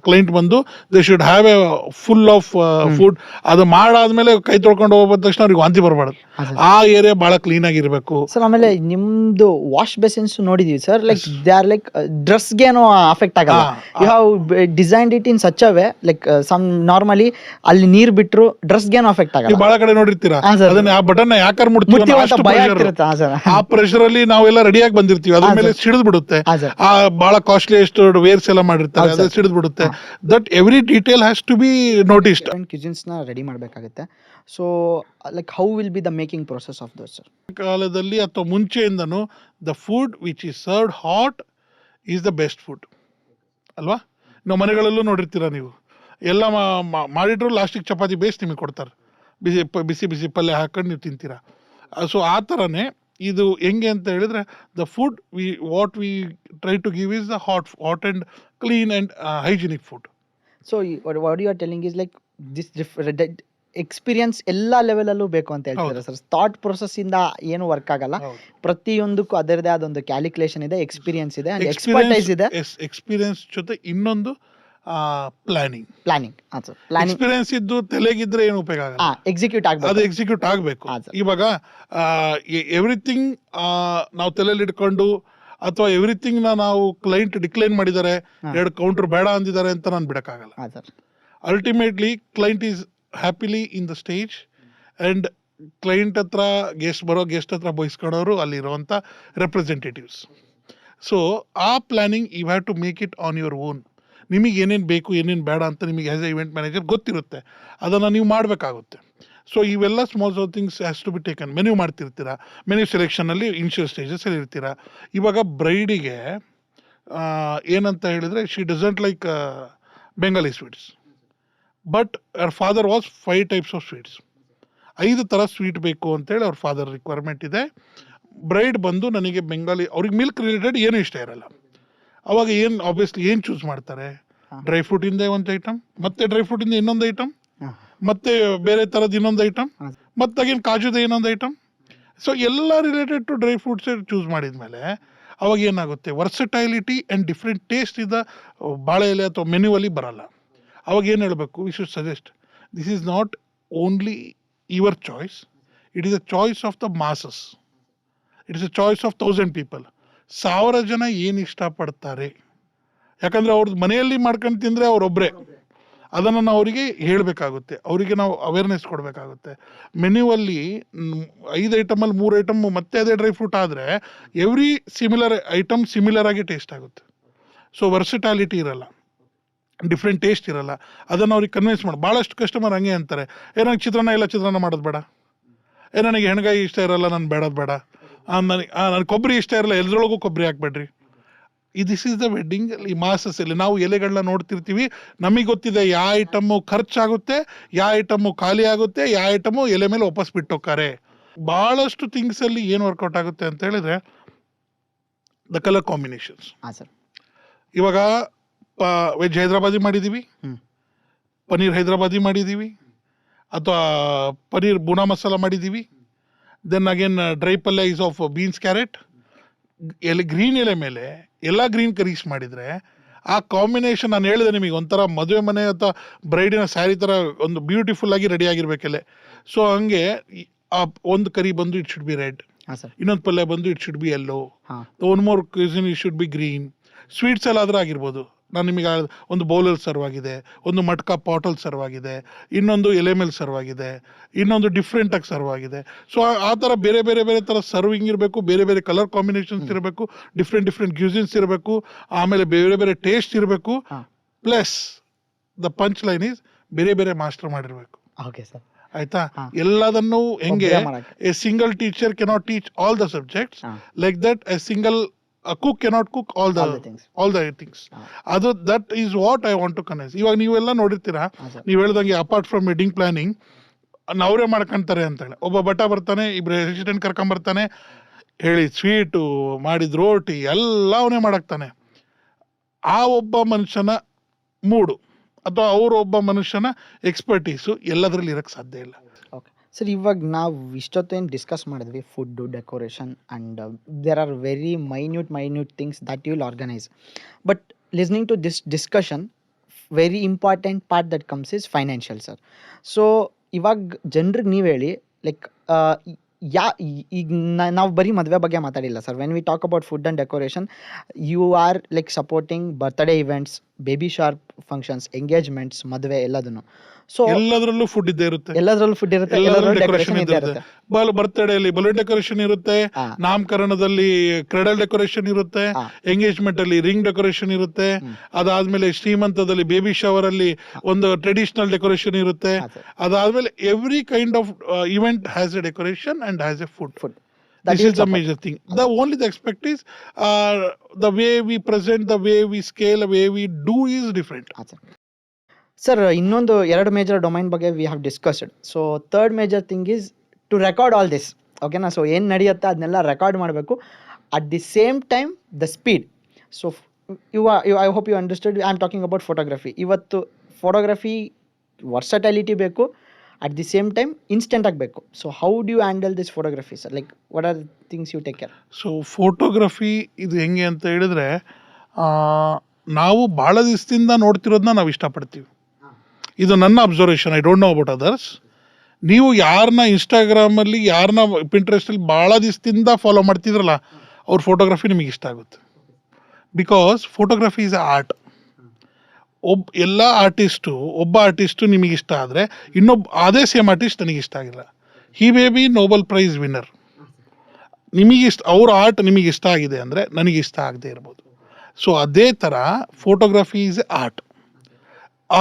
ಕ್ಲೈಂಟ್ ಬಂದು they should have A full of food. ಅದು ಮಾಡಾದ್ಮೇಲೆ ಕೈ ತೊಳ್ಕೊಂಡು ಹೋಗ್ಬೋದ ತಕ್ಷಣ ಅವ್ರಿಗೆ ವಾಂತಿ ಬರಬಾರ್ದು. ಆ ಏರಿಯಾ ಬಹಳ ಕ್ಲೀನ್ ಆಗಿರ್ಬೇಕು ಸರ್. ಆಮೇಲೆ ನಿಮ್ದು ವಾಶ್ ಬೇಸಿನ್ಸ್ ನೋಡಿದೀವಿ sir, like they are like ಡ್ರೆಸ್ಗೇನೋ ಅಫೆಕ್ಟ್ ಆಗಲ್ಲ. You have designed it in such a way, like some normally ಅಲ್ಲಿ ನೀರ್ ಬಿಟ್ರು ಡ್ರೆಸ್ಗೇನೋ ಅಫೆಕ್ಟ್ ಆಗಲ್ಲ. ಬಹಳ ಕಡೆ ನೋಡಿರ್ತೀರಾ, ಅದನ್ನ ಆ ಬಟನ್ ಯಾಕಾರ್ ಮುಟ್ತೀವಿ ಆ ಪ್ರೆಷರ್ ಅಲ್ಲಿ ನಾವೆಲ್ಲ ರೆಡಿಯಾಗಿ ಬಂದಿರ್ತೀವಿ, ಅದ್ರ ಮೇಲೆ ಸಿಡಿದ್ ಬಿಡುತ್ತೆ. ಆ ಬಹಳ ಕಾಸ್ಟ್ಲಿ ಎಷ್ಟು ವೇರ್ಸ್ ಎಲ್ಲ ಮಾಡಿರ್ತಾರೆ, ಅದೇ ಸಿಡಿದ್ ಬಿಡುತ್ತೆ. That every detail has to be noticed. Cuisines ನ ರೆಡಿ ಮಾಡಬೇಕಾಗುತ್ತೆ. So like how will be the making process of those sir? ಕಾಲದಲ್ಲಿ ಅಥವಾ ಮುಂಚೆಯಿಂದನೂ the food which is served hot is the best food ಅಲ್ವಾ? ನಾವು ಮನೆಗಳಲ್ಲೂ ನೋಡಿರ್ತೀರ ನೀವು, ಎಲ್ಲ ಮಾಡಿಟ್ರು ಲಾಸ್ಟಿಗೆ ಚಪಾತಿ ಬೇಯಿಸಿ ನಿಮಗೆ ಕೊಡ್ತಾರೆ, ಬಿಸಿ ಬಿಸಿ ಪಲ್ಯ ಹಾಕೊಂಡು ನೀವು ತಿಂತೀರಾ. ಸೊ ಆ ಥರನೇ ಇದು ಹೆಂಗೆ ಅಂತ ಹೇಳಿದ್ರೆ, the food what we try to give is the hot and clean and hygienic food. So what you are telling is like this experience ಎಲ್ಲ ಲೆವೆಲಲ್ಲೂ ಬೇಕು ಅಂತ ಹೇಳ್ತಾರೆ ಸರ್. ಥಾಟ್ ಪ್ರೊಸೆಸ್ ಇಂದ ಏನು ವರ್ಕ್ ಆಗಲ್ಲ, ಪ್ರತಿಯೊಂದಕ್ಕೂ ಅದರದೇ ಆದ ಒಂದು ಕ್ಯಾಲ್ಕುಲೇಷನ್ ಇದೆ, ಎಕ್ಸ್ಪೀರಿಯನ್ಸ್ ಇದೆ, ಎಕ್ಸ್ಪರ್ಟೈಸ್ ಇದೆ. ಎಕ್ಸ್ಪೀರಿಯನ್ಸ್ ಜೊತೆ ಇನ್ನೊಂದು ಪ್ಲಾನಿಂಗ್. ಎಕ್ಸ್ಪೀರಿಯನ್ಸ್ ಇದ್ದು ತಲೆಗಿದ್ರೆ ಏನು ಉಪಯೋಗ ಆಗಲ್ಲ, ಎಕ್ಸಿಕ್ಯೂಟ್ ಆಗಬೇಕು. ಅದು ಎಕ್ಸಿಕ್ಯೂಟ್ ಆಗಬೇಕು. ಇವಾಗ ಎವ್ರಿಥಿಂಗ್ ನಾವು ತಲೆಯಲ್ಲಿ ಇಟ್ಕೊಂಡು ಅಥವಾ ಎವ್ರಿಥಿಂಗ್ ನಾವು ಕ್ಲೈಂಟ್ ಡಿಕ್ಲೈನ್ ಮಾಡಿದ್ದಾರೆ, 2 ಕೌಂಟರ್ ಬೇಡ ಅಂದಿದ್ದಾರೆ ಅಂತ ನಾನು ಬಿಡಕ್ಕಾಗಲ್ಲ. Ultimately client is happily in the stage and client ಹತ್ರ ಗೆಸ್ಟ್ ಹತ್ರ ಬಯಸ್ಕೊಳ್ಳೋರು ಅಲ್ಲಿರುವಂಥ ರೆಪ್ರೆಸೆಂಟೇಟಿವ್ಸ್. ಸೊ ಆ planning you have to make it on your own. ನಿಮಗೆ ಏನೇನು ಬೇಕು ಏನೇನು ಬೇಡ ಅಂತ ನಿಮಗೆ ಆ್ಯಸ್ ಎ ಇವೆಂಟ್ ಮ್ಯಾನೇಜರ್ ಗೊತ್ತಿರುತ್ತೆ, ಅದನ್ನು ನೀವು ಮಾಡಬೇಕಾಗುತ್ತೆ. ಸೊ ಇವೆಲ್ಲ small things has to be taken. Menu ಮಾಡ್ತಿರ್ತೀರ, ಮೆನ್ಯೂ ಸೆಲೆಕ್ಷನಲ್ಲಿ ಇನಿಷಿಯಲ್ ಸ್ಟೇಜಸಲ್ಲಿ ಇರ್ತೀರ. ಇವಾಗ ಬ್ರೈಡಿಗೆ ಏನಂತ ಹೇಳಿದರೆ, she doesn't like Bengali sweets, but our father was 5 types of sweets. 5 ಥರ ಸ್ವೀಟ್ ಬೇಕು ಅಂತೇಳಿ ಅವ್ರ ಫಾದರ್ ರಿಕ್ವೈರ್ಮೆಂಟ್ ಇದೆ. ಬ್ರೈಡ್ ಬಂದು ನನಗೆ ಬೆಂಗಾಲಿ, ಅವ್ರಿಗೆ ಮಿಲ್ಕ್ ರಿಲೇಟೆಡ್ ಏನೂ ಇಷ್ಟ ಇರಲ್ಲ. ಅವಾಗ ಏನು ಆಬ್ವಿಯಸ್ಲಿ ಏನು ಚೂಸ್ ಮಾಡ್ತಾರೆ? ಡ್ರೈ ಫ್ರೂಟಿಂದ ಒಂದು ಐಟಮ್, ಮತ್ತೆ ಡ್ರೈ ಫ್ರೂಟಿಂದ ಇನ್ನೊಂದು ಐಟಮ್, ಮತ್ತೆ ಬೇರೆ ಥರದ್ದು ಇನ್ನೊಂದು ಐಟಮ್, ಮತ್ತಾಗೇನು ಕಾಜುದ ಇನ್ನೊಂದು ಐಟಮ್. ಸೊ ಎಲ್ಲ related to dry fruits choose ಮಾಡಿದ್ಮೇಲೆ ಅವಾಗ ಏನಾಗುತ್ತೆ, ವರ್ಸಟೈಲಿಟಿ ಆ್ಯಂಡ್ ಡಿಫ್ರೆಂಟ್ ಟೇಸ್ಟ್ ಇದ್ದ ಬಾಳೆ ಎಲೆ ಅಥವಾ ಮೆನ್ಯೂವಲ್ಲಿ ಬರಲ್ಲ. ಅವಾಗ ಏನು ಹೇಳಬೇಕು, we should suggest this is not only your choice, it is a choice of the masses, it is a choice of 1000 people. 1000 ಜನ ಏನು ಇಷ್ಟಪಡ್ತಾರೆ, ಯಾಕಂದರೆ ಅವ್ರದ್ದು ಮನೆಯಲ್ಲಿ ಮಾಡ್ಕೊಂಡು ತಿಂದರೆ ಅವರೊಬ್ಬರೇ, ಅದನ್ನು ನಾವು ಅವರಿಗೆ ಹೇಳಬೇಕಾಗುತ್ತೆ, ಅವರಿಗೆ ನಾವು ಅವೇರ್ನೆಸ್ ಕೊಡಬೇಕಾಗುತ್ತೆ. ಮೆನ್ಯೂವಲ್ಲಿ 5 ಐಟಮಲ್ಲಿ 3 ಐಟಮ್ ಮತ್ತೆ ಅದೇ ಡ್ರೈ ಫ್ರೂಟ್ ಆದರೆ ಎವ್ರಿ ಸಿಮಿಲರ್ ಐಟಮ್ ಸಿಮಿಲರ್ ಆಗಿ ಟೇಸ್ಟ್ ಆಗುತ್ತೆ. ಸೊ ವರ್ಸಿಟಾಲಿಟಿ ಇರಲ್ಲ, ಡಿಫ್ರೆಂಟ್ ಟೇಸ್ಟ್ ಇರಲ್ಲ. ಅದನ್ನು ಅವ್ರಿಗೆ ಕನ್ವಿನ್ಸ್ ಮಾಡಿ. ಭಾಳಷ್ಟು ಕಸ್ಟಮರ್ ಹಂಗೆ ಅಂತಾರೆ, ನನಗೆ ಚಿತ್ರಾನ್ನ ಇಲ್ಲ, ಚಿತ್ರಾನ್ನ ಮಾಡೋದು ಬೇಡ, ನನಗೆ ಹೆಣ್ಗಾಯಿ ಇಷ್ಟ ಇರಲ್ಲ, ನಾನು ಬೇಡೋದು ಬೇಡ, ನನಗೆ ಕೊಬ್ಬರಿ ಇಷ್ಟ ಇರಲ್ಲ, ಎಲ್ಲರೊಳಗೂ ಕೊಬ್ಬರಿ ಹಾಕ್ಬೇಡ್ರಿ. This is the wedding. ಈ ಮಾಸಸ್ಸಲ್ಲಿ ನಾವು ಎಲೆಗಳನ್ನ ನೋಡ್ತಿರ್ತೀವಿ, ನಮಗೆ ಗೊತ್ತಿದೆ ಯಾವ ಐಟಮ್ಮು ಖರ್ಚಾಗುತ್ತೆ, ಯಾವ ಐಟಮ್ಮು ಖಾಲಿ ಆಗುತ್ತೆ, ಯಾವ ಐಟಮ್ಮು ಎಲೆ ಮೇಲೆ ವಾಪಸ್ ಬಿಟ್ಟೋಕ್ಕಾರೆ. ಭಾಳಷ್ಟು ಥಿಂಗ್ಸಲ್ಲಿ ಏನು ವರ್ಕೌಟ್ ಆಗುತ್ತೆ ಅಂತ ಹೇಳಿದ್ರೆ ದ ಕಲರ್ ಕಾಂಬಿನೇಷನ್ಸ್. ಇವಾಗ ವೆಜ್ ಹೈದ್ರಾಬಾದಿ ಮಾಡಿದ್ದೀವಿ, ಪನ್ನೀರ್ ಹೈದ್ರಾಬಾದಿ ಮಾಡಿದ್ದೀವಿ, ಅಥವಾ ಪನೀರ್ ಬುನಾ ಮಸಾಲ ಮಾಡಿದ್ದೀವಿ. ದೆನ್ ಅಗೇನ್ ಡ್ರೈ ಪಲ್ಯ is of beans carrot, green ಎಲೆ ಮೇಲೆ ಎಲ್ಲ ಗ್ರೀನ್ ಕರೀಸ್ ಮಾಡಿದರೆ ಆ ಕಾಂಬಿನೇಷನ್ ನಾನು ಹೇಳಿದೆ ನಿಮಗೆ, ಒಂಥರ ಮದುವೆ ಮನೆ ಅಥವಾ ಬ್ರೈಡಿನ ಸ್ಯಾರಿ ಥರ ಒಂದು ಬ್ಯೂಟಿಫುಲ್ ಆಗಿ ರೆಡಿ ಆಗಿರ್ಬೇಕೆಲ್ಲ. ಸೊ ಹಂಗೆ ಆ ಒಂದು ಕರಿ ಬಂದು ಇಟ್ ಶುಡ್ ಬಿ ರೆಡ್, ಹಾಂ ಸರ್. ಇನ್ನೊಂದು ಪಲ್ಯ ಬಂದು ಇಟ್ ಶುಡ್ ಬಿ ಯೆಲ್ಲೋ, ಹಾಂ one more cuisine it should be green. Sweets ಎಲ್ಲ ಆದರೂ ಆಗಿರ್ಬೋದು. ನಾನು ನಿಮಗೆ ಒಂದು ಬೌಲಲ್ಲಿ ಸರ್ವ್ ಆಗಿದೆ, ಒಂದು ಮಟ್ಕ ಪಾಟಲ್ಲಿ ಸರ್ವ್ ಆಗಿದೆ, ಇನ್ನೊಂದು ಎಲೆ ಮೇಲೆ ಸರ್ವ್ ಆಗಿದೆ, ಇನ್ನೊಂದು ಡಿಫ್ರೆಂಟಾಗಿ ಸರ್ವ್ ಆಗಿದೆ. ಸೊ ಆ ಥರ ಬೇರೆ ಬೇರೆ ಬೇರೆ ಥರ ಸರ್ವಿಂಗ್ ಇರಬೇಕು, ಬೇರೆ ಬೇರೆ ಕಲರ್ ಕಾಂಬಿನೇಷನ್ಸ್ ಇರಬೇಕು, ಡಿಫ್ರೆಂಟ್ ಗ್ಯೂಸಿನ್ಸ್ ಇರಬೇಕು, ಆಮೇಲೆ ಬೇರೆ ಬೇರೆ ಟೇಸ್ಟ್ ಇರಬೇಕು. ಹಾಂ plus the punch line is ಬೇರೆ ಬೇರೆ ಮಾಸ್ಟರ್ ಮಾಡಿರಬೇಕು. Okay sir. ಆಯ್ತಾ? ಹಾ. ಎಲ್ಲದನ್ನು ಹೆಂಗೆ ಒಬ್ರೇ ಮಾಡಕ್ಕೆ. A single teacher cannot teach all the subjects, ಹಾಂ like that a single cook cannot cook all All the things. The things. ಹಾಂ ಅದು that is what I want to convince. ಇವಾಗ ನೀವೆಲ್ಲ ನೋಡಿರ್ತೀರಾ, ಹಾಂ ಸರ್. ನೀವು ಹೇಳ್ದಂಗೆ ಅಪಾರ್ಟ್ ಫ್ರಮ್ ವೆಡ್ಡಿಂಗ್ ಪ್ಲಾನಿಂಗ್ ಅವರೇ ಮಾಡ್ಕೊಂತಾರೆ ಅಂತೇಳಿ. ಒಬ್ಬ ಭಟ ಬರ್ತಾನೆ, ಇಬ್ಬರು ರೆಸಿಡೆಂಟ್ ಕರ್ಕೊಂಬರ್ತಾನೆ, ಹೇಳಿ ಸ್ವೀಟು ಮಾಡಿದ ರೋಟಿ ಎಲ್ಲ ಅವನೇ ಮಾಡಾಕ್ತಾನೆ. ಆ ಒಬ್ಬ ಮನುಷ್ಯನ ಮೂಡು ಅಥವಾ ಒಬ್ಬ ಮನುಷ್ಯನ ಎಕ್ಸ್ಪರ್ಟೀಸು ಎಲ್ಲದರಲ್ಲಿ ಇರೋಕ್ಕೆ ಸಾಧ್ಯ ಇಲ್ಲ. ಓಕೆ ಸರ್, ಇವಾಗ ನಾವು ಇಷ್ಟೊತ್ತೇನು ಡಿಸ್ಕಸ್ ಮಾಡಿದ್ವಿ, food, decoration and there are very minute things that you will organise. But listening to this discussion, very important part that comes is financial sir. So ಇವಾಗ ಜನರಿಗೆ ನೀವು ಹೇಳಿ, ಲೈಕ್ ಈಗ ನಾವು ಬರೀ ಮದುವೆ ಬಗ್ಗೆ ಮಾತಾಡಿಲ್ಲ sir. When we talk about food and decoration, you are like supporting birthday events, baby shower functions, engagements, ಮದುವೆ ಎಲ್ಲದನ್ನು. ಸೊ ಎಲ್ಲದರಲ್ಲೂ ಫುಡ್ ಇದ್ದೇ ಇರುತ್ತೆ, ಎಲ್ಲದರಲ್ಲೂ ಫುಡ್ ಇರುತ್ತೆ, ಎಲ್ಲದರಲ್ಲೂ ಎಲ್ಲದರಲ್ಲೂ ಡೆಕೋರೇಷನ್ ಡೆಕೋರೇಷನ್ ಇದ್ದೇ ಇದ್ದೇ ಇರುತ್ತೆ. ಇರುತ್ತೆ. ಬರ್ತ್ಡೇಲಿ ಬಲೂನ್ ಡೆಕೋರೇಷನ್ ಇರುತ್ತೆ, ಹಾಂ ನಾಮಕರಣದಲ್ಲಿ ಕ್ರೆಡಲ್ ಡೆಕೋರೇಷನ್ ಇರುತ್ತೆ, ಹಾಂ ಎಂಗೇಜ್ಮೆಂಟ್ ಅಲ್ಲಿ ರಿಂಗ್ ಡೆಕೋರೇಷನ್ ಇರುತ್ತೆ, ಅದಾದ್ಮೇಲೆ ಶ್ರೀಮಂತದಲ್ಲಿ ಬೇಬಿ ಶವರ್ ಅಲ್ಲಿ ಒಂದು ಟ್ರೆಡಿಷನಲ್ ಡೆಕೋರೇಷನ್ ಇರುತ್ತೆ, ಹಾಂ ಸರ್. ಅದಾದ್ಮೇಲೆ every kind of event has A decoration and has A food. Food This is the major thing. The only the aspect is the way we present, the way we scale, the way we do is different. Sir, ಇನ್ನೊಂದು 2 major domain ಬಗ್ಗೆ we have discussed. So third major thing is to record all this. ಓಕೆನಾ? So ಏನು ನಡೆಯುತ್ತೆ ಅದನ್ನೆಲ್ಲ record ಮಾಡಬೇಕು. At the same time the speed. So I hope you understood, I am talking about photography. ಇವತ್ತು photography versatility ಬೇಕು, at the same time instant ಆಗಬೇಕು. So how do you handle this photography sir? Like what are things you take care? So photography ಇದು ಹೆಂಗೆ ಅಂತ ಹೇಳಿದ್ರೆ, ನಾವು ಭಾಳ ದಿವಸದಿಂದ ನೋಡ್ತಿರೋದನ್ನ ನಾವು ಇಷ್ಟಪಡ್ತೀವಿ. ಇದು ನನ್ನ observation, I don't know about others. ನೀವು ಯಾರನ್ನ ಇನ್ಸ್ಟಾಗ್ರಾಮಲ್ಲಿ, ಯಾರನ್ನ ಪಿಂಟ್ರೆಸ್ಟಲ್ಲಿ ಭಾಳ ದಿವಸದಿಂದ ಫಾಲೋ ಮಾಡ್ತಿದ್ರಲ್ಲ, ಅವ್ರ ಫೋಟೋಗ್ರಫಿ ನಿಮಗೆ ಇಷ್ಟ ಆಗುತ್ತೆ. Because photography is a art. ಎಲ್ಲ ಒಬ್ಬ ಆರ್ಟಿಸ್ಟು ನಿಮಗೆ ಇಷ್ಟ ಆದರೆ ಅದೇ ಸೇಮ್ ಆರ್ಟಿಸ್ಟ್ ನನಗೆ ಇಷ್ಟ ಆಗಿಲ್ಲ. He may be Nobel prize winner. ಅವ್ರ ಆರ್ಟ್ ನಿಮಗೆ ಇಷ್ಟ ಆಗಿದೆ ಅಂದರೆ ನನಗೆ ಇಷ್ಟ ಆಗದೆ ಇರ್ಬೋದು. ಸೊ ಅದೇ ಥರ ಫೋಟೋಗ್ರಫಿ ಈಸ್ ಎ ಆರ್ಟ್. ಆ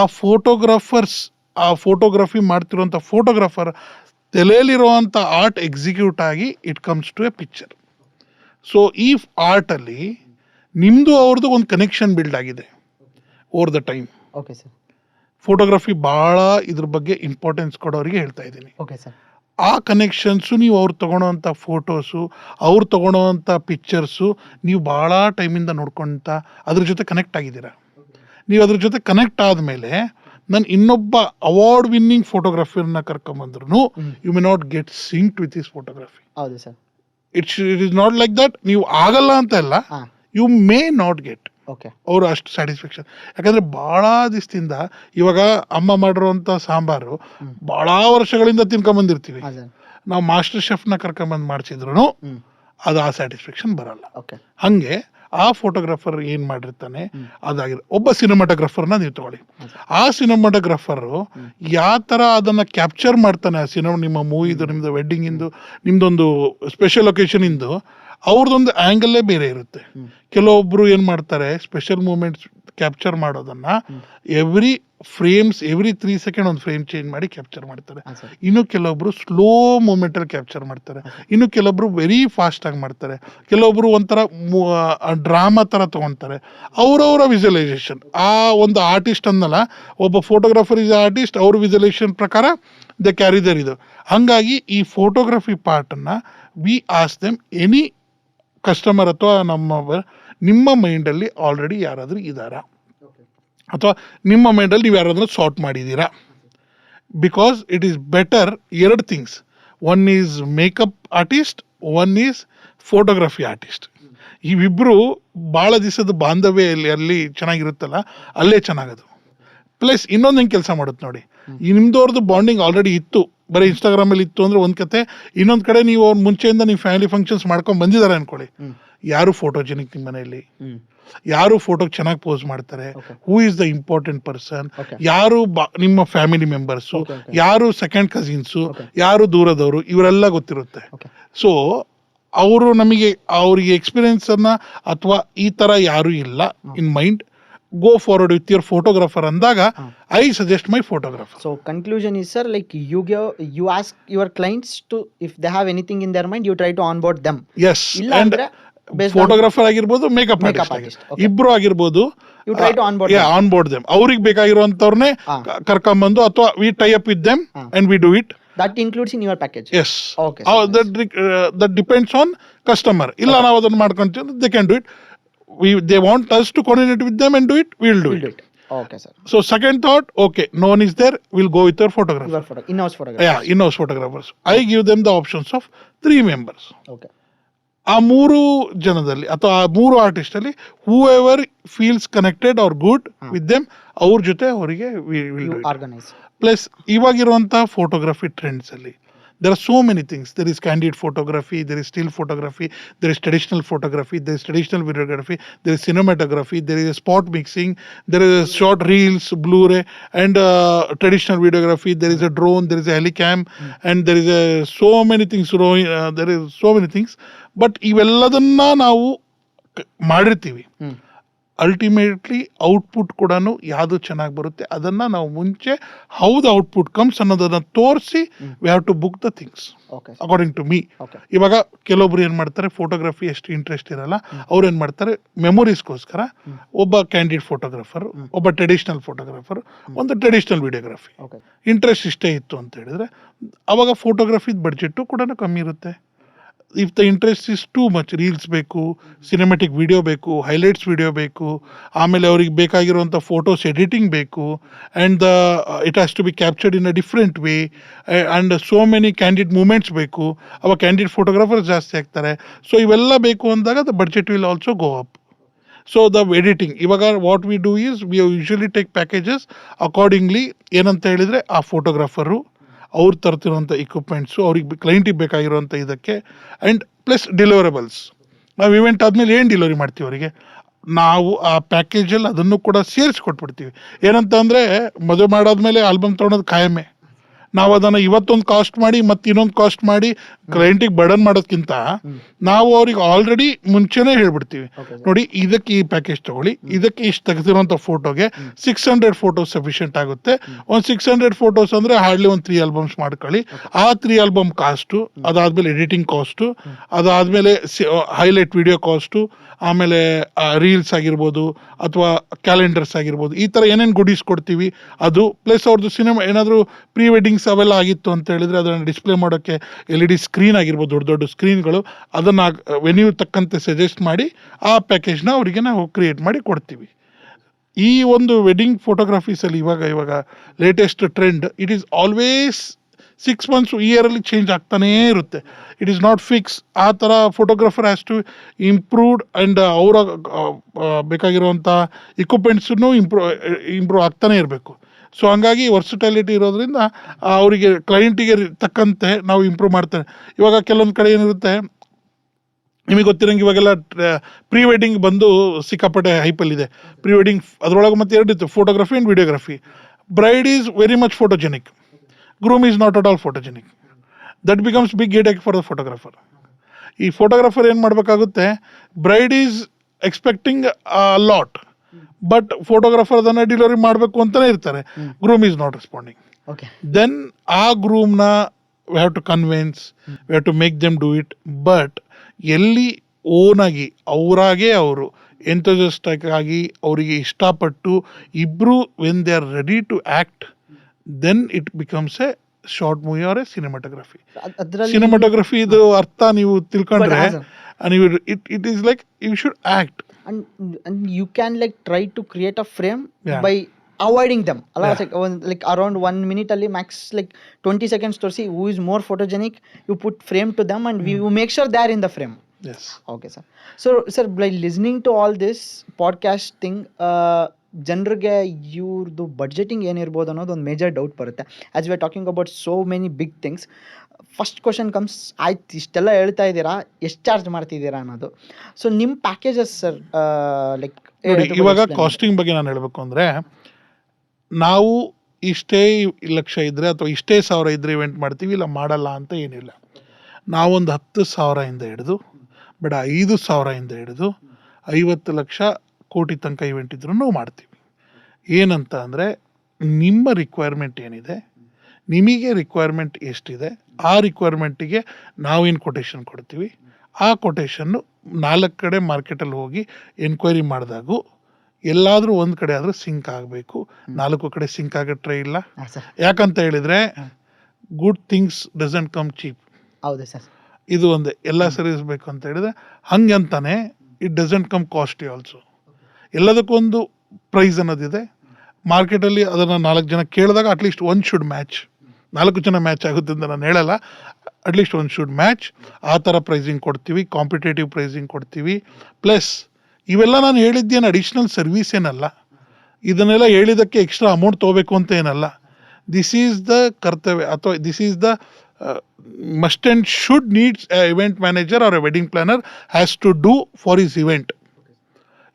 ಫೋಟೋಗ್ರಫಿ ಮಾಡ್ತಿರೋಂಥ ಫೋಟೋಗ್ರಾಫರ್ ತಲೆಯಲ್ಲಿರುವಂಥ ಆರ್ಟ್ ಎಕ್ಸಿಕ್ಯೂಟ್ ಆಗಿ it comes to a picture. So ಈ ಆರ್ಟಲ್ಲಿ ನಿಮ್ಮದು ಅವ್ರದ್ದು ಒಂದು ಕನೆಕ್ಷನ್ ಬಿಲ್ಡ್ ಆಗಿದೆ over the time. Okay sir. Photography ಭಾಳ ಇದ್ರ ಬಗ್ಗೆ ಇಂಪಾರ್ಟೆನ್ಸ್ ಕೊಡೋರಿಗೆ ಹೇಳ್ತಾ ಇದ್ದೀನಿ. Okay sir. ಆ ಕನೆಕ್ಷನ್ಸು, ನೀವು ಅವ್ರು ತೊಗೊಳೋವಂಥ ಫೋಟೋಸು, ಅವ್ರು ತೊಗೊಳೋವಂಥ ಪಿಕ್ಚರ್ಸು, ನೀವು ಭಾಳ ಟೈಮಿಂದ ನೋಡ್ಕೊಳ್ತಾ ಅದ್ರ ಜೊತೆ ಕನೆಕ್ಟ್ ಆಗಿದ್ದೀರಾ. ನೀವು ಅದ್ರ ಜೊತೆ ಕನೆಕ್ಟ್ ಆದಮೇಲೆ ನಾನು ಇನ್ನೊಬ್ಬ ಅವಾರ್ಡ್ ವಿನ್ನಿಂಗ್ ಫೋಟೋಗ್ರಫಿಯರ್ನ ಕರ್ಕೊಂಬಂದ್ರು you may not get synced with his photography. ಹೌದು sir. It is not like that. ನೀವು ಆಗಲ್ಲ ಅಂತ ಅಲ್ಲ, ಹಾಂ you may not get okay. ಅವರು ಅಷ್ಟು ಸ್ಯಾಟಿಸ್ಫ್ಯಾಕ್ಷನ್. ಯಾಕಂದರೆ ಭಾಳ ದಿವಸದಿಂದ ಇವಾಗ ಅಮ್ಮ ಮಾಡಿರೋವಂಥ ಸಾಂಬಾರು ಭಾಳ ವರ್ಷಗಳಿಂದ ತಿನ್ಕೊಂಬಂದಿರ್ತೀವಿ. ಹಾಂ ಸರ್. ನಾವು ಮಾಸ್ಟರ್ ಶೆಫ್ನ ಕರ್ಕೊಂಬಂದು ಮಾಡಿಸಿದ್ರು ಅದು ಆ ಸ್ಯಾಟಿಸ್ಫ್ಯಾಕ್ಷನ್ ಬರಲ್ಲ. ಓಕೆ. ಹಾಗೆ ಆ ಫೋಟೋಗ್ರಾಫರ್ ಏನು ಮಾಡಿರ್ತಾನೆ ಅದಾಗಿದೆ. ಒಬ್ಬ ಸಿನಿಮಾಟೋಗ್ರಾಫರ್ನ ನೀವು ತಗೊಳ್ಳಿ. ಆ ಸಿನಿಮಾಟೋಗ್ರಾಫರು ಯಾವ ಥರ ಅದನ್ನು ಕ್ಯಾಪ್ಚರ್ ಮಾಡ್ತಾನೆ, ಆ ನಿಮ್ಮ ಮೂವಿದು, ನಿಮ್ಮದು ವೆಡ್ಡಿಂಗಿಂದು, ನಿಮ್ಮದೊಂದು ಸ್ಪೆಷಲ್ ಒಕೇಶನಿಂದು, ಅವ್ರದ್ದೊಂದು ಆ್ಯಂಗಲ್ಲೇ ಬೇರೆ ಇರುತ್ತೆ. ಕೆಲವೊಬ್ಬರು ಏನು ಮಾಡ್ತಾರೆ, ಸ್ಪೆಷಲ್ ಮೂಮೆಂಟ್ಸ್ ಕ್ಯಾಪ್ಚರ್ ಮಾಡೋದನ್ನು ಎವ್ರಿ 3 ಸೆಕೆಂಡ್ ಒಂದು ಫ್ರೇಮ್ ಚೇಂಜ್ ಮಾಡಿ ಕ್ಯಾಪ್ಚರ್ ಮಾಡ್ತಾರೆ. ಇನ್ನು ಕೆಲವೊಬ್ರು ಸ್ಲೋ ಮೂಮೆಂಟಲ್ಲಿ ಕ್ಯಾಪ್ಚರ್ ಮಾಡ್ತಾರೆ, ಇನ್ನು ಕೆಲವೊಬ್ರು ವೆರಿ ಫಾಸ್ಟಾಗಿ ಮಾಡ್ತಾರೆ, ಕೆಲವೊಬ್ರು ಒಂಥರ ಡ್ರಾಮಾ ಥರ ತೊಗೊತಾರೆ. ಅವರವರ ವಿಜುವಲೈಸೇಷನ್. ಆ ಒಂದು ಆರ್ಟಿಸ್ಟ್ ಅನ್ನಲ್ಲ, ಒಬ್ಬ ಫೋಟೋಗ್ರಾಫರ್ ಇಸ್ ಆರ್ಟಿಸ್ಟ್, ಅವ್ರ ವಿಜುವಲೈಸೇಷನ್ ಪ್ರಕಾರ ದ ಕ್ಯಾರಿದರ್ ಇದು. ಹಾಗಾಗಿ ಈ ಫೋಟೋಗ್ರಫಿ ಪಾರ್ಟನ್ನು we ask them, any customer ಅಥವಾ ನಿಮ್ಮ ಮೈಂಡಲ್ಲಿ ಆಲ್ರೆಡಿ ಯಾರಾದರೂ ಇದ್ದಾರಾ, ಅಥವಾ ನಿಮ್ಮ ಮೈಂಡಲ್ಲಿ ನೀವು ಯಾರಾದರೂ ಸಾರ್ಟ್ ಮಾಡಿದ್ದೀರಾ. Because it is better. ಎರಡು things, one is makeup artist, one is photography artist. ಇವಿಬ್ರು ಭಾಳ ದಿವಸದ ಬಾಂಧವ್ಯ ಅಲ್ಲಿ ಚೆನ್ನಾಗಿರುತ್ತಲ್ಲ, ಅಲ್ಲೇ ಚೆನ್ನಾಗದು. ಪ್ಲಸ್ ಇನ್ನೊಂದು ಹೆಂಗೆ ಕೆಲಸ ಮಾಡುತ್ತೆ ನೋಡಿ, ಈ ನಿಮ್ದವ್ರದ್ದು ಬಾಂಡಿಂಗ್ ಆಲ್ರೆಡಿ ಇತ್ತು, ಬರೀ ಇನ್ಸ್ಟಾಗ್ರಾಮಲ್ಲಿ ಇತ್ತು ಅಂದರೆ ಒಂದು ಕತೆ. ಇನ್ನೊಂದು ಕಡೆ ನೀವು ಅವ್ರ ಮುಂಚೆಯಿಂದ ನೀವು ಫ್ಯಾಮಿಲಿ ಫಂಕ್ಷನ್ಸ್ ಮಾಡ್ಕೊಂಡು ಬಂದಿದ್ದಾರೆ ಅನ್ಕೊಳ್ಳಿ, ಯಾರು ಫೋಟೋಜೆನಿಕ್ ನಿಮ್ಮ ಮನೆಯಲ್ಲಿ, ಯಾರು ಫೋಟೋಗೆ ಚೆನ್ನಾಗಿ ಪೋಸ್ ಮಾಡ್ತಾರೆ, ಹೂ ಇಸ್ ದ ಇಂಪಾರ್ಟೆಂಟ್ ಪರ್ಸನ್, ಯಾರು ನಿಮ್ಮ ಫ್ಯಾಮಿಲಿ ಮೆಂಬರ್ಸು, ಯಾರು ಸೆಕೆಂಡ್ ಕಸಿನ್ಸು, ಯಾರು ದೂರದವರು, ಇವರೆಲ್ಲ ಗೊತ್ತಿರುತ್ತೆ. ಸೊ ಅವರು ನಮಗೆ ಅವರಿಗೆ ಎಕ್ಸ್ಪೀರಿಯನ್ಸ್ ಅನ್ನ ಅಥವಾ ಈ ತರ ಯಾರು ಇಲ್ಲ in mind, go forward with your photographer ಅಂದಾಗ I suggest my photographer. So conclusion is, sir, like you ask your clients to, if they have anything in their mind, you try to onboard them. Yes, ಇಲ್ಲ and ಅಂದ್ರೆ based on photographer ಆಗಿರ್ಬೋದು, makeup makeup artist artist, okay. ಇಬ್ರು ಆಗಿರ್ಬೋದು, You try to onboard them. Onboard them. ಅವ್ರಿಗೆ ಬೇಕಾಗಿರುವಂತವ್ರನ್ನೇ ಕರ್ಕೊಂಬಂದು, ಅಥವಾ we tie up with them and we do it. That includes in your package. Yes. Okay, sir, That depends on customer. Illa ನಾವು ಅದನ್ನ ಮಾಡ್ಕೊಂತೀವಿ, they can do it. They want us to coordinate with them and do it, we'll do We'll do it. it. Okay, sir. So second thought, okay, no one is there, we'll go with our photographer. Your photo, in-house photographer. Yeah, in-house photographers. I give them the options of 3 members. Okay. ಆ 3 ಜನದಲ್ಲಿ ಅಥವಾ ಆ 3 artist ಅಲ್ಲಿ whoever feels connected are good with them, ಅವ್ರ ಜೊತೆ ಅವರಿಗೆ You organize. Plus ಇವಾಗಿರುವಂಥ photography trends ಅಲ್ಲಿ there are so many things. There is candid photography, there is still photography, there is traditional photography, there is traditional videography, there is cinematography, there is spot mixing, there is short reels, Blu-ray, and traditional videography. There is a drone, there is a helicam, and there is so many things. There is so many things. But ಇವೆಲ್ಲದನ್ನ ನಾವು ಮಾಡಿರ್ತೀವಿ. Ultimately output ಕೂಡ ಯಾವುದು ಚೆನ್ನಾಗಿ ಬರುತ್ತೆ ಅದನ್ನ ನಾವು ಮುಂಚೆ ಹೌದು ಔಟ್ಪುಟ್ ಕಮ್ಸ್ ಅನ್ನೋದನ್ನ ತೋರಿಸಿ we have to book the things according to me. ಇವಾಗ ಕೆಲವೊಬ್ರು ಏನ್ ಮಾಡ್ತಾರೆ, ಫೋಟೋಗ್ರಫಿ ಎಷ್ಟು ಇಂಟ್ರೆಸ್ಟ್ ಇರಲ್ಲ, ಅವ್ರು ಏನ್ ಮಾಡ್ತಾರೆ, ಮೆಮೊರೀಸ್ಗೋಸ್ಕರ ಒಬ್ಬ ಕ್ಯಾಂಡಿಡ್ ಫೋಟೋಗ್ರಾಫರ್, ಒಬ್ಬ ಟ್ರೆಡಿಷನಲ್ ಫೋಟೋಗ್ರಾಫರ್, ಒಂದು ಟ್ರೆಡಿಷನಲ್ ವಿಡಿಯೋಗ್ರಫಿ ಇಂಟ್ರೆಸ್ಟ್ ಇಷ್ಟೇ ಇತ್ತು ಅಂತ ಹೇಳಿದ್ರೆ ಅವಾಗ ಫೋಟೋಗ್ರಫಿ ಬಡ್ಜೆಟ್ ಕೂಡ ಕಮ್ಮಿ ಇರುತ್ತೆ. If the interest is too much, reels ಬೇಕು, ಸಿನಿಮ್ಯಾಟಿಕ್ ವಿಡಿಯೋ ಬೇಕು, ಹೈಲೈಟ್ಸ್ ವಿಡಿಯೋ ಬೇಕು, ಆಮೇಲೆ ಅವ್ರಿಗೆ ಬೇಕಾಗಿರುವಂಥ ಫೋಟೋಸ್ ಎಡಿಟಿಂಗ್ ಬೇಕು, and it has to be captured in a different way, and so many candid moments ಬೇಕು, ಅವಾಗ ಕ್ಯಾಂಡಿಡ್ ಫೋಟೋಗ್ರಾಫರ್ಸ್ ಜಾಸ್ತಿ ಆಗ್ತಾರೆ. ಸೊ ಇವೆಲ್ಲ ಬೇಕು ಅಂದಾಗ the budget will also go up. So the editing, ಇವಾಗ what we do is we usually take packages accordingly. ಏನಂತ ಹೇಳಿದರೆ ಆ ಫೋಟೋಗ್ರಾಫರು ಅವ್ರು ತರ್ತಿರೋಂಥ ಇಕ್ವಿಪ್ಮೆಂಟ್ಸು, ಅವ್ರಿಗೆ ಕ್ಲೈಂಟಿಗೆ ಬೇಕಾಗಿರೋಂಥ ಇದಕ್ಕೆ, ಆ್ಯಂಡ್ ಪ್ಲಸ್ ಡೆಲಿವರಬಲ್ಸ್. ನಾವು ಇವೆಂಟ್ ಆದಮೇಲೆ ಏನು ಡೆಲಿವರಿ ಮಾಡ್ತೀವಿ ಅವರಿಗೆ, ನಾವು ಆ ಪ್ಯಾಕೇಜಲ್ಲಿ ಅದನ್ನು ಕೂಡ ಸೇರಿಸಿ ಕೊಟ್ಬಿಡ್ತೀವಿ. ಏನಂತ ಅಂದರೆ, ಮದುವೆ ಮಾಡಾದ್ಮೇಲೆ ಆಲ್ಬಮ್ ತೊಗೊಳೋದು ಕಾಯಮೇ. ನಾವು ಅದನ್ನು ಇವತ್ತೊಂದು ಕಾಸ್ಟ್ ಮಾಡಿ ಮತ್ತೆ ಇನ್ನೊಂದು ಕಾಸ್ಟ್ ಮಾಡಿ ಕ್ಲೈಂಟಿಗೆ ಬರ್ಡನ್ ಮಾಡೋದಕ್ಕಿಂತ ನಾವು ಅವ್ರಿಗೆ ಆಲ್ರೆಡಿ ಮುಂಚೆನೇ ಹೇಳ್ಬಿಡ್ತೀವಿ, ನೋಡಿ ಇದಕ್ಕೆ ಈ ಪ್ಯಾಕೇಜ್ ತಗೊಳ್ಳಿ, ಇದಕ್ಕೆ ಇಷ್ಟು ತೆಗೆದಿರೋಂಥ ಫೋಟೋಗೆ 600 ಫೋಟೋಸ್ ಸಫಿಷಿಯೆಂಟ್ ಆಗುತ್ತೆ. ಒಂದು 600 ಫೋಟೋಸ್ ಅಂದರೆ ಹಾರ್ಡ್ಲಿ ಒಂದು 3 ಆಲ್ಬಮ್ಸ್ ಮಾಡ್ಕೊಳ್ಳಿ. ಆ 3 ಆಲ್ಬಮ್ ಕಾಸ್ಟು, ಅದಾದಮೇಲೆ ಎಡಿಟಿಂಗ್ ಕಾಸ್ಟು, ಅದಾದಮೇಲೆ ಹೈಲೈಟ್ ವಿಡಿಯೋ ಕಾಸ್ಟು, ಆಮೇಲೆ ರೀಲ್ಸ್ ಆಗಿರ್ಬೋದು ಅಥವಾ ಕ್ಯಾಲೆಂಡರ್ಸ್ ಆಗಿರ್ಬೋದು, ಈ ಥರ ಏನೇನು ಗುಡೀಸ್ ಕೊಡ್ತೀವಿ ಅದು, ಪ್ಲಸ್ ಅವ್ರದ್ದು ಸಿನಿಮಾ ಏನಾದರೂ ಪ್ರೀ ವೆಡ್ಡಿಂಗ್ಸ್ ಅವೆಲ್ಲ ಆಗಿತ್ತು ಅಂತ ಹೇಳಿದರೆ ಅದನ್ನು ಡಿಸ್ಪ್ಲೇ ಮಾಡೋಕ್ಕೆ LED ಸ್ಕ್ರೀನ್ ಆಗಿರ್ಬೋದು, ದೊಡ್ಡ ದೊಡ್ಡ ಸ್ಕ್ರೀನ್ಗಳು, ಅದನ್ನು ವೆನ್ಯೂ ತಕ್ಕಂತೆ ಸಜೆಸ್ಟ್ ಮಾಡಿ ಆ ಪ್ಯಾಕೇಜ್ನ ಅವರಿಗೆ ನಾವು ಕ್ರಿಯೇಟ್ ಮಾಡಿ ಕೊಡ್ತೀವಿ. ಈ ಒಂದು ವೆಡ್ಡಿಂಗ್ ಫೋಟೋಗ್ರಫೀಸಲ್ಲಿ ಇವಾಗ latest trend, it is always 6 months ಇಯರಲ್ಲಿ ಚೇಂಜ್ ಆಗ್ತಾನೇ ಇರುತ್ತೆ. It is not fix. ಆ ಥರ photographer has to improved, and ಅವರ ಬೇಕಾಗಿರುವಂಥ ಇಕ್ವಿಪ್ಮೆಂಟ್ಸನ್ನು ಇಂಪ್ರೂವ್ ಆಗ್ತಾನೆ ಇರಬೇಕು. ಸೊ ಹಂಗಾಗಿ ವರ್ಸಿಟಾಲಿಟಿ ಇರೋದ್ರಿಂದ ಅವರಿಗೆ ಕ್ಲೈಂಟಿಗೆ ತಕ್ಕಂತೆ ನಾವು ಇಂಪ್ರೂವ್ ಮಾಡ್ತೇವೆ. ಇವಾಗ ಕೆಲವೊಂದು ಕಡೆ ಏನಿರುತ್ತೆ, ನಿಮಗೆ ಗೊತ್ತಿರೋಂಗೆ ಇವಾಗೆಲ್ಲ ಪ್ರೀ ವೆಡ್ಡಿಂಗ್ ಬಂದು ಸಿಕ್ಕಾಪಟ್ಟೆ ಹೈಪಲ್ಲಿದೆ. ಪ್ರೀ ವೆಡ್ಡಿಂಗ್ ಅದರೊಳಗೆ ಮತ್ತೆ 2 ಇತ್ತು, photography and videography. Bride is very much photogenic, groom is not at all photogenic. That becomes big headache for the photographer. ಈ ಫೋಟೋಗ್ರಾಫರ್ ಏನು ಮಾಡಬೇಕಾಗುತ್ತೆ, bride is expecting a lot, but photographer ಅದನ್ನು delivery ಮಾಡಬೇಕು ಅಂತಲೇ ಇರ್ತಾರೆ. Groom is not responding. Then ಆ ಗ್ರೂಮ್ನ we have to convince, we have to make them do it. But ಎಲ್ಲಿ ಓನಾಗಿ ಅವರಾಗೆ ಅವರು ಎಂಥೂಸಿಯಾಸ್ಟಿಕ್ ಆಗಿ ಅವರಿಗೆ ಇಷ್ಟಪಟ್ಟು ಇಬ್ಬರು when they are ready to act, then it becomes a short movie or a cinematography. Cinematography ಇದು ಅರ್ಥ ನೀವು ತಿಳ್ಕೊಂಡ್ರೆ, ನೀವು it is like you should act, and you can like try to create a frame by avoiding them ಅಲ್ಲ, like around 1 minute ಅಲ್ಲಿ max like 20 seconds ತೋರಿಸಿ who is more photogenic, you put frame to them and you make sure they are in the frame. Yes. Okay sir. Sir by listening to all this podcast thing, ಜನರಿಗೆ ಇವ್ರದ್ದು budgeting ಏನಿರ್ಬೋದು ಅನ್ನೋದು ಒಂದು major doubt ಬರುತ್ತೆ. As we are talking about so many big things. First question comes, ಆಯ್ತು ಇಷ್ಟೆಲ್ಲ ಹೇಳ್ತಾ ಇದ್ದೀರಾ, ಎಷ್ಟು ಚಾರ್ಜ್ ಮಾಡ್ತಿದ್ದೀರಾ ಅನ್ನೋದು. ಸೊ ನಿಮ್ಮ ಪ್ಯಾಕೇಜಸ್ ಸರ್, ಲೈಕ್ ನೋಡಿ, ಇವಾಗ ಕಾಸ್ಟಿಂಗ್ ಬಗ್ಗೆ ನಾನು ಹೇಳಬೇಕು ಅಂದರೆ, ನಾವು ಇಷ್ಟೇ ಲಕ್ಷ ಇದ್ದರೆ ಅಥವಾ ಇಷ್ಟೇ ಸಾವಿರ ಇದ್ದರೆ ಇವೆಂಟ್ ಮಾಡ್ತೀವಿ, ಇಲ್ಲ ಮಾಡಲ್ಲ ಅಂತ ಏನಿಲ್ಲ. ನಾವೊಂದು 10,000 ಹಿಡಿದು, ಬೇಡ 5,000 ಹಿಡಿದು 50 ಲಕ್ಷ ಕೋಟಿ ತನಕ ಇವೆಂಟ್ ಇದ್ರೂ ನಾವು ಮಾಡ್ತೀವಿ. ಏನಂತ ಅಂದರೆ, ನಿಮ್ಮ ರಿಕ್ವೈರ್ಮೆಂಟ್ ಏನಿದೆ, ನಿಮಗೆ ರಿಕ್ವೈರ್ಮೆಂಟ್ ಎಷ್ಟಿದೆ, ಆ ರಿಕ್ವೈರ್ಮೆಂಟಿಗೆ ನಾವೇನು ಕೊಟೇಶನ್ ಕೊಡ್ತೀವಿ, ಆ ಕೊಟೇಶನ್ನು 4 ಕಡೆ ಮಾರ್ಕೆಟಲ್ಲಿ ಹೋಗಿ ಎನ್ಕ್ವೈರಿ ಮಾಡಿದಾಗೂ ಎಲ್ಲಾದರೂ ಒಂದು ಕಡೆ ಆದರೂ ಸಿಂಕ್ ಆಗಬೇಕು. 4 ಕಡೆ ಸಿಂಕ್ ಆಗೋ ಟ್ರೈ ಇಲ್ಲ. ಯಾಕಂತ ಹೇಳಿದರೆ, good things doesn't come cheap. ಹೌದು ಸರ್. ಇದು ಒಂದೇ. ಎಲ್ಲ ಸರ್ವಿಸ್ ಬೇಕು ಅಂತ ಹೇಳಿದ್ರೆ ಹಂಗೆ ಅಂತಾನೆ it doesn't come costly also. ಎಲ್ಲದಕ್ಕೊಂದು ಪ್ರೈಸ್ ಅನ್ನೋದಿದೆ ಮಾರ್ಕೆಟಲ್ಲಿ. ಅದನ್ನು 4 ಜನ ಕೇಳಿದಾಗ ಅಟ್ಲೀಸ್ಟ್ ಒನ್ ಶುಡ್ ಮ್ಯಾಚ್. 4 ಜನ ಮ್ಯಾಚ್ ಆಗುತ್ತೆ ಅಂತ ನಾನು ಹೇಳಲ್ಲ, ಅಟ್ಲೀಸ್ಟ್ ಒನ್ ಶುಡ್ ಮ್ಯಾಚ್. ಆ ಥರ ಪ್ರೈಸಿಂಗ್ ಕೊಡ್ತೀವಿ, ಕಾಂಪಿಟೇಟಿವ್ ಪ್ರೈಸಿಂಗ್ ಕೊಡ್ತೀವಿ. ಪ್ಲಸ್ ಇವೆಲ್ಲ ನಾನು ಹೇಳಿದ್ದೇನು ಅಡಿಷ್ನಲ್ ಸರ್ವಿಸ್ ಏನಲ್ಲ, ಇದನ್ನೆಲ್ಲ ಹೇಳಿದ್ದಕ್ಕೆ ಎಕ್ಸ್ಟ್ರಾ ಅಮೌಂಟ್ ತೊಗೋಬೇಕು ಅಂತ ಏನಲ್ಲ. ದಿಸ್ ಈಸ್ ದ ಕರ್ತವ್ಯ, ಅಥವಾ this is the must and should needs a event manager or a wedding planner has to do for his event.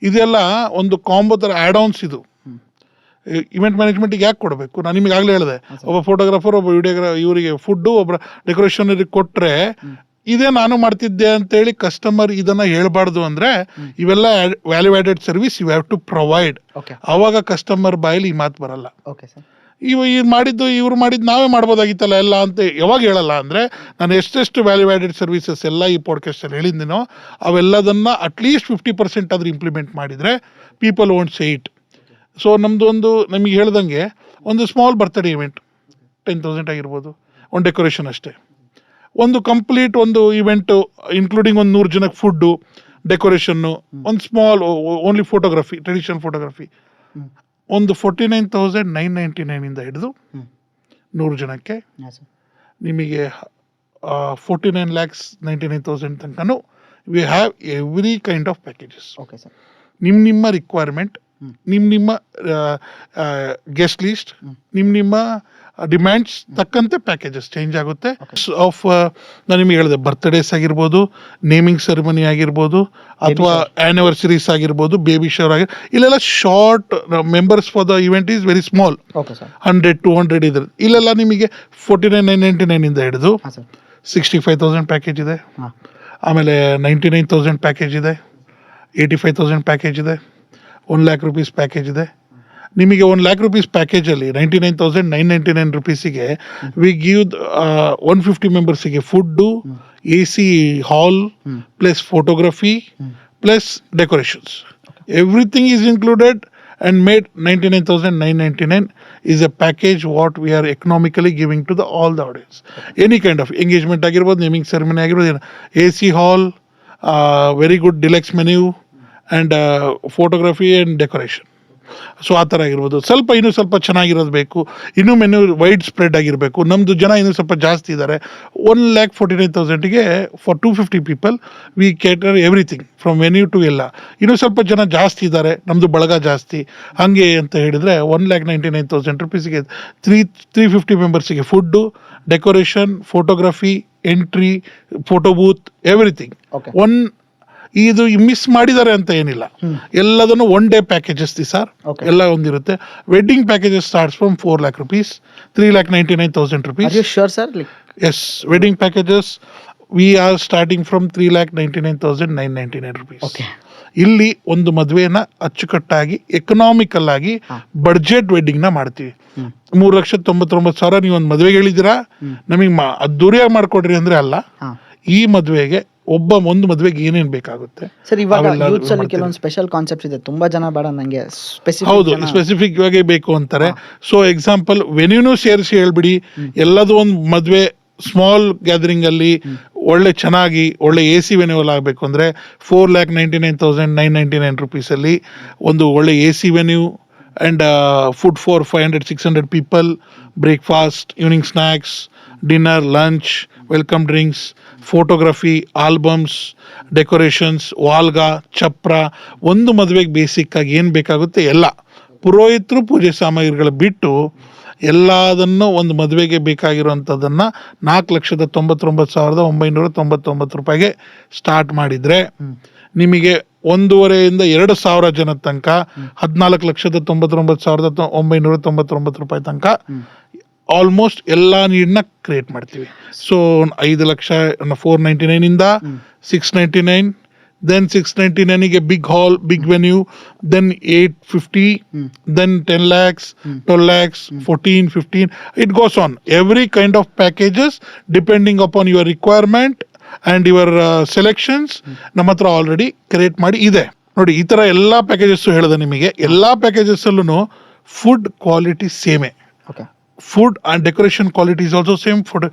ಇದೆಲ್ಲ ಒಂದು ಕಾಂಬೋ ಥರ ಆ್ಯಡ್ ಆನ್ಸ್. ಇದು ಇವೆಂಟ್ ಮ್ಯಾನೇಜ್ಮೆಂಟಿಗೆ ಯಾಕೆ ಕೊಡಬೇಕು? ನಾನು ನಿಮಗೆ ಆಗಲೇ ಹೇಳಿದೆ, ಒಬ್ಬ ಫೋಟೋಗ್ರಾಫರ್, ಒಬ್ಬ ಇವರಿಗೆ ಫುಡ್ಡು, ಒಬ್ಬ ಡೆಕೋರೇಷನರಿಗೆ ಕೊಟ್ಟರೆ ಇದೇ ನಾನು ಮಾಡ್ತಿದ್ದೆ ಅಂತೇಳಿ ಕಸ್ಟಮರ್ ಇದನ್ನು ಹೇಳ್ಬಾರ್ದು. ಅಂದರೆ ಇವೆಲ್ಲ value added service you have to provide. ಆವಾಗ ಕಸ್ಟಮರ್ ಬಾಯಲ್ಲಿ ಈ ಮಾತು ಬರಲ್ಲ. ಓಕೆ ಸರ್, ಇವ್ರು ಮಾಡಿದ್ದು ನಾವೇ ಮಾಡ್ಬೋದಾಗಿತ್ತಲ್ಲ ಎಲ್ಲ ಅಂತ ಯಾವಾಗ ಹೇಳಲ್ಲ. ಅಂದರೆ ನಾನು ಎಷ್ಟೆಷ್ಟು ವ್ಯಾಲ್ಯೂ ಆ್ಯಡೆಡ್ ಸರ್ವಿಸಸ್ ಎಲ್ಲ ಈ ಪಾಡ್ಕಾಸ್ಟಲ್ಲಿ ಹೇಳಿದ್ದೀನೋ ಅವೆಲ್ಲದನ್ನು ಅಟ್ಲೀಸ್ಟ್ 50% ಆದರೂ ಇಂಪ್ಲಿಮೆಂಟ್ ಮಾಡಿದರೆ people won't say it. So ನಮ್ಮದು ನಮಗೆ ಹೇಳ್ದಂಗೆ ಒಂದು ಸ್ಮಾಲ್ ಬರ್ತ್ಡೇ ಇವೆಂಟ್ 10,000 ಆಗಿರ್ಬೋದು, ಒಂದು ಡೆಕೋರೇಷನ್ ಅಷ್ಟೇ. ಒಂದು ಕಂಪ್ಲೀಟ್ ಒಂದು ಇವೆಂಟು ಇನ್ಕ್ಲೂಡಿಂಗ್ ಒಂದು 100 ಜನಕ್ಕೆ ಫುಡ್ಡು, ಡೆಕೋರೇಷನ್ನು, ಒಂದು small only photography, traditional photography, ಒಂದು 49,999 ಹಿಡಿದು 100 ಜನಕ್ಕೆ ನಿಮಗೆ 49,99,000 ತನಕನೂ we have every kind of packages. Okay sir. ನಿಮ್ಮ ರಿಕ್ವೈರ್ಮೆಂಟ್, ನಿಮ್ಮ ಗೆಸ್ಟ್ ಲೀಸ್ಟ್, ನಿಮ್ಮ ಡಿಮ್ಯಾಂಡ್ಸ್ ತಕ್ಕಂತೆ ಪ್ಯಾಕೇಜಸ್ ಚೇಂಜ್ ಆಗುತ್ತೆ. ಆಫ್ ನಾನು ನಿಮಗೆ ಹೇಳಿದೆ, ಬರ್ತ್ಡೇಸ್ ಆಗಿರ್ಬೋದು, ನೇಮಿಂಗ್ ಸೆರೆಮನಿ ಆಗಿರ್ಬೋದು, ಅಥವಾ ಆ್ಯನಿವರ್ಸರೀಸ್ ಆಗಿರ್ಬೋದು, ಬೇಬಿ ಶವರ್ ಇಲ್ಲೆಲ್ಲ short members for the event is very small. 100-200 ಇದ್ರೆ ಇಲ್ಲೆಲ್ಲ ನಿಮಗೆ 49,999 ಹಿಡಿದು 65,000 ಪ್ಯಾಕೇಜ್ ಇದೆ. ಆಮೇಲೆ 99,000 ಪ್ಯಾಕೇಜ್ ಇದೆ, 85,000 ಪ್ಯಾಕೇಜ್ ಇದೆ, 1,00,000 ರೂಪೀಸ್ ಪ್ಯಾಕೇಜ್ ಇದೆ. ನಿಮಗೆ 1,00,000 ರೂಪೀಸ್ ಪ್ಯಾಕೇಜಲ್ಲಿ 99,999 ರೂಪೀಸಿಗೆ ವಿ ಗಿವ್ 150 ಮೆಂಬರ್ಸಿಗೆ food, AC hall, plus photography, plus decorations, everything is included and made 99,999 is a package what we are economically giving to all the audience. Any kind of engagement ಆಗಿರ್ಬೋದು, naming ceremony ಆಗಿರ್ಬೋದು, AC hall, very good deluxe menu and photography and decoration. So ಆ ಥರ ಆಗಿರ್ಬೋದು. ಇನ್ನೂ ಸ್ವಲ್ಪ ಚೆನ್ನಾಗಿರೋದು ಬೇಕು, ಇನ್ನೂ ಮೆನ್ಯೂ ವೈಡ್ ಸ್ಪ್ರೆಡ್ ಆಗಿರಬೇಕು. ನಮ್ಮದು ಜನ ಇನ್ನೂ ಸ್ವಲ್ಪ ಜಾಸ್ತಿ ಇದ್ದಾರೆ. 1,49,000ಗೆ for 250 people we cater everything from menu to ಎಲ್ಲ. ಇನ್ನೂ ಸ್ವಲ್ಪ ಜನ ಜಾಸ್ತಿ ಇದ್ದಾರೆ, ನಮ್ಮದು ಬಳಗ ಜಾಸ್ತಿ, ಹಾಗೆ ಅಂತ ಹೇಳಿದರೆ 1,99,000 ರೂಪೀಸಿಗೆ 350 ಮೆಂಬರ್ಸಿಗೆ food, decoration, photography, entry, photo booth, everything. ಇದು ಮಿಸ್ ಮಾಡಿದ್ದಾರೆ ಅಂತ ಏನಿಲ್ಲ, ಎಲ್ಲದನ್ನು ಒನ್ ಡೇ ಪ್ಯಾಕೇಜಸ್ ಸರ್, ಎಲ್ಲ ಒಂದಿರುತ್ತೆ. Wedding packages starts from 4,00,000 rupees, 3,99,000 rupees. Yes, wedding packages we are starting from 3,99,999 rupees. ಇಲ್ಲಿ ಒಂದು ಮದುವೆನ ಅಚ್ಚುಕಟ್ಟಾಗಿ ಎಕನಾಮಿಕಲ್ ಆಗಿ ಬಡ್ಜೆಟ್ ವೆಡ್ಡಿಂಗ್ನ ಮಾಡ್ತೀವಿ. 3,99,000 ನೀವು ಒಂದು ಮದುವೆಗೆ ಹೇಳಿದ್ದೀರಾ, ನಮಗೆ ಅದ್ದೂರಿಯಾಗಿ ಮಾಡ್ಕೊಡ್ರಿ ಅಂದರೆ ಅಲ್ಲ. ಈ ಮದುವೆಗೆ ಒಂದು ಮದುವೆಗೆ ಏನೇನು ಬೇಕಾಗುತ್ತೆ ಸರ್, ಇವಾಗ ಯೂತ್ಸ್ ಅಲ್ಲಿ ಕೆಲವೊಂದು ಸ್ಪೆಷಲ್ ಕಾನ್ಸೆಪ್ಟ್ಸ್ ಇದೆ, ತುಂಬಾ ಜನ ಬೇಡ ನಂಗೆ ಹೌದು ಸ್ಪೆಸಿಫಿಕ್ ಆಗಿ ಬೇಕು ಅಂತಾರೆ. ಸೊ ಎಕ್ಸಾಂಪಲ್ ವೆನ್ಯೂನು ಸೇರಿಸಿ ಹೇಳ್ಬಿಡಿ, ಎಲ್ಲದೂ ಒಂದು ಮದುವೆ ಸ್ಮಾಲ್ ಗ್ಯಾದರಿಂಗ್ ಅಲ್ಲಿ ಒಳ್ಳೆ ಚೆನ್ನಾಗಿ ಒಳ್ಳೆ AC ವೆನ್ಯೂವಲ್ ಆಗಬೇಕು ಅಂದರೆ 4,99,999 ರೂಪೀಸಲ್ಲಿ ಒಂದು ಒಳ್ಳೆ AC venue and food for 500-600 people, breakfast, evening snacks, dinner, lunch, welcome drinks, photography, albums, decorations, ವಾಲ್ಗ, ಚಪ್ರ, ಒಂದು ಮದುವೆಗೆ ಬೇಸಿಕ್ ಆಗಿ ಏನು ಬೇಕಾಗುತ್ತೆ ಎಲ್ಲ ಪುರೋಹಿತರು ಪೂಜೆ ಸಾಮಗ್ರಿಗಳು ಬಿಟ್ಟು ಎಲ್ಲದನ್ನು ಒಂದು ಮದುವೆಗೆ ಬೇಕಾಗಿರುವಂಥದ್ದನ್ನು 4,99,999 ರೂಪಾಯಿಗೆ ಸ್ಟಾರ್ಟ್ ಮಾಡಿದರೆ ನಿಮಗೆ 1,500-2,000 ಜನ ತನಕ 14,99,999 ರೂಪಾಯಿ ತನಕ ಆಲ್ಮೋಸ್ಟ್ ಎಲ್ಲ ನೀಡನ್ನ ಕ್ರಿಯೇಟ್ ಮಾಡ್ತೀವಿ. ಸೊ 5 ಲಕ್ಷ 499 ಇಂದ 699, then 699ಗೆ big hall, big venue, then 850, then 10 lakhs, 12 lakhs, 14, 15, it goes on. Every kind of packages depending upon your requirement and your selections ನಮ್ಮ ಹತ್ರ ಆಲ್ರೆಡಿ ಕ್ರಿಯೇಟ್ ಮಾಡಿ ಇದೆ. ನೋಡಿ, ಈ ಥರ ಎಲ್ಲ ಪ್ಯಾಕೇಜಸ್ ಹೇಳಿದೆ ನಿಮಗೆ. ಎಲ್ಲ ಪ್ಯಾಕೇಜಸ್ಸಲ್ಲೂ ಫುಡ್ ಕ್ವಾಲಿಟಿ ಸೇಮೇ. Okay. Food and decoration quality is also same. Food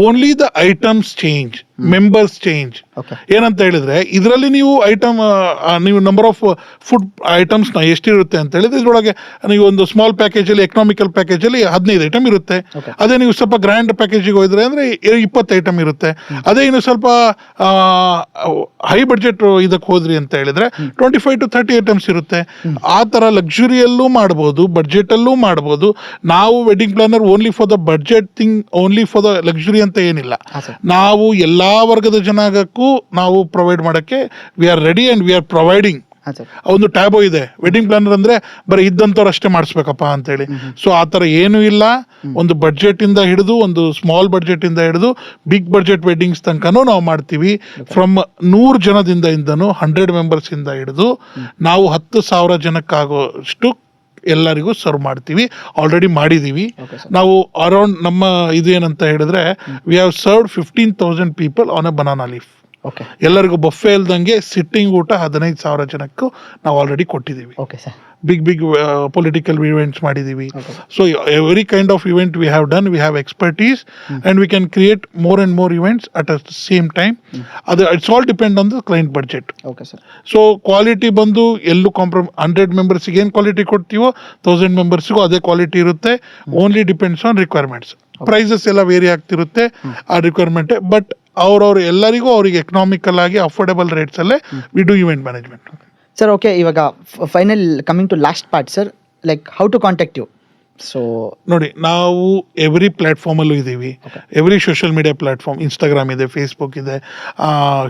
only the items change, members change. Okay. ಏನಂತ ಹೇಳಿದ್ರೆ ಇದರಲ್ಲಿ ನೀವು ಐಟಮ್ ನೀವು ನಂಬರ್ ಆಫ್ ಫುಡ್ ಐಟಮ್ಸ್ ನ ಎಷ್ಟಿರುತ್ತೆ ಅಂತ ಹೇಳಿದ್ರೆ ಇದ್ರೊಳಗೆ ನೀವು ಒಂದು ಸ್ಮಾಲ್ ಪ್ಯಾಕೇಜ್ ಅಲ್ಲಿ, ಎಕನಾಮಿಕಲ್ ಪ್ಯಾಕೇಜ್ ಅಲ್ಲಿ 15 ಐಟಮ್ ಇರುತ್ತೆ. ಅದೇ ನೀವು ಸ್ವಲ್ಪ ಗ್ರ್ಯಾಂಡ್ ಪ್ಯಾಕೇಜಿಗೆ ಹೋದ್ರೆ ಅಂದ್ರೆ 20 ಐಟಮ್ ಇರುತ್ತೆ. ಅದೇ ಇನ್ನು ಸ್ವಲ್ಪ ಹೈ ಬಡ್ಜೆಟ್ ಇದಕ್ಕೆ ಹೋದ್ರಿ ಅಂತ ಹೇಳಿದ್ರೆ 25 to 30 ಐಟಮ್ಸ್ ಇರುತ್ತೆ. ಆ ತರ ಲಕ್ಸುರಿಯಲ್ಲೂ ಮಾಡ್ಬೋದು, ಬಡ್ಜೆಟ್ ಅಲ್ಲೂ ಮಾಡ್ಬೋದು. ನಾವು wedding planner only for the budget thing, only for the luxury ಅಂತ ಏನಿಲ್ಲ. ನಾವು ಎಲ್ಲಾ ವರ್ಗದ ಜನಾಂಗಕ್ಕೂ ನಾವು ಪ್ರೊವೈಡ್ ಮಾಡಕ್ಕೆ we are ready and we are providing. ಒಂದು ಟ್ಯಾಬೋ ಇದೆ, ವೆಡ್ಡಿಂಗ್ ಪ್ಲಾನರ್ ಅಂದ್ರೆ ಬರೀ ಇದ್ದಂಥವ್ರು ಅಷ್ಟೇ ಮಾಡಿಸ್ಬೇಕಪ್ಪ ಅಂತೇಳಿ. ಸೊ ಆ ಥರ ಏನೂ ಇಲ್ಲ. ಒಂದು ಬಡ್ಜೆಟ್ ಇಂದ ಹಿಡಿದು, ಒಂದು ಸ್ಮಾಲ್ ಬಡ್ಜೆಟ್ ಇಂದ ಹಿಡಿದು ಬಿಗ್ ಬಡ್ಜೆಟ್ ವೆಡ್ಡಿಂಗ್ಸ್ ತನಕನೂ ನಾವು ಮಾಡ್ತೀವಿ. ಫ್ರಮ್ 100 ಜನದಿಂದ 100 ಮೆಂಬರ್ಸ್ ಇಂದ ಹಿಡಿದು ನಾವು 10,000 ಜನಕ್ಕಾಗೋಷ್ಟು ಎಲ್ಲರಿಗೂ ಸರ್ವ್ ಮಾಡ್ತೀವಿ. ಆಲ್ರೆಡಿ ಮಾಡಿದ್ದೀವಿ ನಾವು. ಅರೌಂಡ್ ನಮ್ಮ ಇದೇನಂತ ಹೇಳಿದ್ರೆ we have served 15,000 people on a banana leaf. ಎಲ್ಲರಿಗೂ ಬಫೆ ಇಲ್ದಂಗೆ ಸಿಟ್ಟಿಂಗ್ ಊಟ 15,000 ಜನಕ್ಕೂ ನಾವು ಆಲ್ರೆಡಿ ಕೊಟ್ಟಿದ್ದೀವಿ. ಬಿಗ್ ಪೊಲಿಟಿಕಲ್ ಇವೆಂಟ್ಸ್ ಮಾಡಿದ್ದೀವಿ. So every kind of event we have done. We have expertise and we can create more and more events at a same time. ಅದು it's all depend on the client budget. So quality ಬಂದು ಎಲ್ಲೂ 100 ಮೆಂಬರ್ಸಿಗೆ ಏನು quality ಕೊಡ್ತೀವೋ 1000 ಮೆಂಬರ್ಸಿಗೂ ಅದೇ quality ಇರುತ್ತೆ. Only depends on requirements. Prices ಎಲ್ಲ vary ಆಗ್ತಿರುತ್ತೆ ಆ requirement. But ಅವ್ರವ್ರು ಎಲ್ಲರಿಗೂ ಅವ್ರಿಗೆ ಎಕನಾಮಿಕಲ್ ಆಗಿ ಅಫೋರ್ಡೆಬಲ್ ರೇಟ್ಸ್ ಅಲ್ಲೇ we do event management. Sir, okay, ಇವಾಗ final coming to last part sir, like how to contact you. So ನೋಡಿ, ನಾವು ಎವ್ರಿ ಪ್ಲಾಟ್ಫಾರ್ಮಲ್ಲೂ ಇದ್ದೀವಿ. Every social media platform, Instagram ಇದೆ, ಫೇಸ್ಬುಕ್ ಇದೆ,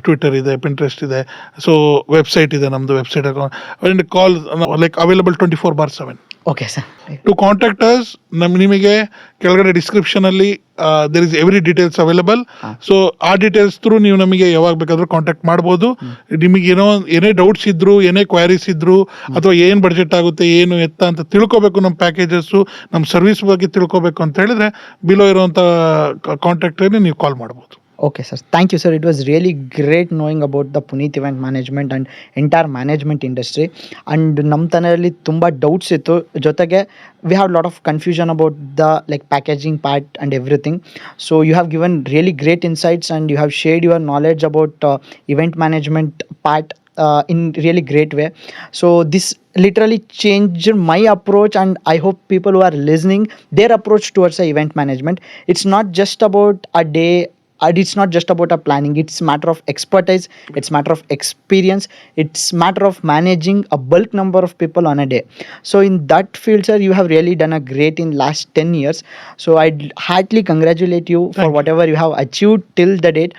ಟ್ವಿಟರ್ ಇದೆ, ಪಿಂಟ್ರೆಸ್ಟ್ ಇದೆ. ಸೊ ವೆಬ್ಸೈಟ್ ಇದೆ, ನಮ್ಮದು website account. Call like available 24/7. Okay sir. To contact us, ನಿಮಗೆ ಕೆಳಗಡೆ ಡಿಸ್ಕ್ರಿಪ್ಷನ್ ಅಲ್ಲಿ there is every details available. So ಆ ಡೀಟೇಲ್ಸ್ ಥ್ರೂ ನೀವು ನಮಗೆ ಯಾವಾಗ ಬೇಕಾದ್ರೂ ಕಾಂಟ್ಯಾಕ್ಟ್ ಮಾಡ್ಬೋದು. ನಿಮಗೆ ಏನೇ ಡೌಟ್ಸ್ ಇದ್ರು, ಏನೇ ಕ್ವೈರೀಸ್ ಇದ್ರು, ಅಥವಾ ಏನು ಬಡ್ಜೆಟ್ ಆಗುತ್ತೆ, ಏನು ಎತ್ತ ಅಂತ ತಿಳ್ಕೊಬೇಕು, ನಮ್ಮ ಪ್ಯಾಕೇಜಸ್ಸು, ನಮ್ಮ ಸರ್ವಿಸ್ ಬಗ್ಗೆ ತಿಳ್ಕೊಬೇಕು ಅಂತ ಹೇಳಿದ್ರೆ ಬಿಲೋ ಇರುವಂಥ ಕಾಂಟ್ಯಾಕ್ಟಲ್ಲಿ ನೀವು ಕಾಲ್ ಮಾಡ್ಬೋದು. Okay sir, thank you sir. It was really great knowing about the Puneet event management and entire management industry. And ನಮ್ಮ ತನದಲ್ಲಿ ತುಂಬ ಡೌಟ್ಸ್ ಇತ್ತು, ಜೊತೆಗೆ we have a lot of confusion about the like packaging part and everything. So you have given really great insights and you have shared your knowledge about event management part in really great way. So this literally changed my approach, and I hope people who are listening, their approach towards the event management. It's not just about a day, and it's not just about a planning. It's matter of expertise, it's matter of experience, it's matter of managing a bulk number of people on a day. So in that field sir, you have really done a great in last 10 years. So I'd heartily congratulate you for whatever you have achieved till the date.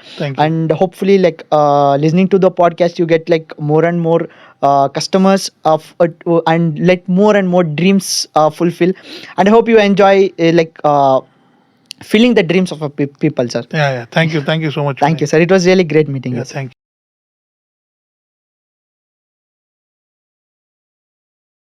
And hopefully like listening to the podcast you get like more and more customers of and let more and more dreams fulfill. And I hope you enjoy filling the dreams of people sir. Yeah, thank you so much. Thank you sir, it was really great meeting you. Thank you.